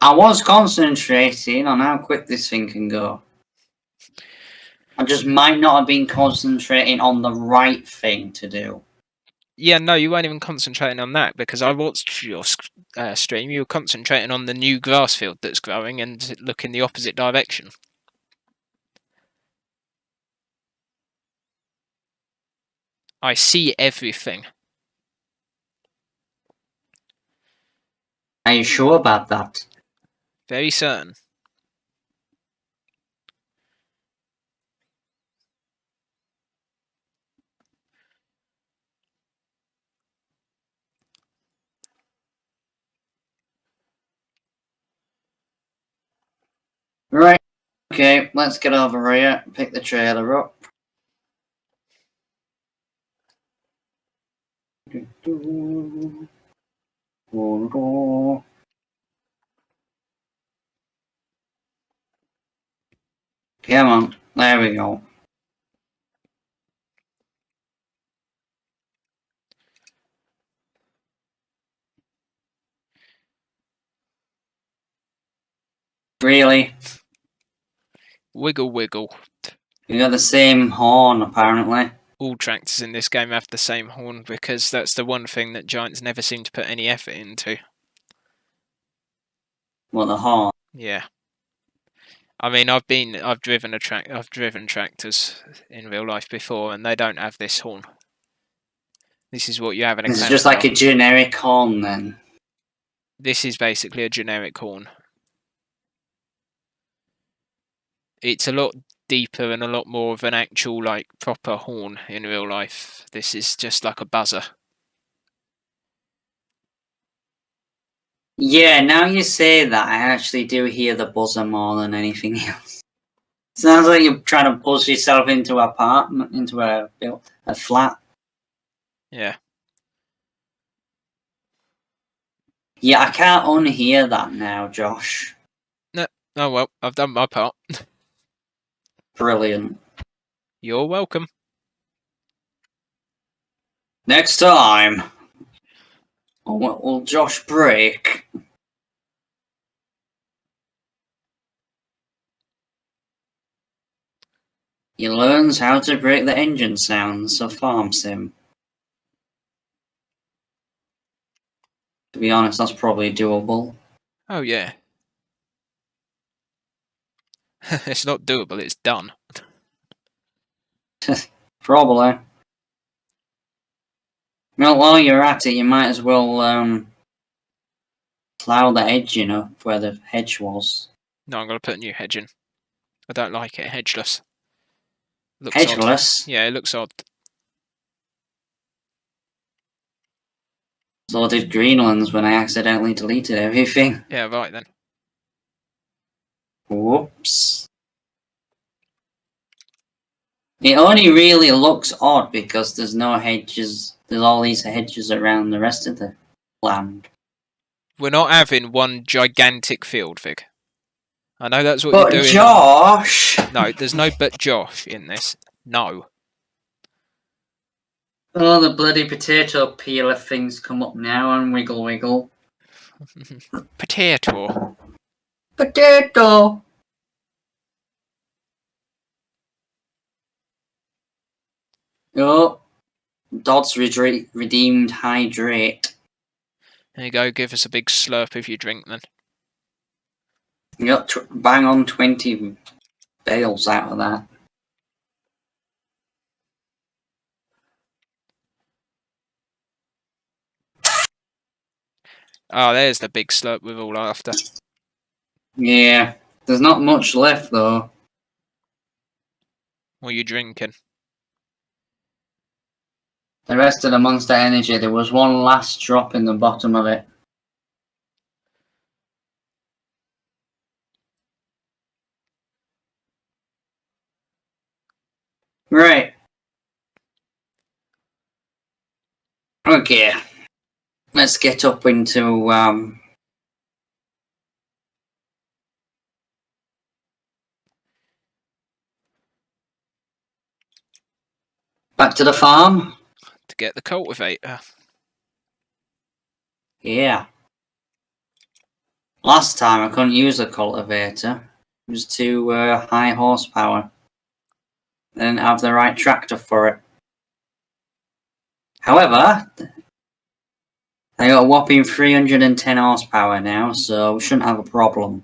I was concentrating on how quick this thing can go. I just might not have been concentrating on the right thing to do. Yeah, no, you weren't even concentrating on that because I watched your stream. You were concentrating on the new grass field that's growing and look in the opposite direction. I see everything. Are you sure about that? Very certain. Right. Okay, let's get over here. Pick the trailer up. Come on, there we go. Really? Wiggle, wiggle. You got the same horn, apparently. All tractors in this game have the same horn because that's the one thing that Giants never seem to put any effort into. What, the horn? Yeah. I mean, I've driven tractors in real life before, and they don't have this horn. This is what you have in a It's clamp just like car. a generic horn, then. This is basically a generic horn. It's a lot deeper and a lot more of an actual, like, proper horn in real life. This is just like a buzzer. Yeah, now you say that, I actually do hear the buzzer more than anything else. Sounds like you're trying to buzz yourself into an apartment, into a flat. Yeah. Yeah, I can't unhear that now, Josh. No. Oh well, I've done my part. Brilliant. You're welcome. Next time, will Josh break? He learns how to break the engine sounds of Farm Sim. To be honest, that's probably doable. Oh yeah. It's not doable, it's done. Probably. Well, while you're at it, you might as well plough the edging up where the hedge was. No, I'm gonna put a new hedge in. I don't like it hedgeless. Looks odd. Hedgeless? Yeah, it looks odd. So did Greenlands when I accidentally deleted everything. Yeah, right then. Whoops. It only really looks odd because there's no hedges. There's all these hedges around the rest of the land. We're not having one gigantic field, Vic. I know that's what But you're doing. Josh! No, there's no but Josh in this. No. Oh, the bloody potato peeler things come up now and wiggle wiggle. Potato. Potato! Oh, Dodds redeemed hydrate. There you go, give us a big slurp of your drink then. You got bang on 20 bales out of that. Oh, there's the big slurp we're all after. Yeah, there's not much left though. What are you drinking? The rest of the Monster Energy, there was one last drop in the bottom of it. Right. Okay. Let's get up into back to the farm. To get the cultivator. Yeah. Last time I couldn't use the cultivator. It was too high horsepower. I didn't have the right tractor for it. However, I got a whopping 310 horsepower now, so we shouldn't have a problem.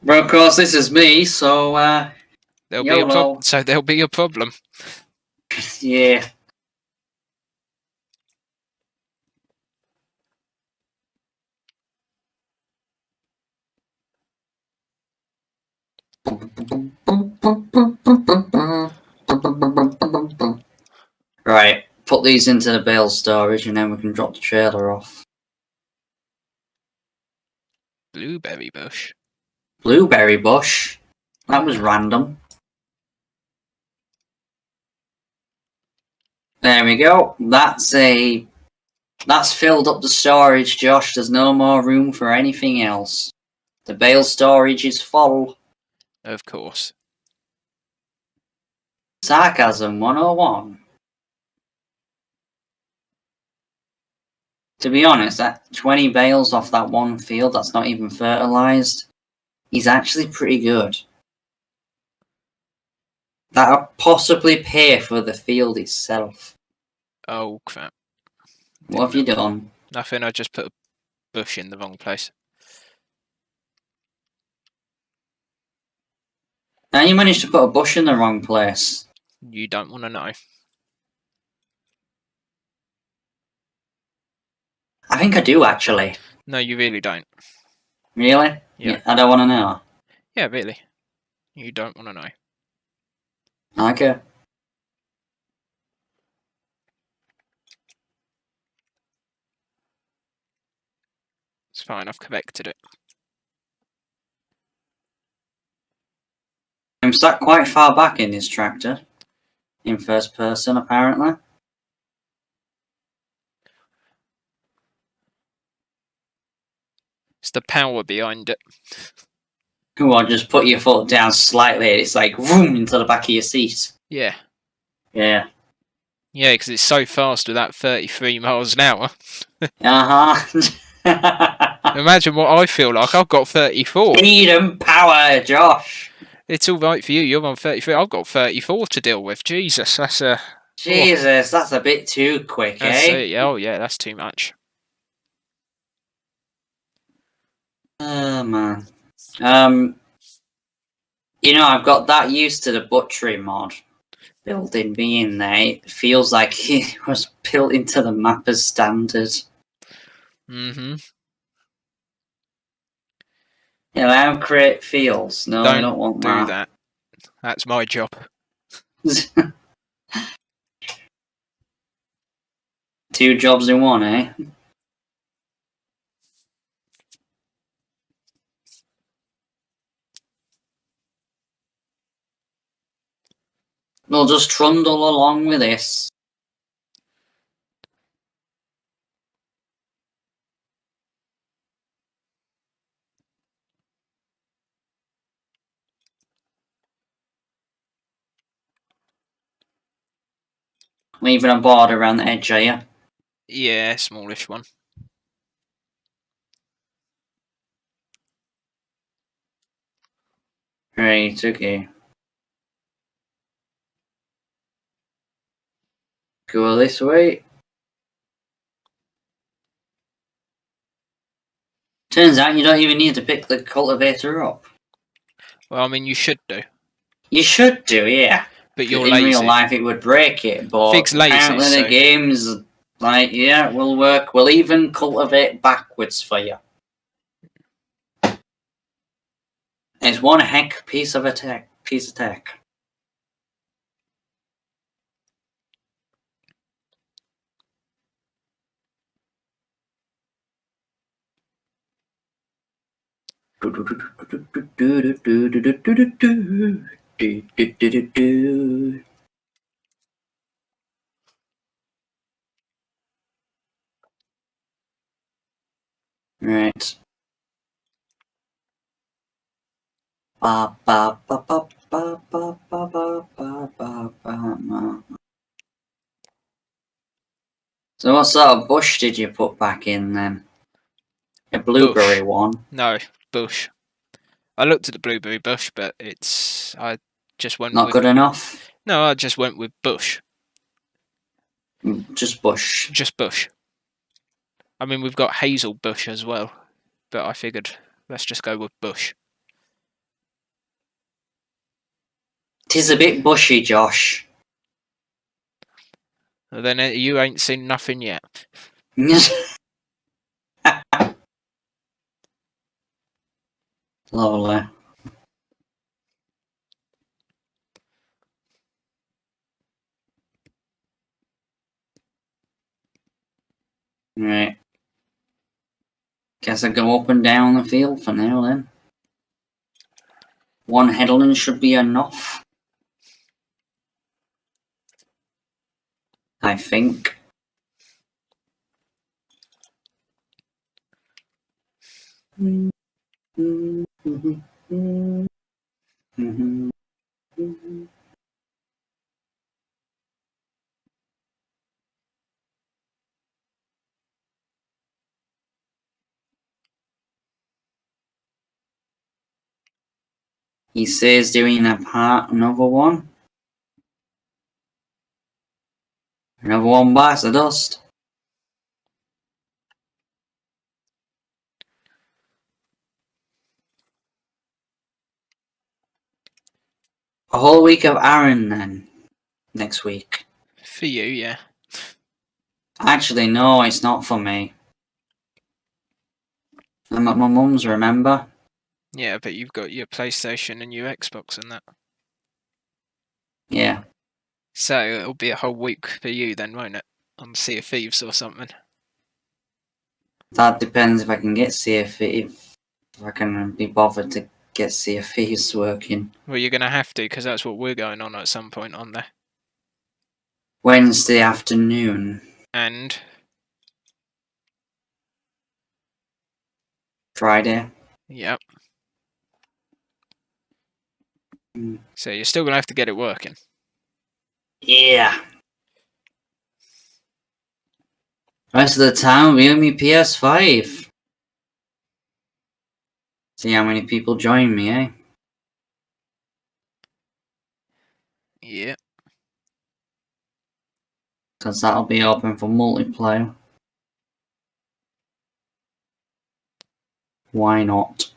But of course, this is me, so There'll be a problem. So there'll be a problem. Yeah. Right, put these into the bale storage and then we can drop the trailer off. Blueberry bush. Blueberry bush? That was random. There we go. That's filled up the storage, Josh. There's no more room for anything else. The bale storage is full. Of course. Sarcasm 101. To be honest, that 20 bales off that one field that's not even fertilised is actually pretty good. That'll possibly pay for the field itself. Oh crap. What have you done? Nothing, I just put a bush in the wrong place. Now you managed to put a bush in the wrong place. You don't want to know. I think I do, actually. No, you really don't. Really? Yeah. I don't want to know. Yeah, really. You don't want to know. Okay. It's fine, I've connected it. I'm sat quite far back in this tractor. In first person, apparently. It's the power behind it. Come on, just put your foot down slightly and it's like, vroom, into the back of your seat. Yeah. Yeah. Yeah, because it's so fast with that 33 miles an hour. Uh-huh. Imagine what I feel like. I've got 34. Speed and power, Josh. It's all right for you. You're on 33. I've got 34 to deal with. Jesus, that's a... Jesus, that's a bit too quick, That's eh? it. Oh, yeah, that's too much. Oh, man. You know, I've got that used to the butchery mod building being there. It feels like it was built into the map as standard. Mm-hmm. You know how create feels. No, I don't want do that. That's my job. Two jobs in one, eh? We'll just trundle along with this. Leaving a border around the edge, are you? Yeah, smallish one. Right, okay. Go this way. Turns out you don't even need to pick the cultivator up. Well, I mean, you should do. You should do, yeah. But you're In lazy. real life, it would break it, but Fig's lazy, apparently so... the game's like, yeah, we'll work. We'll even cultivate backwards for you. It's one heck piece of tech. Right. So what sort of bush did you put back in then? A blueberry Bush. one? No, bush. I looked at the blueberry bush, but it's... I just went Not with... good enough? No, I just went with bush. Just bush. Just bush. I mean, we've got hazel bush as well, but I figured let's just go with bush. 'Tis a bit bushy, Josh. Then you ain't seen nothing yet. Lovely. Right. Guess I go up and down the field for now then. One headland should be enough. I think. He says doing another one. Another one bites the dust. A whole week of Aaron then. Next week. For you, yeah. Actually, no, it's not for me. I'm at my mum's, remember? Yeah, but you've got your PlayStation and your Xbox and that. Yeah. So it'll be a whole week for you then, won't it? On Sea of Thieves or something. That depends if I can get if I can be bothered to get Sea of Thieves working. Well, you're going to have to, because that's what we're going on at some point on there. Wednesday afternoon. And Friday. yep. Mm. So you're still going to have to get it working. Yeah. Rest of the time, we have me PS5. See how many people join me, eh? Yeah. Because that'll be open for multiplayer. Why not?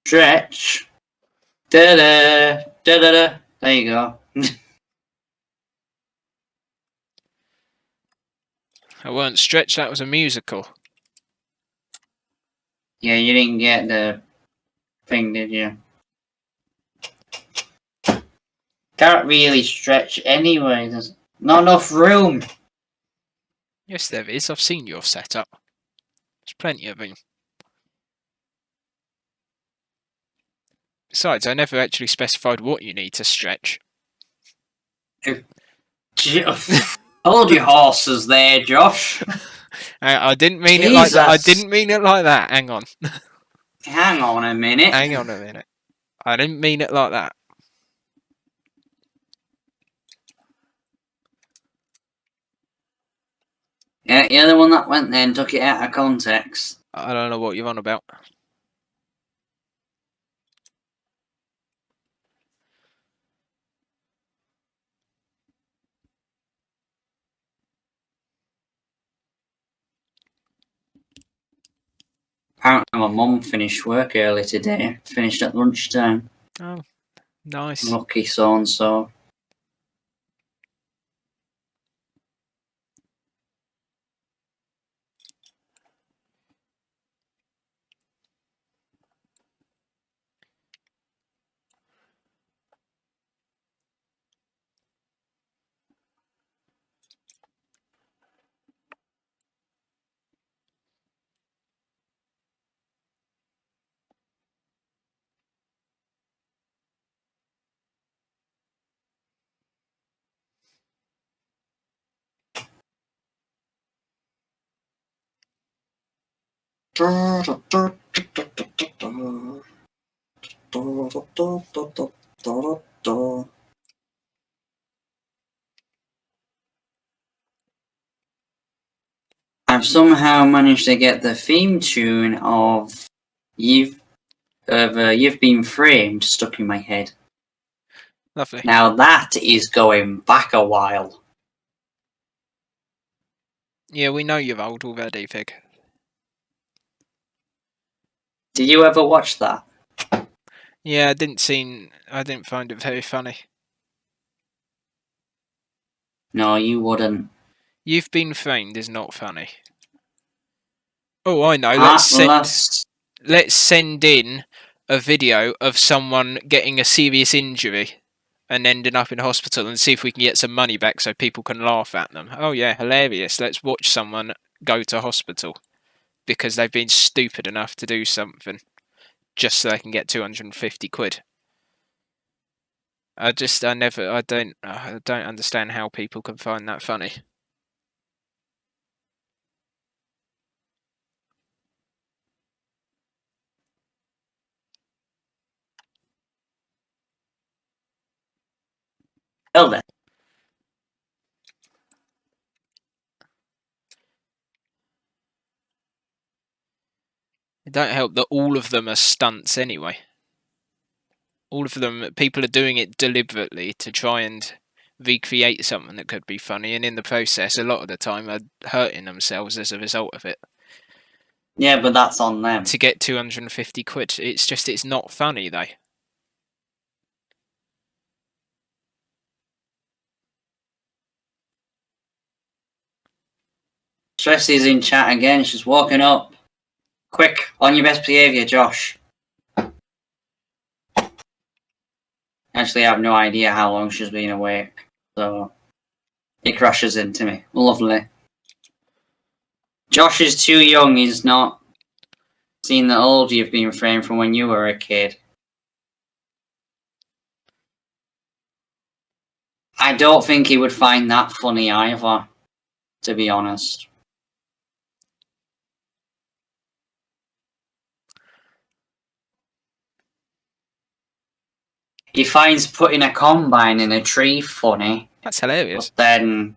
Stretch. Da-da, da-da-da. There you go. I weren't stretched, that was a musical. Yeah, you didn't get the thing, did you? Can't really stretch anyway. There's not enough room. Yes, there is. I've seen your setup. There's plenty of room. Besides, I never actually specified what you need to stretch. Hold your horses there, Josh. I didn't mean it like that. I Jesus. didn't mean it like that. Hang on. Hang on a minute. Hang on a minute. I didn't mean it like that. Yeah, you're the one that went there and took it out of context. I don't know what you're on about. Apparently my mum finished work early today. Finished at lunchtime. Oh, nice. Lucky so-and-so. I've somehow managed to get the theme tune of You've Been Framed stuck in my head. Lovely. Now that is going back a while. Yeah, we know you're old already, Fig. Did you ever watch that? Yeah, I didn't find it very funny. No, you wouldn't. You've Been Framed is not funny. Oh, I know. Let's send in a video of someone getting a serious injury and ending up in hospital and see if we can get some money back so people can laugh at them. Oh yeah, hilarious. Let's watch someone go to hospital because they've been stupid enough to do something just so they can get 250 quid. I don't understand how people can find that funny. Well then. don't help that all of them are stunts anyway. All of them, people are doing it deliberately to try and recreate something that could be funny, and in the process, a lot of the time, are hurting themselves as a result of it. Yeah, but that's on them. To get 250 quid, it's not funny though. Stressy's in chat again. She's walking up. Quick, on your best behaviour, Josh. Actually, I have no idea how long she's been awake, so it crashes into me. Lovely. Josh is too young. He's not seen the old you've been framed from when you were a kid. I don't think he would find that funny either, to be honest. He finds putting a combine in a tree funny. That's hilarious. But then,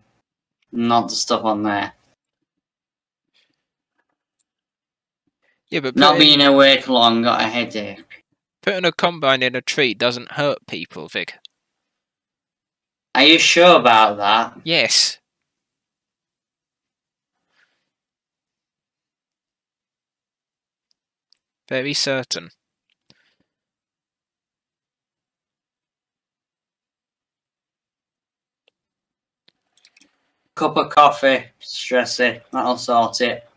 not the stuff on there. Yeah, but not being awake long, got a headache. Putting a combine in a tree doesn't hurt people, Vic. Are you sure about that? Yes. Very certain. Cup of coffee, Stressy. That'll sort it.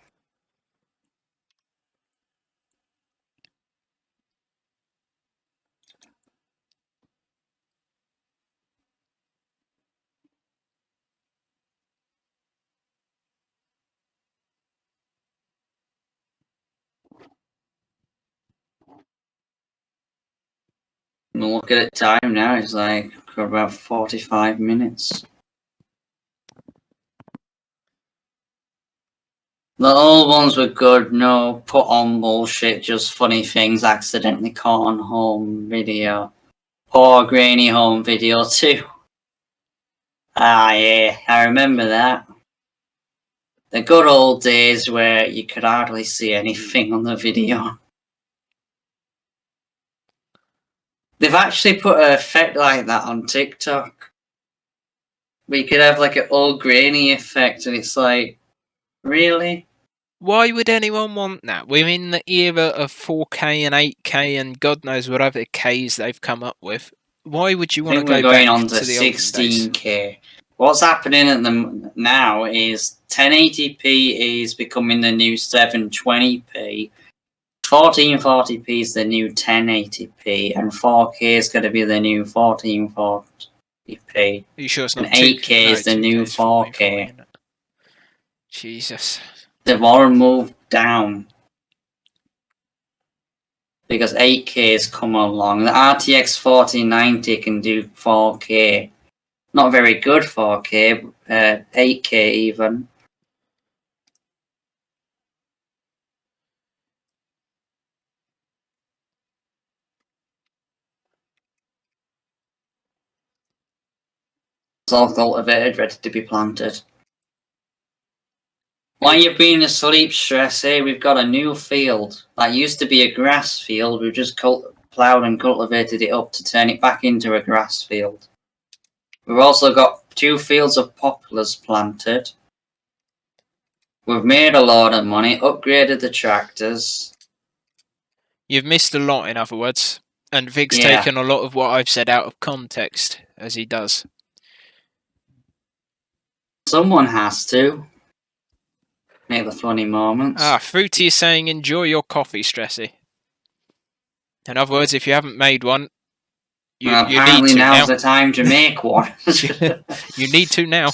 Look at the time now, it's like about 45 minutes. The old ones were good, no put on bullshit, just funny things accidentally caught on home video. Poor grainy home video too. Ah yeah, I remember that. The good old days where you could hardly see anything on the video. They've actually put an effect like that on TikTok. We could have like an old grainy effect, and it's like, really? Why would anyone want that? We're in the era of 4K and 8K and God knows what other Ks they've come up with. Why would you want to go going back on to the 16K? What's happening at the now is 1080p is becoming the new 720p. 1440p is the new 1080p, and 4K is going to be the new 1440p. Are you sure it's not and 8K is the new 4K. Jesus. They've all moved down because 8K has come along. The RTX 4090 can do 4K. Not very good 4K, 8K even. It's all cultivated, ready to be planted. While you've been asleep, Stressy, we've got a new field. That used to be a grass field. We've just ploughed and cultivated it up to turn it back into a grass field. We've also got 2 fields of poplars planted. We've made a lot of money, upgraded the tractors. You've missed a lot, in other words. And Vig's taken a lot of what I've said out of context, as he does. Someone has to. Make the funny moments. Ah, Fruity is saying, enjoy your coffee, Stressy. In other words, if you haven't made one, you need to apparently now's now. The time to make one. You need to now.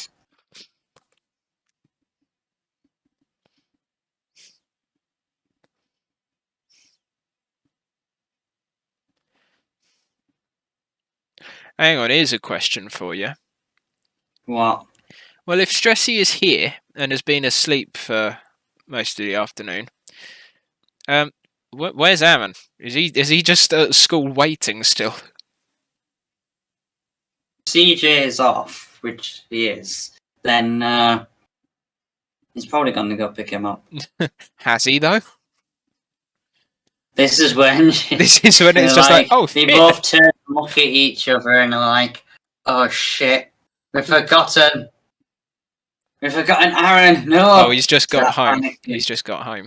Hang on, here's a question for you. What? Well, if Stressy is here and has been asleep for most of the afternoon, where's Aaron? Is he just at school waiting still? CJ is off, which he is. Then he's probably going to go pick him up. Has he though? This is when This is when it's just like, oh, they shit. both turn and look at each other and are like, "Oh shit, we've forgotten Aaron." No. Oh, he's just got Start home. panicking. He's just got home.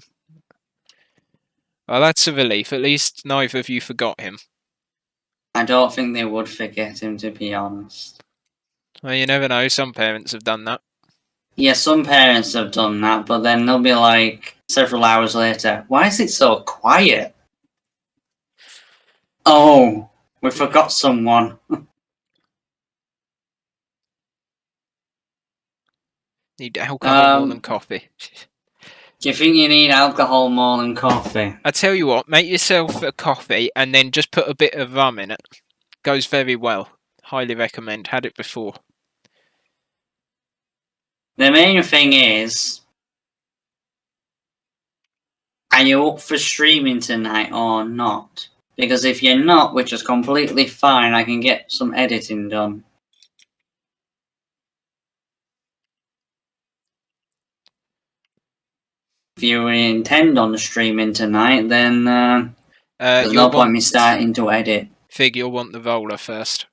Well, that's a relief. At least neither of you forgot him. I don't think they would forget him, to be honest. Well, you never know. Some parents have done that. Yeah, some parents have done that, but then they'll be like, several hours later, "Why is it so quiet?" "Oh, we forgot someone." Need alcohol more than coffee. Do you think you need alcohol more than coffee? I tell you what, make yourself a coffee and then just put a bit of rum in it. Goes very well. Highly recommend. Had it before. The main thing is, are you up for streaming tonight or not? Because if you're not, which is completely fine, I can get some editing done. If you intend on streaming tonight, then there's no point in me starting to edit. Fig, you'll want the roller first.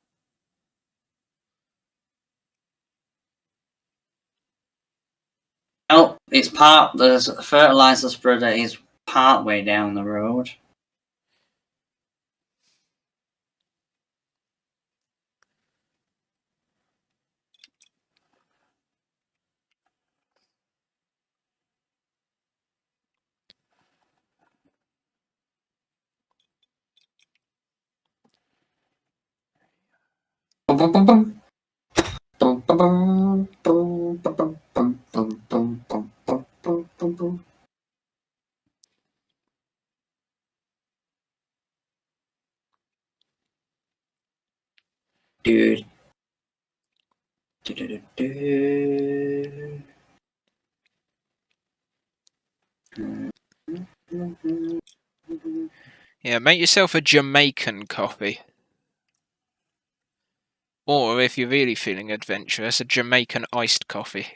Oh, it's the fertilizer spreader is part way down the road. Dude. Yeah, make yourself a Jamaican coffee. Or, if you're really feeling adventurous, a Jamaican iced coffee.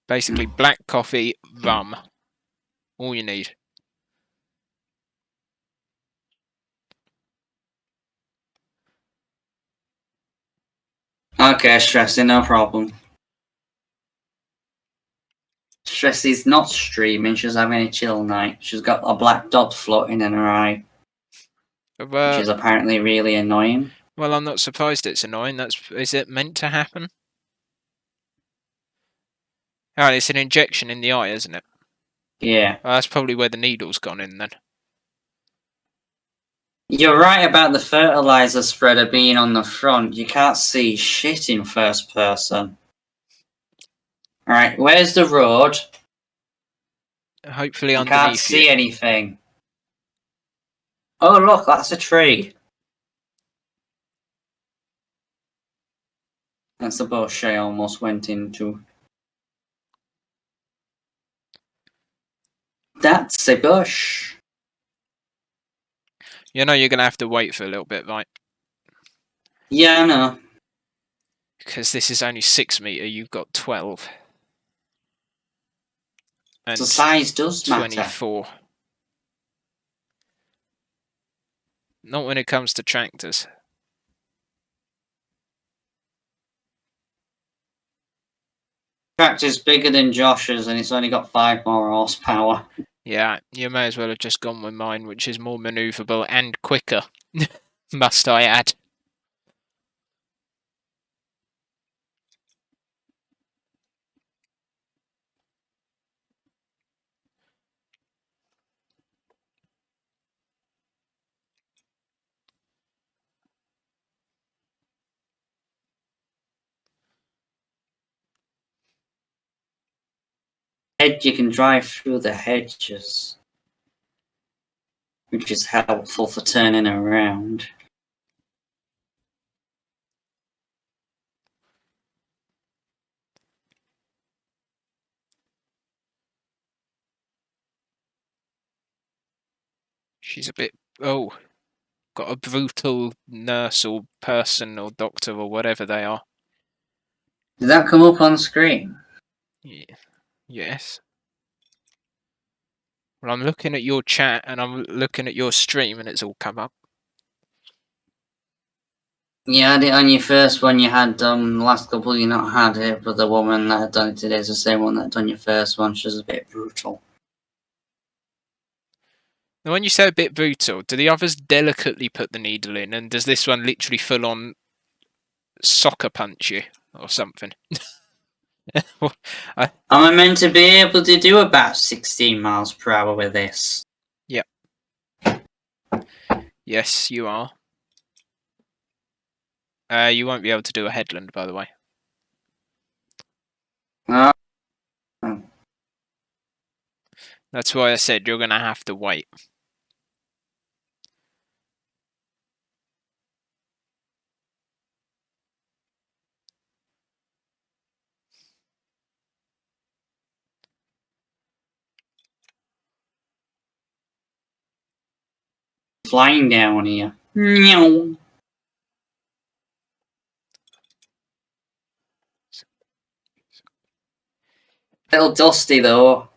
Basically, black coffee, rum. All you need. Okay, Stressy, no problem. Stressy's not streaming, she's having a chill night. She's got a black dot floating in her eye, which is apparently really annoying. Well, I'm not surprised it's annoying. Is it meant to happen? Oh, it's an injection in the eye, isn't it? Yeah. Well, that's probably where the needle's gone in then. You're right about the fertilizer spreader being on the front. You can't see shit in first person. Alright, where's the road? Hopefully I underneath can't see you. anything. Oh, look, that's a tree. That's the bush I almost went into. That's a bush. You know you're going to have to wait for a little bit, right? Yeah, I know. Because this is only 6 metre, you've got 12. And The size does 24. matter. Not when it comes to tractors. Tractor's bigger than Josh's and it's only got 5 more horsepower. Yeah, you may as well have just gone with mine, which is more manoeuvrable and quicker. Must I add. You can drive through the hedges, which is helpful for turning around. She's a bit... Oh, got a brutal nurse or person or doctor or whatever they are. Did that come up on screen? Yeah. Yes. Well, I'm looking at your chat and I'm looking at your stream and it's all come up. You had it on your first one. You had the last couple you not had it, but the woman that had done it today is the same one that done your first one. She's a bit brutal. Now, when you say a bit brutal, do the others delicately put the needle in, and does this one literally full on soccer punch you or something? Am I meant to be able to do about 16 miles per hour with this? Yep. Yes, you are. You won't be able to do a headland, by the way. That's why I said you're going to have to wait. Flying down here. No. Little dusty though.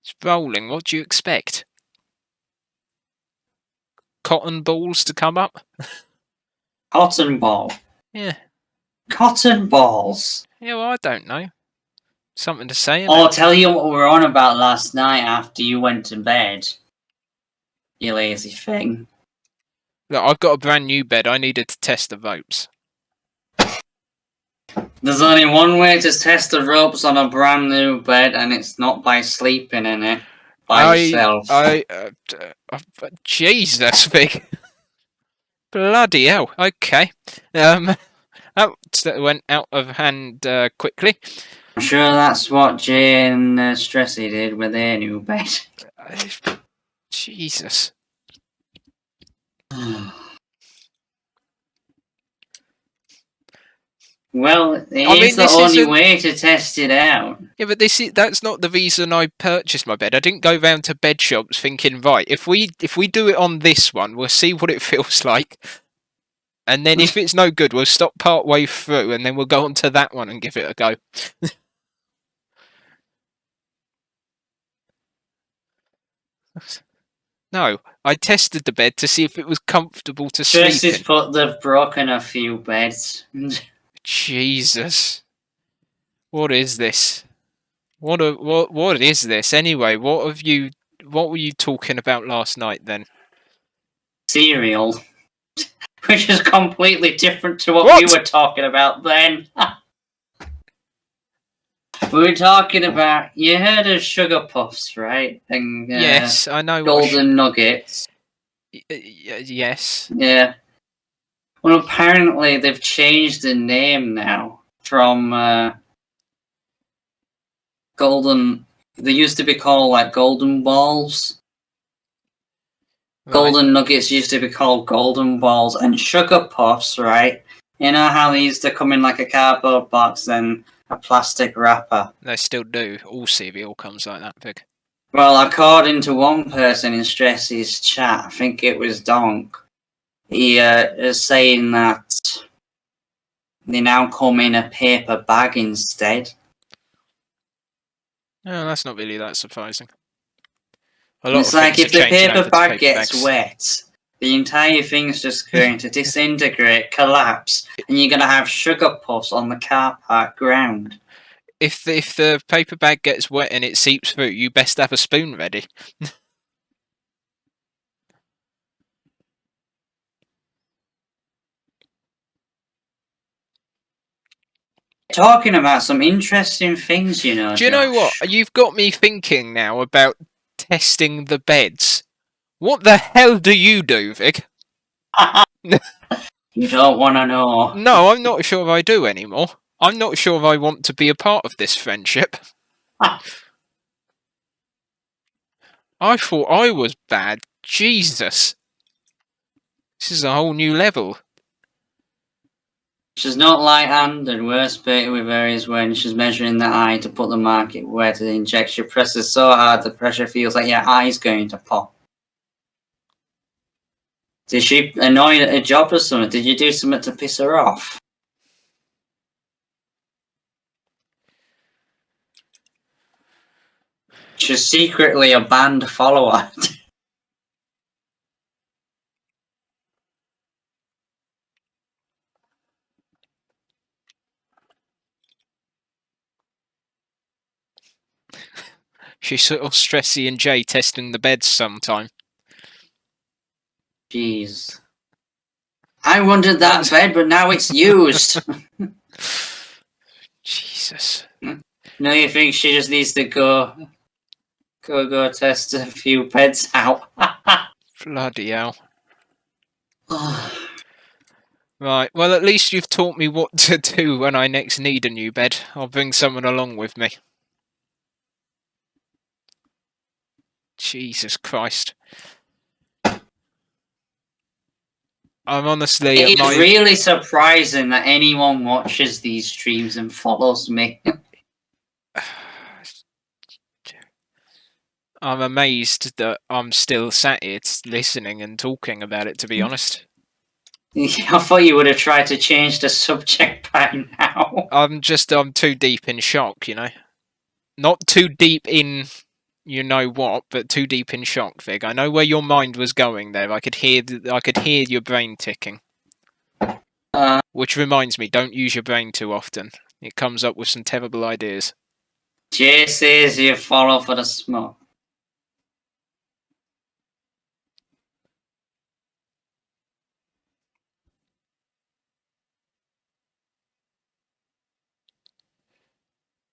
It's rolling. What do you expect? Cotton balls to come up? Cotton ball. Yeah. Cotton balls. Yeah, well, I don't know. Something to say. I'll tell you what we were on about last night after you went to bed. You lazy thing. Look, I've got a brand new bed. I needed to test the ropes. There's only one way to test the ropes on a brand new bed, and it's not by sleeping in it by yourself. Jesus, big. Bloody hell. Okay. That went out of hand quickly. I'm sure that's what Jay and Stressy did with their new bed. Jesus. Well, it's the only way to test it out. Yeah, but that's not the reason I purchased my bed. I didn't go round to bed shops thinking, right, if we do it on this one, we'll see what it feels like. And then if it's no good, we'll stop part way through and then we'll go on to that one and give it a go. No, I tested the bed to see if it was comfortable to sleep in. Tris's put they've broken a few beds. Jesus. What is this? What is this anyway? What were you talking about last night then? Cereal. Which is completely different to what we were talking about then. We were talking about, you heard of Sugar Puffs, right? And yes, I know. Golden Nuggets. Yes. Yeah. Well, apparently they've changed the name now from Golden. They used to be called like Golden Balls. Right. Golden Nuggets used to be called Golden Balls, and Sugar Puffs, right? You know how they used to come in like a cardboard box and a plastic wrapper? They still do. All cereal comes like that big. Well, according to one person in Stressy's chat, I think it was Donk, he is saying that they now come in a paper bag instead. No, that's not really that surprising. It's like if the paper bag gets wet, the entire thing's just going to disintegrate, collapse, and you're going to have Sugar Puffs on the car park ground. If the paper bag gets wet and it seeps through, you best have a spoon ready. Talking about some interesting things, you know. Do you know what? You've got me thinking now about testing the beds. What the hell do you do, Vic? You don't want to know. No, I'm not sure I do anymore. I'm not sure I want to be a part of this friendship. I thought I was bad. Jesus. This is a whole new level. She's not light-handed. Worst bit with her is when she's measuring the eye to put the market where to inject. She presses so hard the pressure feels like your eye's going to pop. Did she annoy at a job or something? Did you do something to piss her off? She's secretly a band follower. She's sort of Stressy and Jay testing the beds sometime. Jeez. I wanted that bed, but now it's used. Jesus. No, you think she just needs to go test a few beds out? Bloody hell. Right, well, at least you've taught me what to do when I next need a new bed. I'll bring someone along with me. Jesus Christ. I'm honestly It at is really surprising that anyone watches these streams and follows me. I'm amazed that I'm still sat here listening and talking about it, to be honest. I thought you would have tried to change the subject by now. I'm too deep in shock, you know. Not too deep in you know what, but too deep in shock, Vig. I know where your mind was going there. I could hear your brain ticking. Which reminds me, don't use your brain too often. It comes up with some terrible ideas. Jay says you follow for the smoke.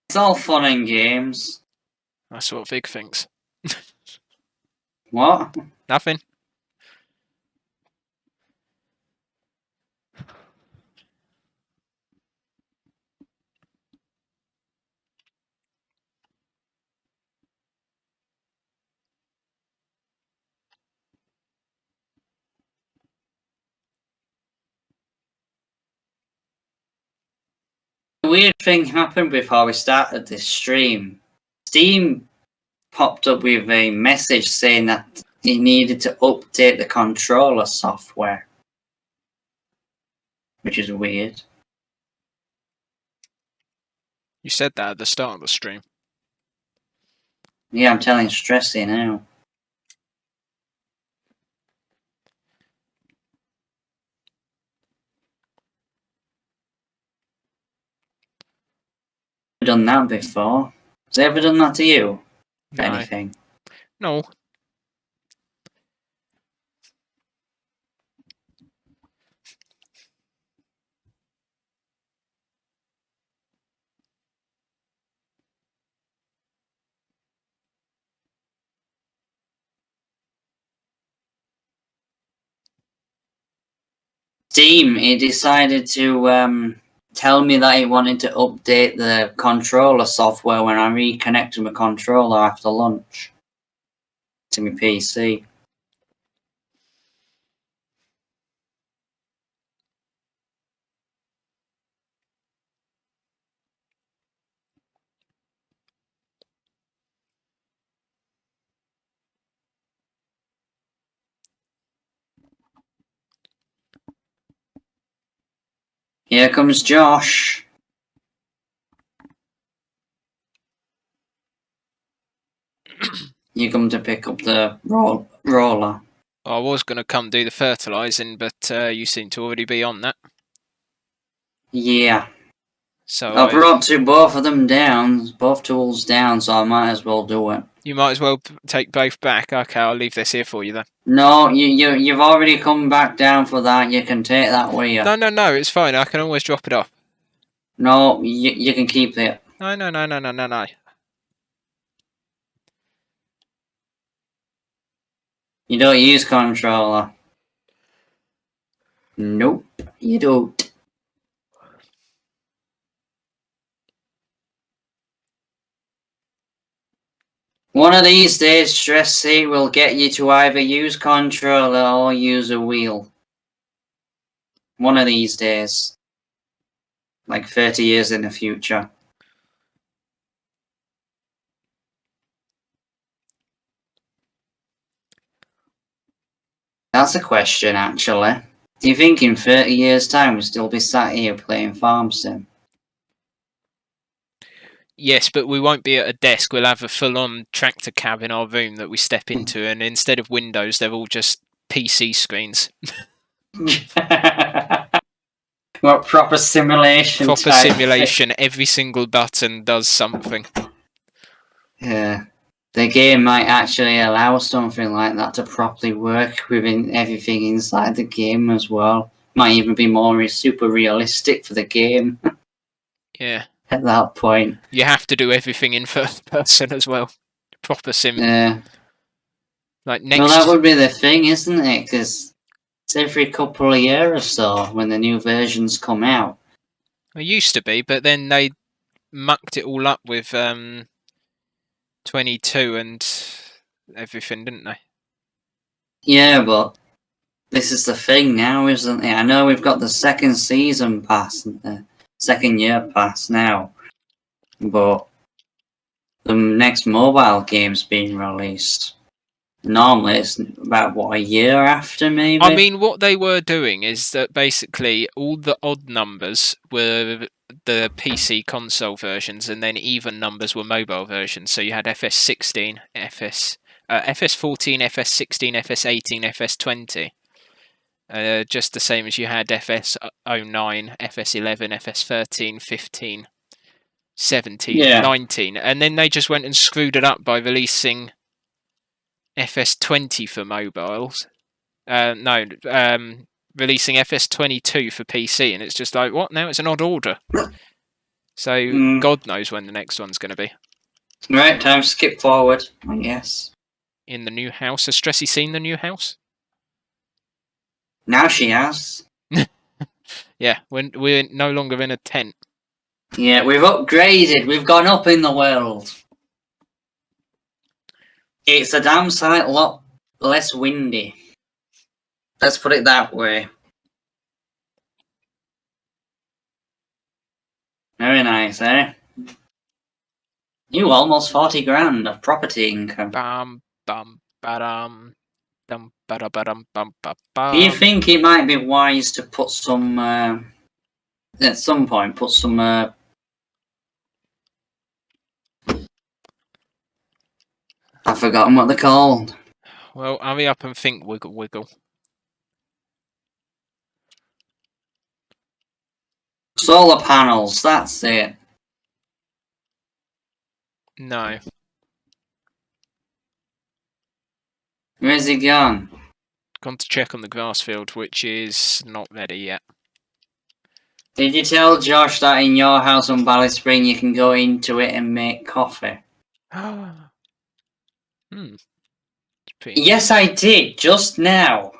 It's all fun and games. That's what Vig thinks. What? Nothing. A weird thing happened before we started this stream. Steam popped up with a message saying that he needed to update the controller software. Which is weird. You said that at the start of the stream. Yeah, I'm telling Stressy now. I've done that before. Has they ever done that to you? No. Anything? No. Steam, he decided to tell me that he wanted to update the controller software when I reconnected my controller after lunch to my PC. Here comes Josh. You come to pick up the roller. I was going to come do the fertilising, but you seem to already be on that. Yeah. So I brought both of them down, both tools down, so I might as well do it. You might as well take both back. Okay, I'll leave this here for you then. No, you've already come back down for that. You can take that with you. No, it's fine. I can always drop it off. No, you can keep it. No. You don't use controller. Nope, you don't. One of these days, Stressy will get you to either use controller or use a wheel. One of these days. Like 30 years in the future. That's a question, actually. Do you think in 30 years' time we'll still be sat here playing Farm Sim? Yes, but we won't be at a desk. We'll have a full-on tractor cab in our room that we step into, and instead of windows, they're all just PC screens. What proper simulation? Proper type simulation. Every single button does something. Yeah. The game might actually allow something like that to properly work within everything inside the game as well. Might even be more super realistic for the game. Yeah. At that point. You have to do everything in first person as well. Proper sim. Yeah. Like next. Well, that would be the thing, isn't it? Because it's every couple of years or so when the new versions come out. It used to be, but then they mucked it all up with 22 and everything, didn't they? Yeah, but this is the thing now, isn't it? I know we've got the second season pass, the second year pass now, but the next mobile game's being released. Normally, it's about, what, a year after, maybe? I mean, what they were doing is that basically all the odd numbers were the PC console versions, and then even numbers were mobile versions. So you had FS16, FS14, FS16, FS18, FS20. Just the same as you had FS09, FS11, FS13, 15, 17, Yeah. 19. And then they just went and screwed it up by releasing FS20 for mobiles. Releasing FS22 for PC, and it's just like, what? Now it's an odd order. So God knows when the next one's going to be. Right, time to skip forward, I guess. In the new house. Has Stressy seen the new house? Now she has. Yeah, we're no longer in a tent. Yeah, we've upgraded. We've gone up in the world. It's a damn sight lot less windy. Let's put it that way. Very nice, eh? You almost 40 grand of property income. Bam, bam, badam, dum, bada, badam, bum, ba, bam. Do you think it might be wise to put some, at some point, put some, I've forgotten what they're called. Well, hurry up and think, wiggle, wiggle. Solar panels, that's it. No. Where's he gone? Gone to check on the grass field, which is not ready yet. Did you tell Josh that in your house on Bally Spring you can go into it and make coffee? Yes, I did, just now.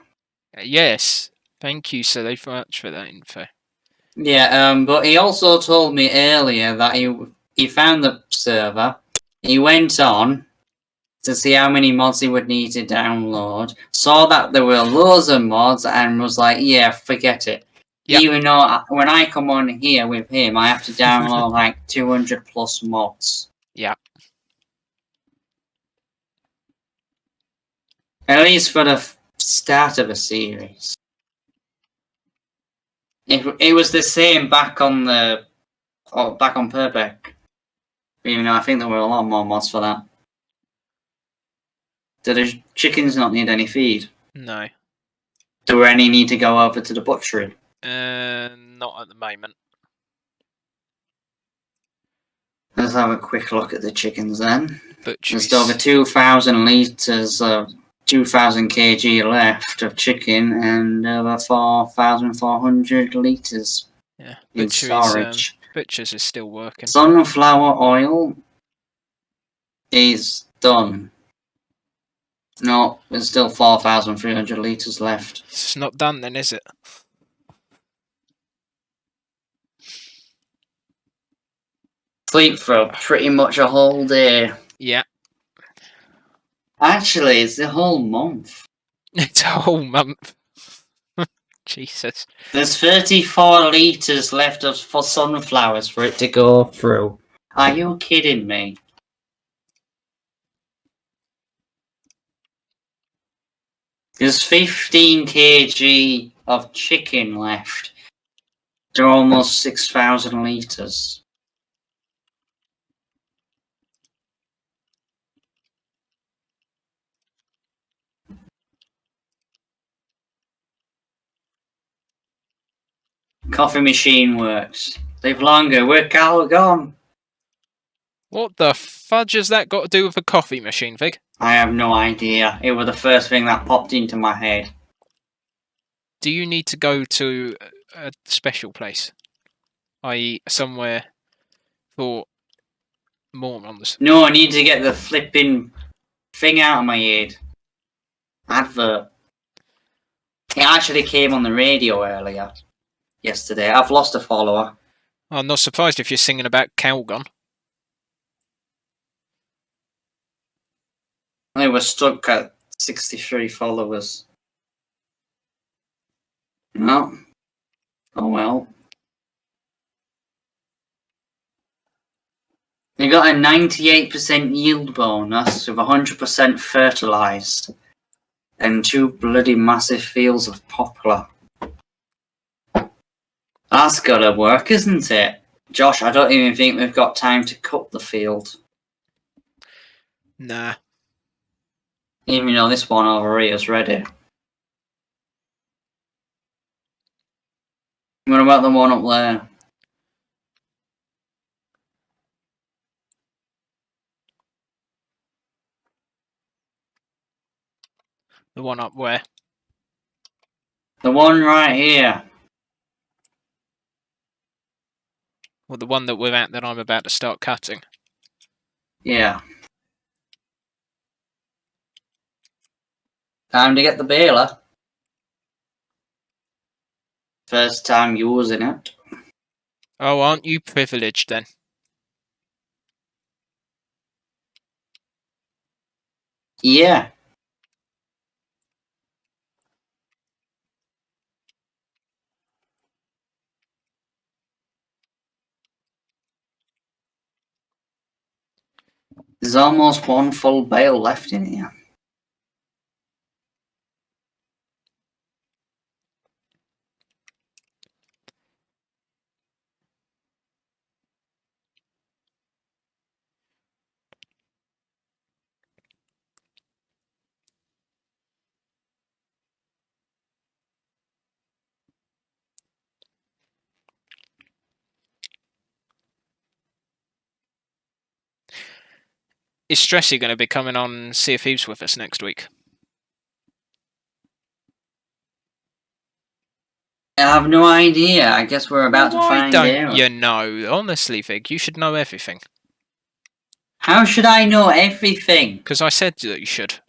Yes. Thank you so much for that info. Yeah, but he also told me earlier that he found the server, he went on to see how many mods he would need to download, saw that there were loads of mods, and was like, yeah, forget it. Yep. Even though when I come on here with him, I have to download like 200 plus mods. Yeah. At least for the start of a series. It was the same back on Purbeck. Even though I think there were a lot more mods for that. Do the chickens not need any feed? No. Do any need to go over to the butchery? Not at the moment. Let's have a quick look at the chickens then. Butcheries. There's over 2,000 litres of 2,000 kg left of chicken and over 4,400 litres in storage. Butchers is still working. Sunflower oil is done. No, there's still 4,300 litres left. It's not done then, is it? Sleep for pretty much a whole day. Yeah. Actually, it's the whole month. It's a whole month. Jesus. There's 34 litres left for sunflowers for it to go through. Are you kidding me? There's 15 kg of chicken left. They're almost 6,000 litres. Coffee machine works. Live longer. We're gone. What the fudge has that got to do with a coffee machine, Vig? I have no idea. It was the first thing that popped into my head. Do you need to go to a special place? I.e. somewhere for morons? No, I need to get the flipping thing out of my head. Advert. It actually came on the radio earlier. Yesterday. I've lost a follower. I'm not surprised if you're singing about Calgon. They were stuck at 63 followers. No. Oh well. They got a 98% yield bonus with 100% fertilised and 2 bloody massive fields of poplar. That's gotta work, isn't it? Josh, I don't even think we've got time to cut the field. Nah. Even though this one over here is ready. What about the one up there? The one up where? The one right here. Well, the one that we're at that I'm about to start cutting. Yeah. Time to get the baler. First time using it. Oh, aren't you privileged then? Yeah. There's almost one full bale left in here. Is Stressy going to be coming on Sea of Thieves with us next week? I have no idea. I guess we're about to find out. Why don't you know? Honestly, Vig, you should know everything. How should I know everything? Because I said that you should.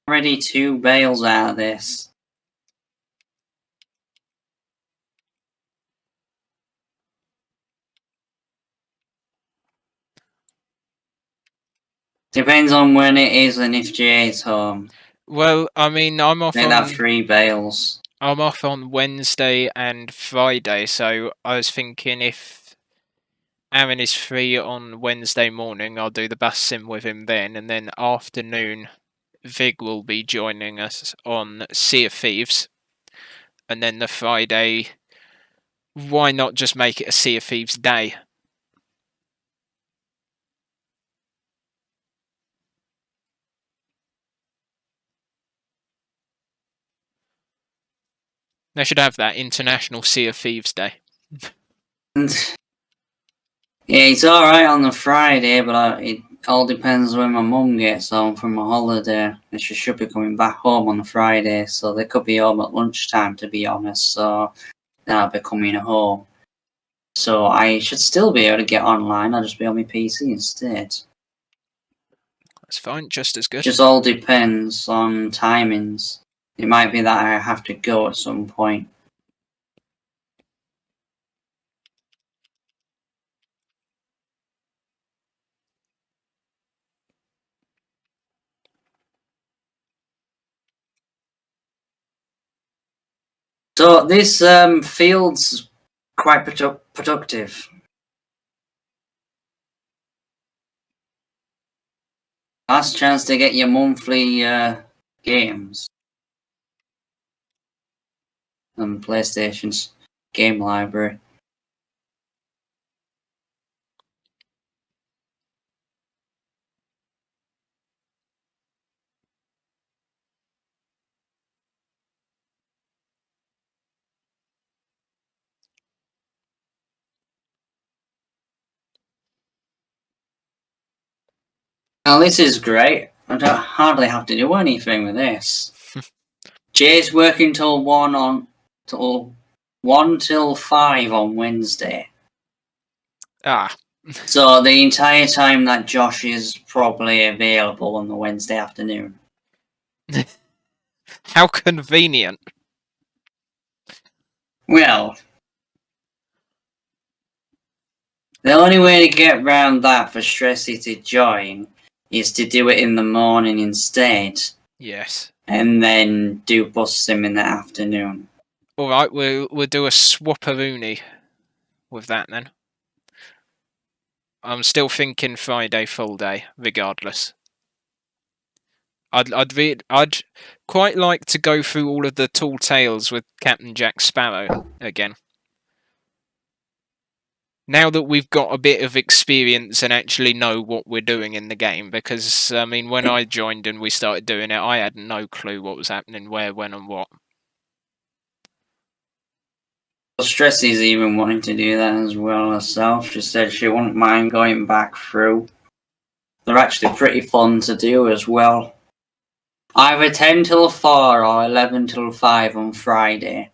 Already 2 bales out of this. Depends on when it is and if Jay's home. Well, I mean, I'm off They have 3 bales. I'm off on Wednesday and Friday, so I was thinking if Aaron is free on Wednesday morning, I'll do the bus sim with him then, and then afternoon, Vig will be joining us on Sea of Thieves, and then the Friday, why not just make it a Sea of Thieves day? They should have that International Sea of Thieves Day. Yeah, it's alright on the Friday, but it all depends when my mum gets home from a holiday. And she should be coming back home on the Friday, so they could be home at lunchtime, to be honest. So then I'll be coming home. So I should still be able to get online. I'll just be on my PC instead. That's fine, just as good. Just all depends on timings. It might be that I have to go at some point. So this field's quite productive. Last chance to get your monthly games. And PlayStation's game library. Now this is great. I don't hardly have to do anything with this. Jay's working till 1 till 5 on Wednesday. Ah. So the entire time that Josh is probably available on the Wednesday afternoon. How convenient. Well, the only way to get round that for Stressy to join is to do it in the morning instead. Yes. And then do bus sim in the afternoon. Alright, we'll do a swap-a-rooney with that then. I'm still thinking Friday full day, regardless. I'd quite like to go through all of the Tall Tales with Captain Jack Sparrow again. Now that we've got a bit of experience and actually know what we're doing in the game, because, I mean, when I joined and we started doing it, I had no clue what was happening, where, when, and what. Stressy's even wanting to do that as well herself. She said she wouldn't mind going back through. They're actually pretty fun to do as well. Either 10 till 4 or 11 till 5 on Friday.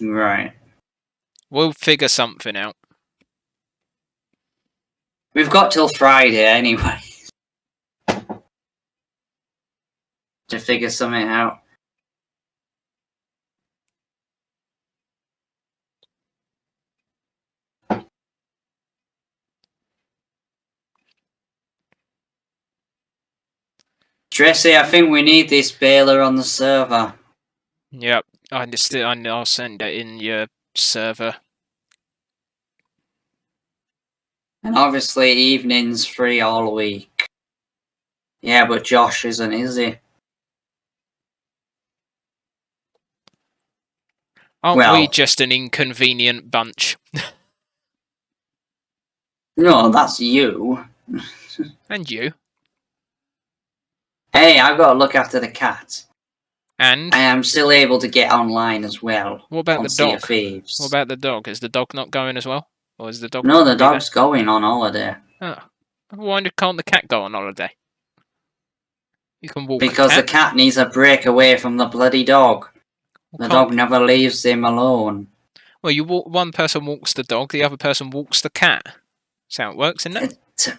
Right. We'll figure something out. We've got till Friday anyway. To figure something out. Tracy, I think we need this Baylor on the server. Yep, I'll send it in your server. And obviously evenings free all week. Yeah, but Josh isn't, is he? Aren't we just an inconvenient bunch? No, that's you. And you. Hey, I've got to look after the cat. And? I am still able to get online as well. What about on the Sea dog? of Thieves. What about the dog? Is the dog not going as well? Or is the dog... No, the dog's going on holiday. Oh. Why can't the cat go on holiday? You can walk because a cat. the cat needs a break away from the bloody dog. The dog never leaves him alone. Well, one person walks the dog, the other person walks the cat. That's how it works, isn't it?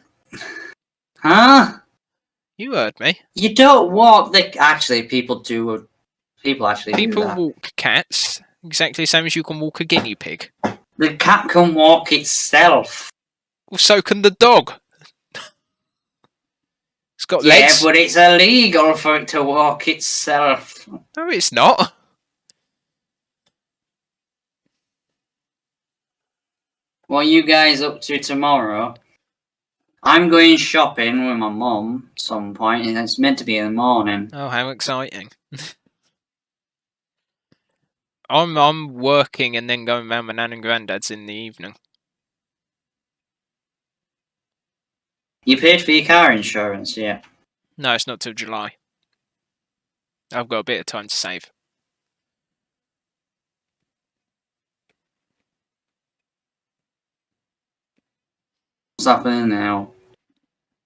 Huh? You heard me. You don't walk the... Actually, people do. People actually do that. People walk cats exactly the same as you can walk a guinea pig. The cat can walk itself. Well, so can the dog. It's got legs. Yeah, but it's illegal for it to walk itself. No, it's not. What are you guys up to tomorrow? I'm going shopping with my mum at some point, and it's meant to be in the morning. Oh, how exciting. I'm working and then going round my nan and granddad's in the evening. You paid for your car insurance, yeah? No, it's not till July. I've got a bit of time to save. What's happening now?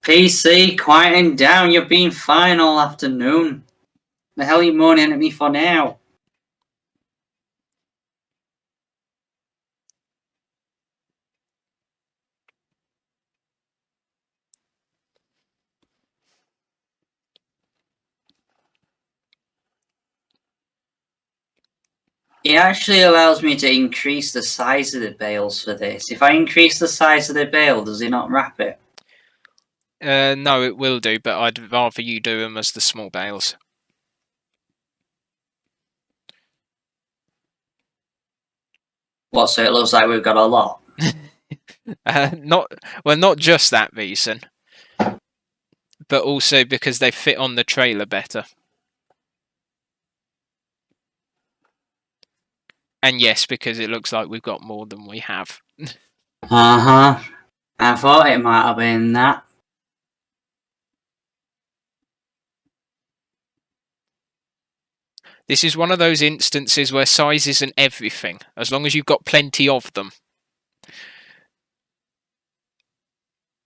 PC, quieting down. You've been fine all afternoon. The hell are you moaning at me for now? It actually allows me to increase the size of the bales for this. If I increase the size of the bale, does it not wrap it? No, it will do, but I'd rather you do them as the small bales. What, so it looks like we've got a lot? Not just that reason, but also because they fit on the trailer better. And yes, because it looks like we've got more than we have. Uh-huh. I thought it might have been that. This is one of those instances where size isn't everything, as long as you've got plenty of them.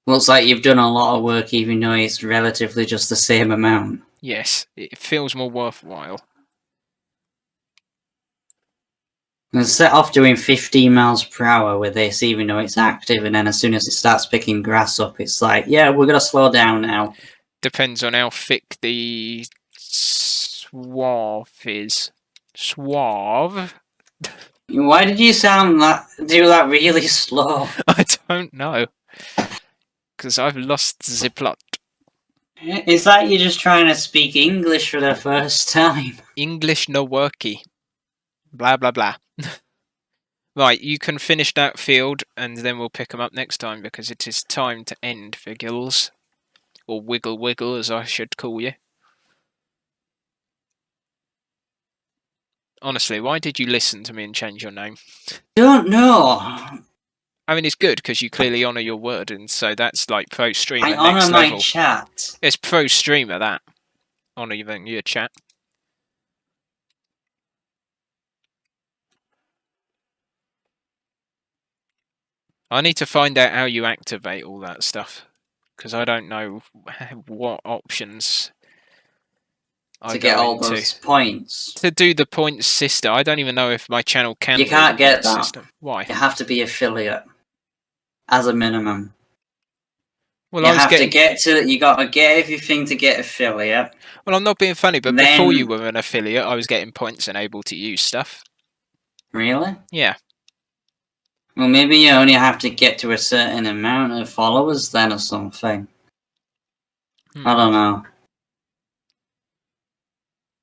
Looks like you've done a lot of work, even though it's relatively just the same amount. Yes, it feels more worthwhile. And set off doing 15 miles per hour with this, even though it's active, and then as soon as it starts picking grass up, it's like, yeah, we're going to slow down now. Depends on how thick the suave is. Suave? Why did you do that really slow? I don't know. Because I've lost the plot. It's like you're just trying to speak English for the first time. English no worky. Blah, blah, blah. Right, you can finish that field, and then we'll pick them up next time, because it is time to end Vigils. Or Wiggle Wiggle, as I should call you. Honestly, why did you listen to me and change your name? Don't know. I mean, it's good, because you clearly honour your word, and so that's like pro streamer I next honour my level. chat. It's pro streamer, that. Honour your chat. I need to find out how you activate all that stuff, because I don't know what options To get all those points. To do the points system. I don't even know if my channel can You do can't the get points that. system. Why? You have to be affiliate. As a minimum. Well, you gotta get everything to get affiliate. Well, I'm not being funny, but Then... before you were an affiliate, I was getting points and able to use stuff. Really? Yeah. Well, maybe you only have to get to a certain amount of followers then or something. I don't know.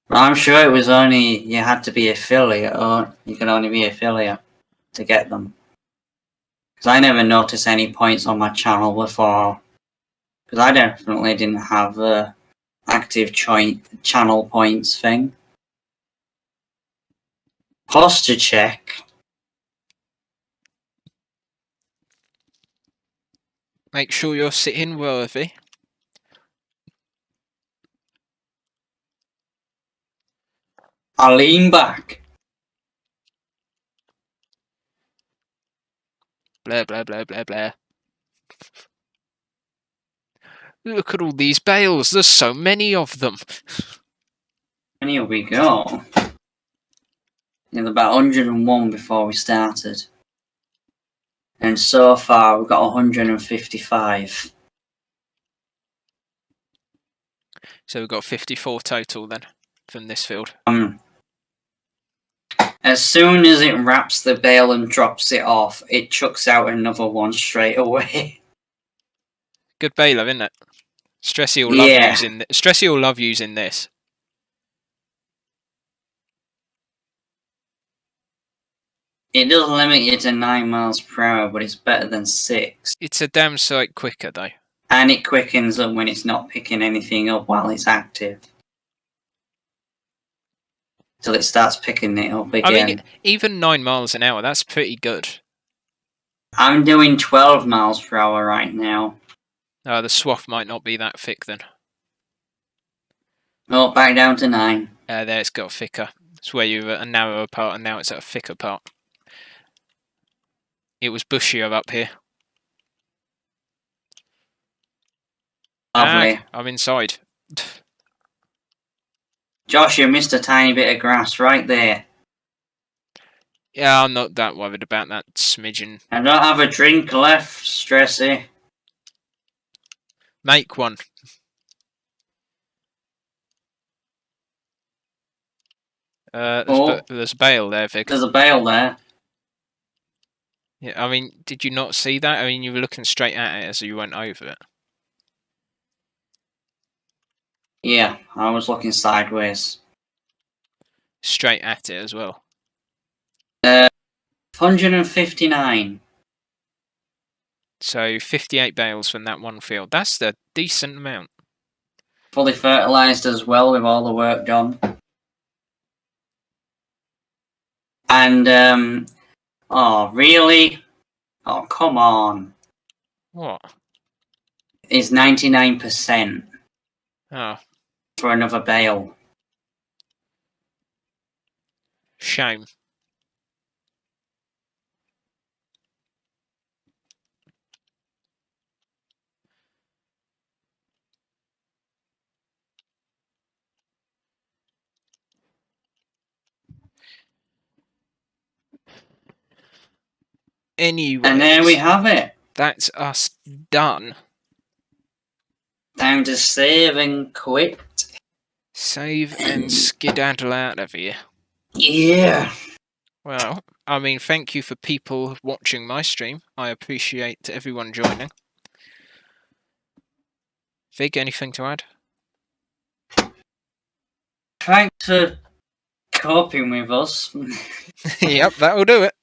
But I'm sure it was only you had to be affiliate, or you could only be affiliate to get them. Because I never noticed any points on my channel before. Because I definitely didn't have the active channel points thing. Posture check. Make sure you're sitting worthy. I lean back. Blah, blah, blah, blah, blah. Look at all these bales. There's so many of them. And here we go. There's about 101 before we started. And so far we've got 155. So we've got 54 total then from this field. As soon as it wraps the bale and drops it off, it chucks out another one straight away. Good baler, isn't it? Stressy will love using this. It does limit you to 9 miles per hour, but it's better than 6. It's a damn sight quicker though. And it quickens up when it's not picking anything up while it's active. Till it starts picking it up again. I mean, even 9 miles an hour, that's pretty good. I'm doing 12 miles per hour right now. The swath might not be that thick then. Oh, back down to 9. There it's got thicker. It's where you were a narrower part and now it's at a thicker part. It was bushier up here. Lovely. I'm inside. Josh, you missed a tiny bit of grass right there. Yeah, I'm not that worried about that smidgen. I don't have a drink left, Stressy. Make one. There's a bale there, Vic. There's a bale there. Yeah, I mean, did you not see that? I mean, you were looking straight at it as you went over it. Yeah, I was looking sideways. Straight at it as well. 159. So 58 bales from that one field. That's a decent amount. Fully fertilised as well with all the work done. And, oh, really? Oh, come on. What? It's 99% Oh, for another bale. shame. Anyway, And there we have it. That's us done. Time to save and quit. Save and skedaddle out of here. Yeah. Well, I mean, thank you for people watching my stream. I appreciate everyone joining. Vig, anything to add? Thanks for coping with us. Yep, that'll do it.